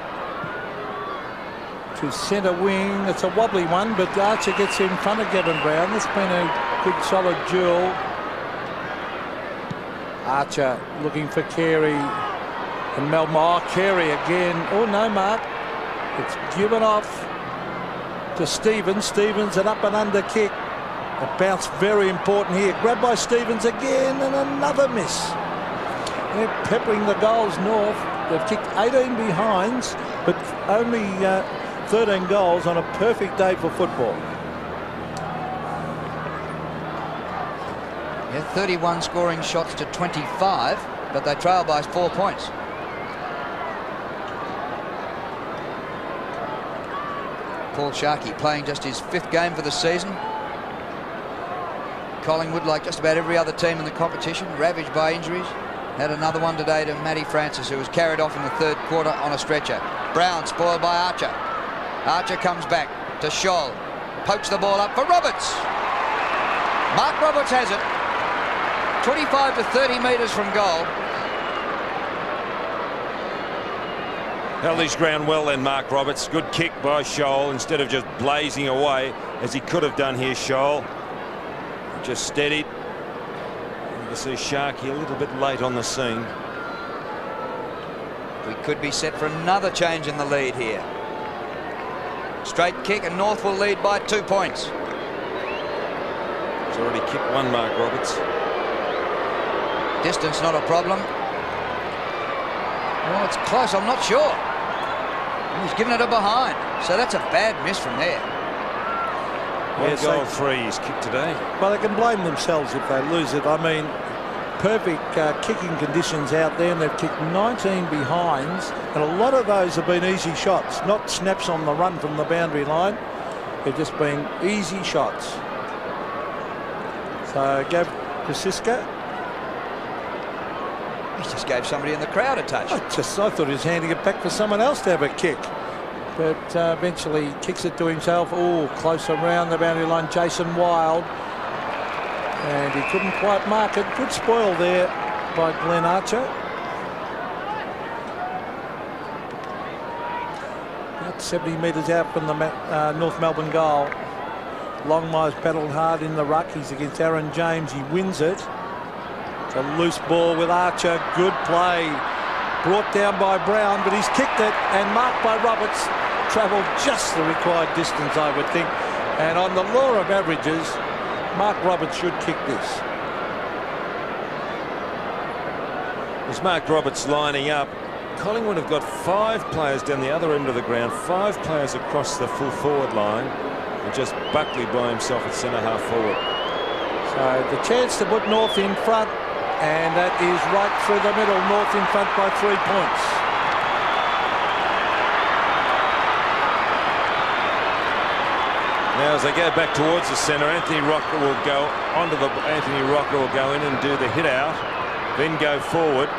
[SPEAKER 3] to centre wing. It's a wobbly one, but Archer gets in front of Gavin Brown. It's been a good solid duel. Archer looking for Carey and Melbourne. Carey again. Oh no, Mark. It's given off to Stevens. Stevens, an up and under kick. A bounce very important here. Grabbed by Stevens again, and another miss. They're peppering the goals North. They've kicked 18 behinds, but only 13 goals on a perfect day for football.
[SPEAKER 1] Yeah, 31 scoring shots to 25, but they trail by 4 points. Paul Sharkey playing just his 5th game for the season. Collingwood, like just about every other team in the competition, ravaged by injuries. Had another one today to Matty Francis, who was carried off in the 3rd quarter on a stretcher. Brown spoiled by Archer. Archer comes back to Scholl. Pokes the ball up for Roberts. Mark Roberts has it. 25 to 30 metres from goal.
[SPEAKER 2] Held his ground well then, Mark Roberts. Good kick by Scholl instead of just blazing away as he could have done here, Scholl. Just steadied. You can see Sharkey a little bit late on the scene.
[SPEAKER 1] We could be set for another change in the lead here. Straight kick and North will lead by 2 points.
[SPEAKER 2] He's already kicked one, Mark Roberts.
[SPEAKER 1] Distance not a problem. Well, it's close, I'm not sure. He's given it a behind, so that's a bad miss from there.
[SPEAKER 2] Well, goal 3 he's kicked today.
[SPEAKER 3] Well, they can blame themselves if they lose it. I mean, perfect kicking conditions out there, and they've kicked 19 behinds, and a lot of those have been easy shots, not snaps on the run from the boundary line. They've just been easy shots. So Gav Krasiska.
[SPEAKER 1] He just gave somebody in the crowd a touch.
[SPEAKER 3] I thought he was handing it back for someone else to have a kick. But eventually kicks it to himself. Oh, close around the boundary line, Jason Wild. And he couldn't quite mark it. Good spoil there by Glenn Archer. About 70 metres out from the North Melbourne goal. Longmire's paddled hard in the ruck. He's against Aaron James. He wins it. It's a loose ball with Archer. Good play. Brought down by Brown, but he's kicked it and marked by Roberts. Travelled just the required distance, I would think. And on the law of averages, Mark Roberts should kick this.
[SPEAKER 2] As Mark Roberts lining up, Collingwood have got 5 players down the other end of the ground, 5 players across the full forward line, and just Buckley by himself at centre half forward.
[SPEAKER 3] So the chance to put North in front, and that is right through the middle. North in front by 3 points.
[SPEAKER 2] Now as they go back towards the centre, Anthony Rocker will go in and do the hit out, then go forward.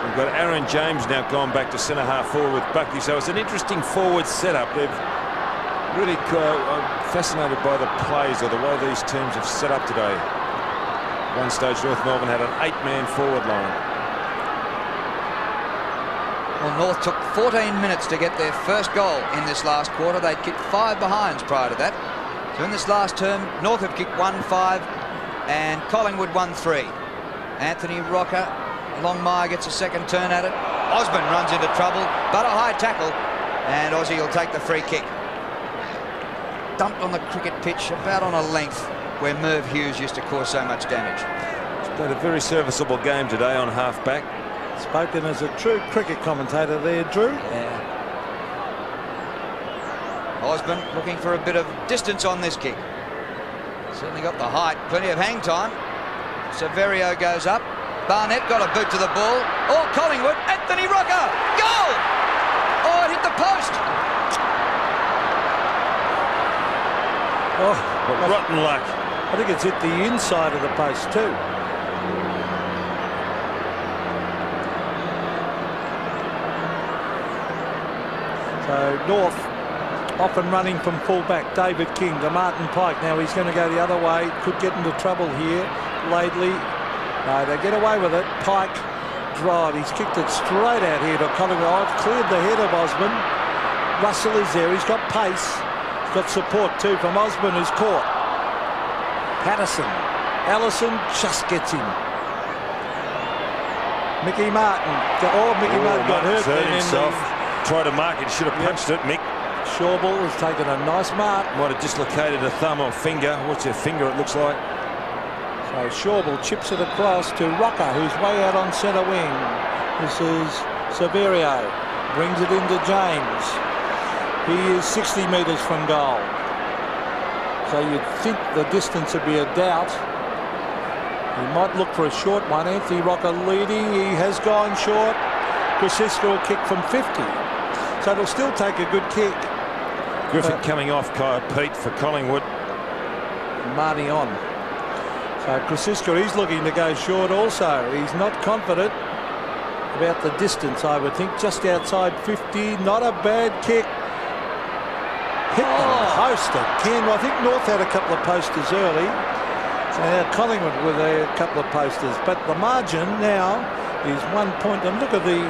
[SPEAKER 2] We've got Aaron James now gone back to centre half forward with Buckley, so it's an interesting forward setup. They've really fascinated by the plays or the way these teams have set up today. At one stage North Melbourne had an 8-man forward line.
[SPEAKER 1] Well, North took 14 minutes to get their first goal in this last quarter. They'd kicked 5 behinds prior to that. So in this last term, North have kicked 1-5 and Collingwood 1-3. Anthony Rocker, Longmire gets a second turn at it. Osborne runs into trouble, but a high tackle, and Aussie will take the free kick. dumped on the cricket pitch about on a length where Merv Hughes used to cause so much damage.
[SPEAKER 2] He's played a very serviceable game today on half-back.
[SPEAKER 3] Spoken as a true cricket commentator there, Drew.
[SPEAKER 1] Yeah. Osborne looking for a bit of distance on this kick. Certainly got the height, plenty of hang time. Severio goes up. Barnett got a boot to the ball. Oh, Collingwood, Anthony Rocker, goal! Oh, it hit the post.
[SPEAKER 3] Oh,
[SPEAKER 2] but rotten luck.
[SPEAKER 3] I think it's hit the inside of the post too. So North off and running from fullback. David King to Martin Pike. Now he's going to go the other way. Could get into trouble here. Laidley. No, they get away with it. Pike drive. He's kicked it straight out here to Collingwood. I've cleared the head of Osborne. Russell is there. He's got pace. He's got support too from Osborne, who's caught. Patterson. Allison just gets him. Mickey Martin. Oh, Mickey Martin got hurt.
[SPEAKER 2] Himself. Tried to mark it. Should have punched it, Mick.
[SPEAKER 3] Shawball has taken a nice mark.
[SPEAKER 2] Might have dislocated a thumb or finger. What's your finger, it looks like.
[SPEAKER 3] So Shawball chips it across to Rocker, who's way out on centre wing. This is Severio. Brings it into James. He is 60 metres from goal. So you'd think the distance would be a doubt. He might look for a short one. Anthony Rocker leading. He has gone short. Krasiska will kick from 50. So it'll still take a good kick.
[SPEAKER 2] Griffin coming off, Pete, for Collingwood.
[SPEAKER 3] Marty on. So Krasiska, he's looking to go short also. He's not confident about the distance, I would think. Just outside 50. Not a bad kick. Hit the post again. I think North had a couple of posters early. So now Collingwood with a couple of posters. But the margin now is 1 point. And look at the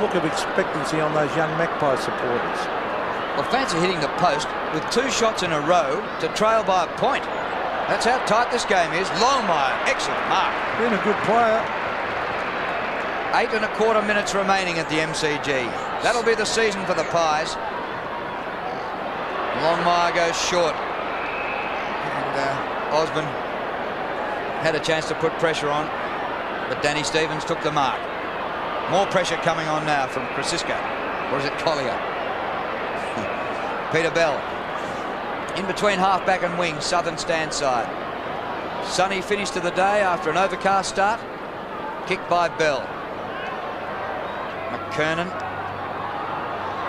[SPEAKER 3] look of expectancy on those young Magpie supporters.
[SPEAKER 1] Well, fancy hitting the post with 2 shots in a row to trail by a point. That's how tight this game is. Longmire, excellent mark.
[SPEAKER 3] Been a good player.
[SPEAKER 1] 8 1/4 minutes remaining at the MCG. That'll be the season for the Pies. Longmire goes short. And Osborne had a chance to put pressure on, but Danny Stevens took the mark. More pressure coming on now from Krasiska. Or is it Collier? Peter Bell. In between half-back and wing, southern stand side. Sunny finish to the day after an overcast start. Kicked by Bell. McKernan.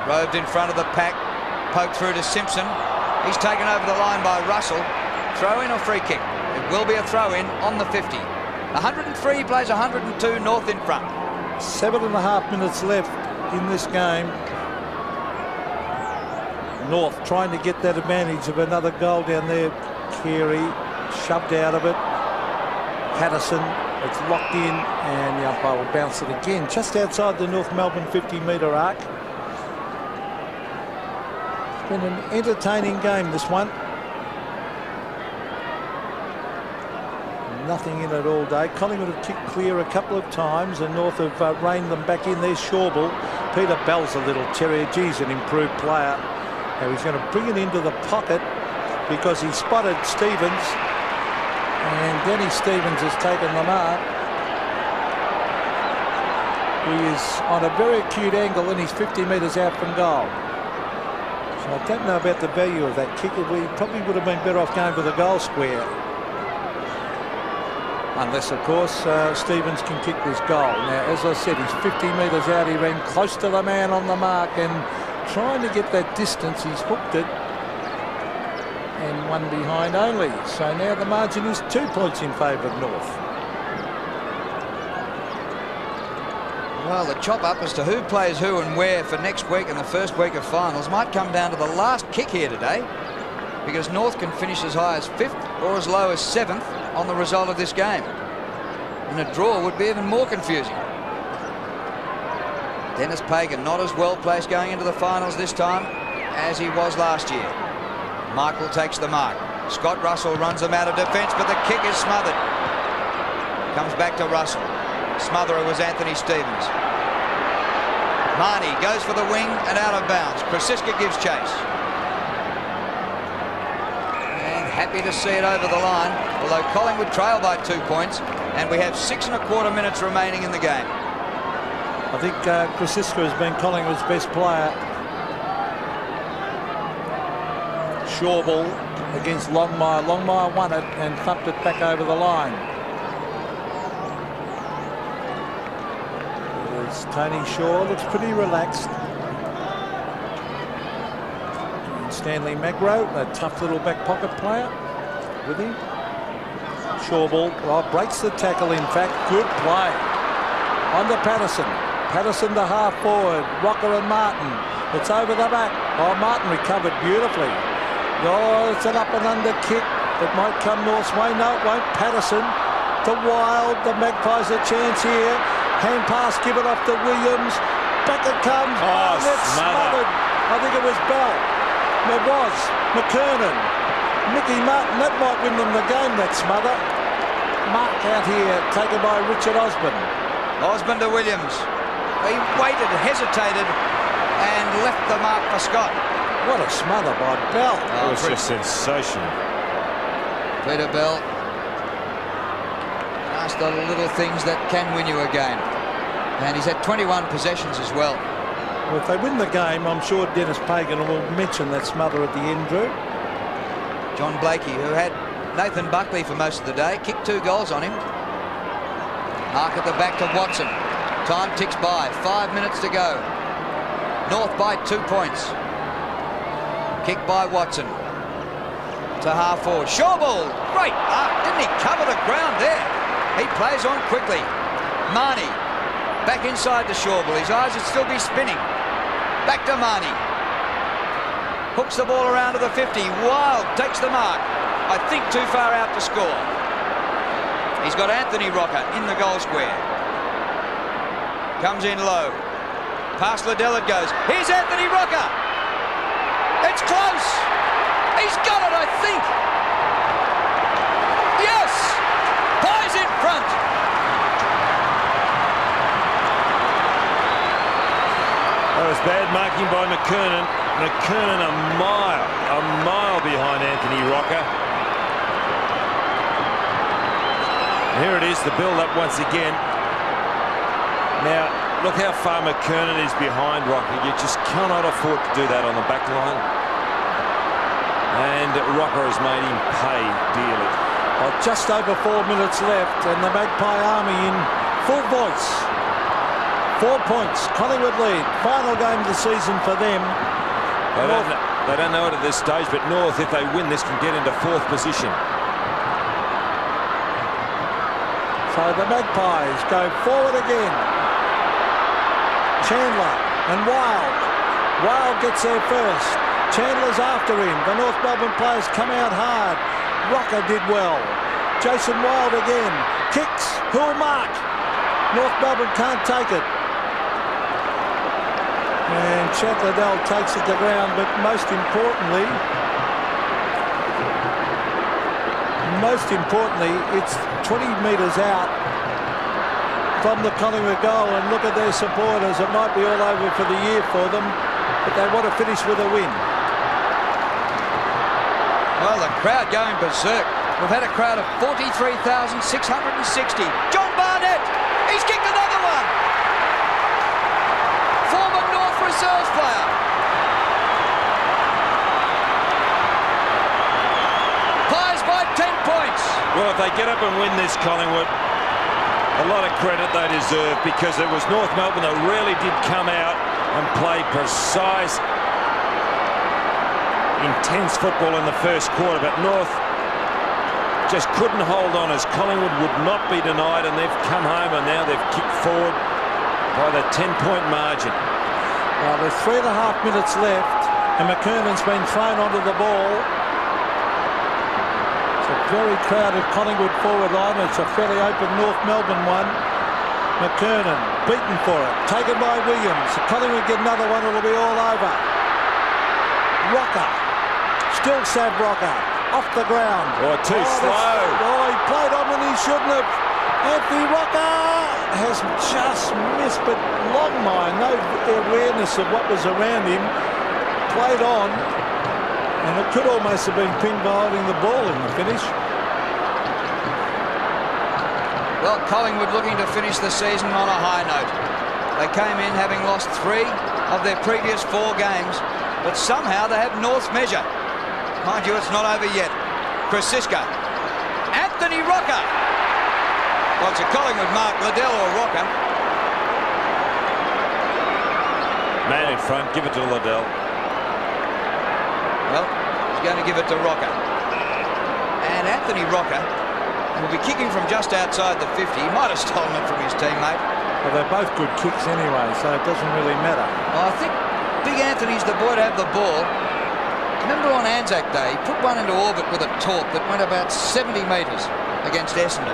[SPEAKER 1] Roved in front of the pack. Poked through to Simpson. He's taken over the line by Russell. Throw in or free kick? It will be a throw in on the 50. 103 plays 102, North in front.
[SPEAKER 3] 7.5 minutes left in this game. North trying to get that advantage of another goal down there. Carey shoved out of it. Patterson, it's locked in, and the umpire will bounce it again just outside the North Melbourne 50-metre arc. It's been an entertaining game, this one. Nothing in it all day. Collingwood have kicked clear a couple of times, and North have reined them back in. There's Shawball. Peter Bell's a little terrier. Geez, an improved player. Now he's going to bring it into the pocket because he spotted Stevens, and Denny Stevens has taken the mark. He is on a very acute angle, and he's 50 metres out from goal. So I don't know about the value of that kick. We probably would have been better off going for the goal square. Unless, of course, Stevens can kick this goal. Now, as I said, he's 50 metres out. He ran close to the man on the mark and trying to get that distance. He's hooked it. And one behind only. So now the margin is 2 points in favour of North.
[SPEAKER 1] Well, the chop-up as to who plays who and where for next week and the first week of finals might come down to the last kick here today, because North can finish as high as 5th or as low as 7th on the result of this game. And a draw would be even more confusing. Dennis Pagan not as well placed going into the finals this time as he was last year. Michael takes the mark. Scott Russell runs them out of defence, but the kick is smothered. Comes back to Russell. Smotherer was Anthony Stevens. Marnie goes for the wing and out of bounds. Krasiska gives chase. happy to see it over the line, although Collingwood trail by 2 points, and we have 6 1/4 minutes remaining in the game.
[SPEAKER 3] I think Krasiska has been Collingwood's best player. Shaw ball against Longmire. Longmire won it and thumped it back over the line. There's Tony Shaw, looks pretty relaxed. And Stanley Magro, a tough little back pocket player with him. Shaw ball, breaks the tackle, in fact. Good play. On to Patterson. Patterson to half forward. Rocker and Martin. It's over the back. Oh, Martin recovered beautifully. Oh, it's an up and under kick. It might come North's way. No, it won't. Patterson to Wild. The Magpies a chance here. Hand pass given off to Williams. Back it comes.
[SPEAKER 2] Oh,
[SPEAKER 3] it's smothered. I think it was Bell. It was McKernan. Mickey Martin. That might win them the game, that smother. Mark out here, taken by Richard Osborne.
[SPEAKER 1] Osborne to Williams. He waited, hesitated, and left the mark for Scott.
[SPEAKER 3] What a smother by Bell.
[SPEAKER 2] It was just sensational.
[SPEAKER 1] Peter Bell. Just the little things that can win you a game. And he's had 21 possessions as well.
[SPEAKER 3] Well, if they win the game, I'm sure Dennis Pagan will mention that smother at the end, Drew.
[SPEAKER 1] John Blakey, who had Nathan Buckley for most of the day, kicked 2 goals on him. Mark at the back to Watson. Time ticks by. 5 minutes to go. North by 2 points. Kick by Watson. To half forward. Shaw ball. Great arc. Didn't he cover the ground there? He plays on quickly. Marnie. Back inside the Shaw ball. His eyes would still be spinning. Back to Marnie. Hooks the ball around to the 50. Wild takes the mark. I think too far out to score. He's got Anthony Rocker in the goal square. Comes in low. Past Liddell it goes. Here's Anthony Rocker. It's close. He's got it, I think. Yes. Pies in front.
[SPEAKER 2] That was bad marking by McKernan. McKernan a mile behind Anthony Rocker. Here it is, the build-up once again. Now, look how far McKernan is behind Rocker. You just cannot afford to do that on the back line. And Rocker has made him pay dearly.
[SPEAKER 3] Well, just over 4 minutes left, and the Magpie Army in full voice. 4 points. Collingwood lead. Final game of the season for them.
[SPEAKER 2] They don't know it at this stage, but North, if they win this, can get into 4th position.
[SPEAKER 3] So the Magpies go forward again. Chandler and Wild. Wild gets there first. Chandler's after him. The North Melbourne players come out hard. Rocker did well. Jason Wild again. Kicks. Who'll mark? North Melbourne can't take it. And Chad Liddell takes it to ground, but most importantly, it's 20 metres out from the Collingwood goal, and look at their supporters. It might be all over for the year for them, but they want to finish with a win.
[SPEAKER 1] Well, the crowd going berserk. We've had a crowd of 43,660. John Barnett, he's kicked another one. Former North reserves player. Pies by 10 points.
[SPEAKER 2] Well, if they get up and win this, Collingwood, a lot of credit they deserve, because it was North Melbourne that really did come out and play precise, intense football in the first quarter, but North just couldn't hold on, as Collingwood would not be denied, and they've come home and now they've kicked forward by the 10-point margin.
[SPEAKER 3] Well, there's 3.5 minutes left, and McKernan's been thrown onto the ball. It's a very crowded Collingwood forward line. It's a fairly open North Melbourne one. McKernan beaten for it, taken by Williams. If Collingwood get another one, it'll be all over. Rocker, still Sav Rocker, off the ground.
[SPEAKER 2] Oh, too slow.
[SPEAKER 3] Oh, he played on when he shouldn't have. Anthony Rocker has just missed, but Longmire, no awareness of what was around him, played on. And it could almost have been pinned by holding the ball in the finish.
[SPEAKER 1] Well, Collingwood looking to finish the season on a high note. They came in having lost 3 of their previous 4 games, but somehow they have North's measure. Mind you, it's not over yet. Krasiska. Anthony Rocker. Well, it's a Collingwood mark, Liddell or Rocker.
[SPEAKER 2] Man in front, give it to Liddell.
[SPEAKER 1] Well, he's going to give it to Rocker. And Anthony Rocker will be kicking from just outside the 50. He might have stolen it from his teammate.
[SPEAKER 3] Well, they're both good kicks anyway, so it doesn't really matter.
[SPEAKER 1] Well, I think Big Anthony's the boy to have the ball. Remember on Anzac Day, he put one into orbit with a torque that went about 70 metres against Essendon.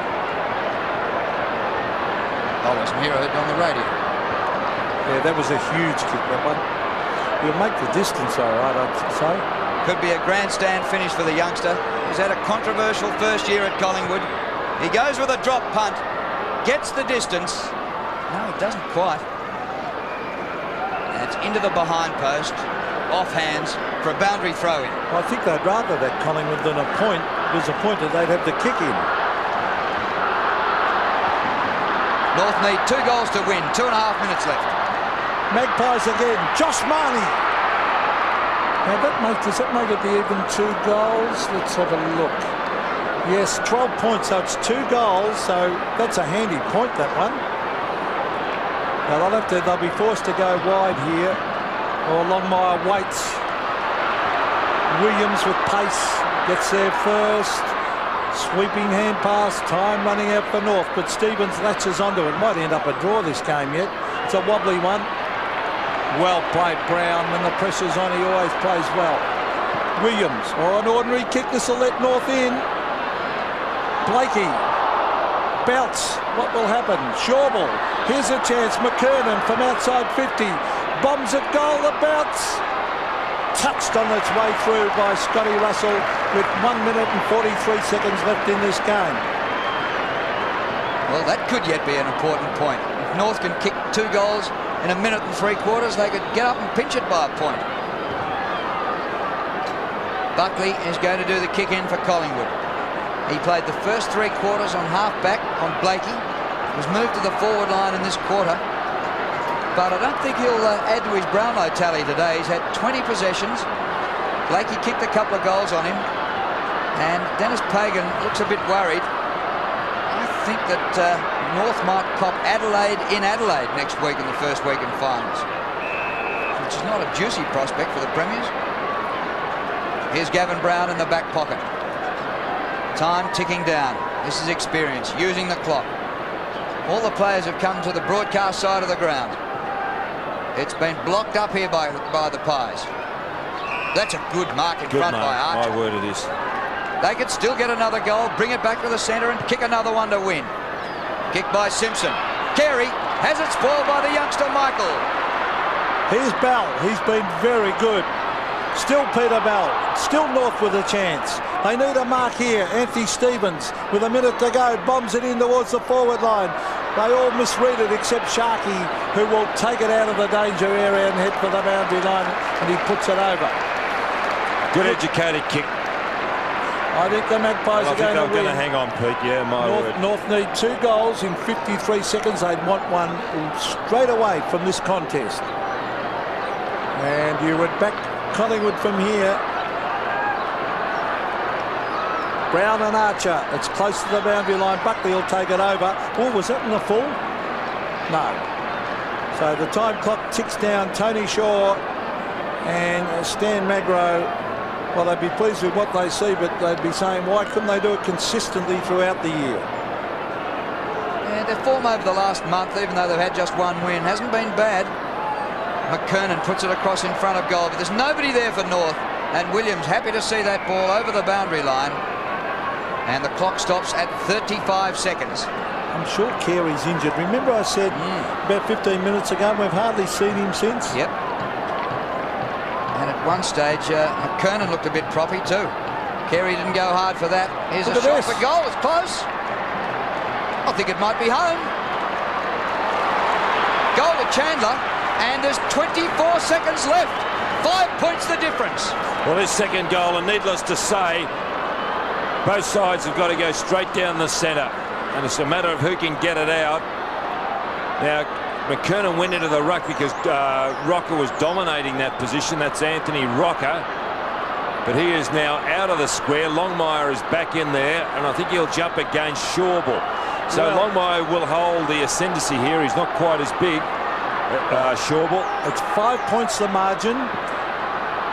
[SPEAKER 1] I wasn't here, I heard it on the radio.
[SPEAKER 3] Yeah, that was a huge kick, that one. He'll make the distance, all right, I'd say.
[SPEAKER 1] Could be a grandstand finish for the youngster. He's had a controversial first year at Collingwood. He goes with a drop punt, gets the distance. No, he doesn't quite. And it's into the behind post, off hands for a boundary throw in.
[SPEAKER 3] I think they'd rather that Collingwood than a point. If it was a point that they'd have the kick in.
[SPEAKER 1] North need 2 goals to win, 2.5 minutes left.
[SPEAKER 3] Magpies again, Josh Marnie. Now does that make it the even 2 goals? Let's have a look. Yes, 12 points, so it's 2 goals, so that's a handy point, that one. Now they'll be forced to go wide here, or Longmire waits. Williams with pace, gets there first. Sweeping hand pass, time running out for North, but Stevens latches onto it. Might end up a draw this game yet. It's a wobbly one. Well played, Brown. When the pressure's on, he always plays well. Williams, an ordinary kick. This will let North in. Blakey. Bounce. What will happen? Shawball. Here's a chance. McKernan from outside 50. Bombs at goal. The bounce. Touched on its way through by Scotty Russell with 1 minute and 43 seconds left in this game.
[SPEAKER 1] Well, that could yet be an important point. If North can kick 2 goals in 1 minute and 3/4, they could get up and pinch it by a point. Buckley is going to do the kick in for Collingwood. He played the first 3/4 on half-back on Blakey. Was moved to the forward line in this quarter. But I don't think he'll add to his Brownlow tally today. He's had 20 possessions. Blakey kicked a couple of goals on him. And Dennis Pagan looks a bit worried. I think that North might cop Adelaide in Adelaide next week in the first week in finals, which is not a juicy prospect for the Premiers. Here's Gavin Brown in the back pocket. Time ticking down. This is experience, using the clock. All the players have come to the broadcast side of the ground. It's been blocked up here by the Pies. That's a good mark in front by Archer.
[SPEAKER 2] My word it is.
[SPEAKER 1] They could still get another goal, bring it back to the centre and kick another one to win. Kick by Simpson. Carey has it spoiled by the youngster Michael.
[SPEAKER 3] Here's Bell. He's been very good. Still Peter Bell. Still North with a chance. They need a mark here. Anthony Stevens with a minute to go. Bombs it in towards the forward line. They all misread it except Sharkey, who will take it out of the danger area and head for the boundary line, and he puts it over.
[SPEAKER 2] Good educated kick.
[SPEAKER 3] I think the Magpies are going to win.
[SPEAKER 2] They're going to hang on, Pete. Yeah, my word.
[SPEAKER 3] North need 2 goals in 53 seconds. They'd want one straight away from this contest. And you would back Collingwood from here. Brown and Archer. It's close to the boundary line. Buckley will take it over. Oh, was that in the full? No. So the time clock ticks down. Tony Shaw and Stan Magro. Well, they'd be pleased with what they see, but they'd be saying, why couldn't they do it consistently throughout the year?
[SPEAKER 1] Yeah, their form over the last month, even though they've had just 1 win, hasn't been bad. McKernan puts it across in front of goal, but there's nobody there for North. And Williams happy to see that ball over the boundary line. And the clock stops at 35 seconds.
[SPEAKER 3] I'm sure Carey's injured. Remember I said about 15 minutes ago, we've hardly seen him since?
[SPEAKER 1] Yep. And at one stage, McKernan looked a bit proppy too. Carey didn't go hard for that. Here's a shot for goal. It's close. I think it might be home. Goal to Chandler. And there's 24 seconds left. 5 points the difference.
[SPEAKER 2] Well, this second goal, and needless to say, both sides have got to go straight down the centre, and it's a matter of who can get it out. Now, McKernan went into the ruck because Rocker was dominating that position. That's Anthony Rocker. But he is now out of the square. Longmire is back in there, and I think he'll jump against Shawball. So well, Longmire will hold the ascendancy here. He's not quite as big. Shawball.
[SPEAKER 3] It's 5 points the margin.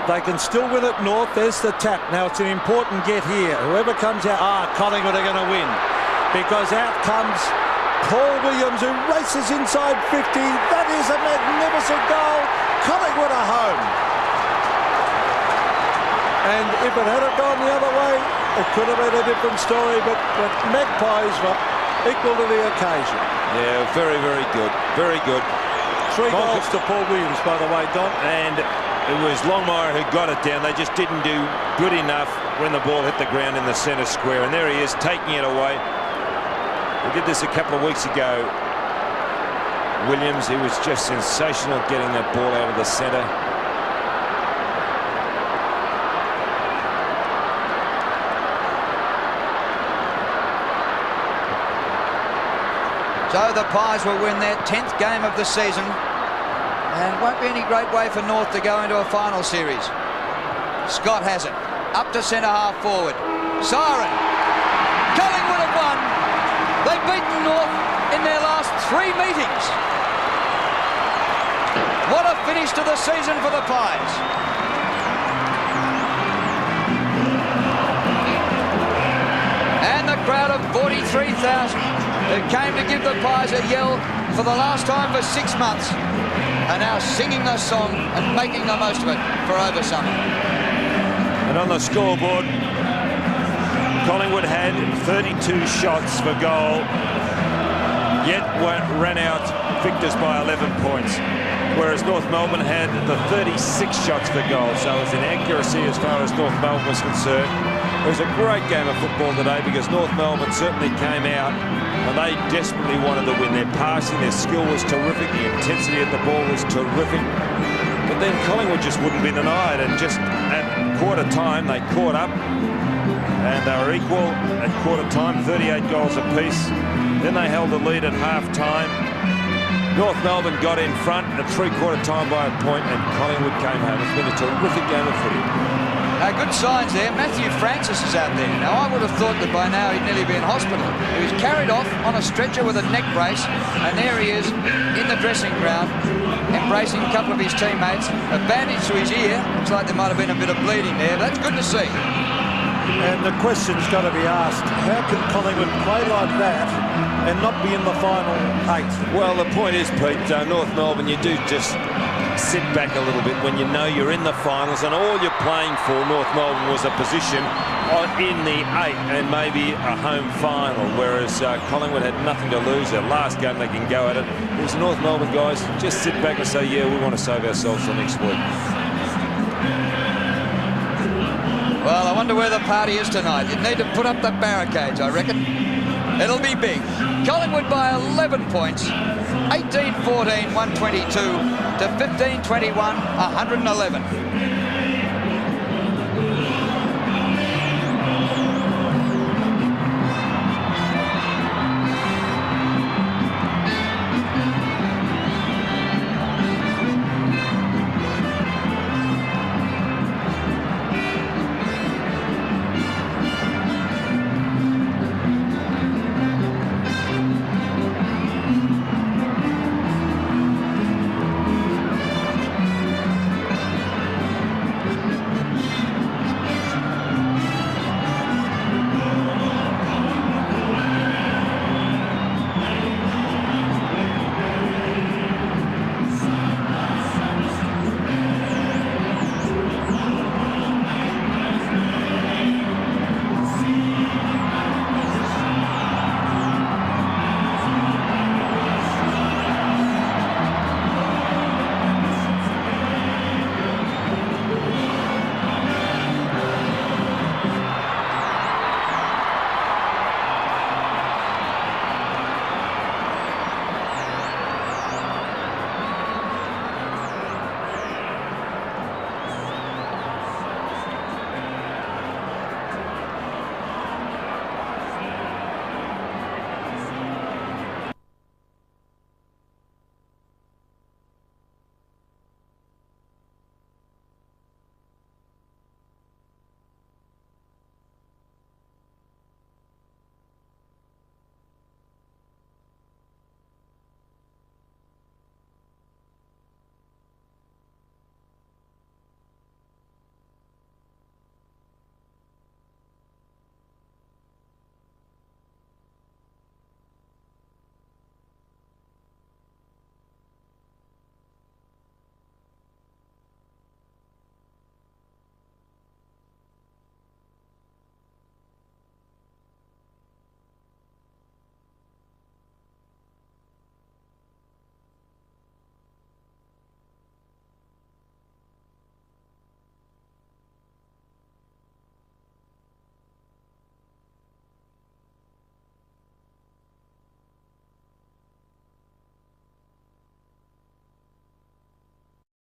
[SPEAKER 3] They can still win at North. There's the tap. Now it's an important get here. Whoever comes out, Collingwood are going to win. Because out comes Paul Williams, who races inside 50. That is a magnificent goal. Collingwood are home. And if it had gone the other way, it could have been a different story. But Magpies were equal to the occasion.
[SPEAKER 2] Yeah, very, very good. Very good.
[SPEAKER 3] 3 goals to Paul Williams, by the way, Don.
[SPEAKER 2] And it was Longmire who got it down. They just didn't do good enough when the ball hit the ground in the centre square. And there he is, taking it away. He did this a couple of weeks ago. Williams, he was just sensational getting that ball out of the centre.
[SPEAKER 1] So the Pies will win their 10th game of the season, and it won't be any great way for North to go into a final series. Scott has it. Up to centre half forward. Siren. Collingwood have won. They've beaten North in their last 3 meetings. What a finish to the season for the Pies. And the crowd of 43,000 who came to give the Pies a yell for the last time for 6 months are now singing the song and making the most of it for over summer.
[SPEAKER 2] And on the scoreboard, Collingwood had 32 shots for goal, yet ran out victors by 11 points, whereas North Melbourne had the 36 shots for goal. So it was an accuracy as far as North Melbourne was concerned. It was a great game of football today because North Melbourne certainly came out and they desperately wanted to win. Their passing, their skill was terrific, the intensity of the ball was terrific. But then Collingwood just wouldn't be denied, and just at quarter time they caught up and they were equal at quarter time, 38 goals apiece. Then they held the lead at half time. North Melbourne got in front at 3/4 time by a point, and Collingwood came home. It's been a terrific game of footy.
[SPEAKER 1] Good signs there. Matthew Francis is out there. Now, I would have thought that by now he'd nearly be in hospital. He was carried off on a stretcher with a neck brace, and there he is in the dressing ground, embracing a couple of his teammates. A bandage to his ear. Looks like there might have been a bit of bleeding there. That's good to see.
[SPEAKER 3] And the question's got to be asked, how can Collingwood play like that and not be in the final 8?
[SPEAKER 2] Well, the point is, Pete, North Melbourne, you do just sit back a little bit when you know you're in the finals and all you're playing for, North Melbourne, was a position in the 8 and maybe a home final, whereas Collingwood had nothing to lose. Their last game they can go at it. It was North Melbourne guys, just sit back and say, yeah, we want to save ourselves for next week.
[SPEAKER 1] Well, I wonder where the party is tonight. You need to put up the barricades, I reckon. It'll be big. Collingwood by 11 points. 18-14, 122 to 15-21, 111.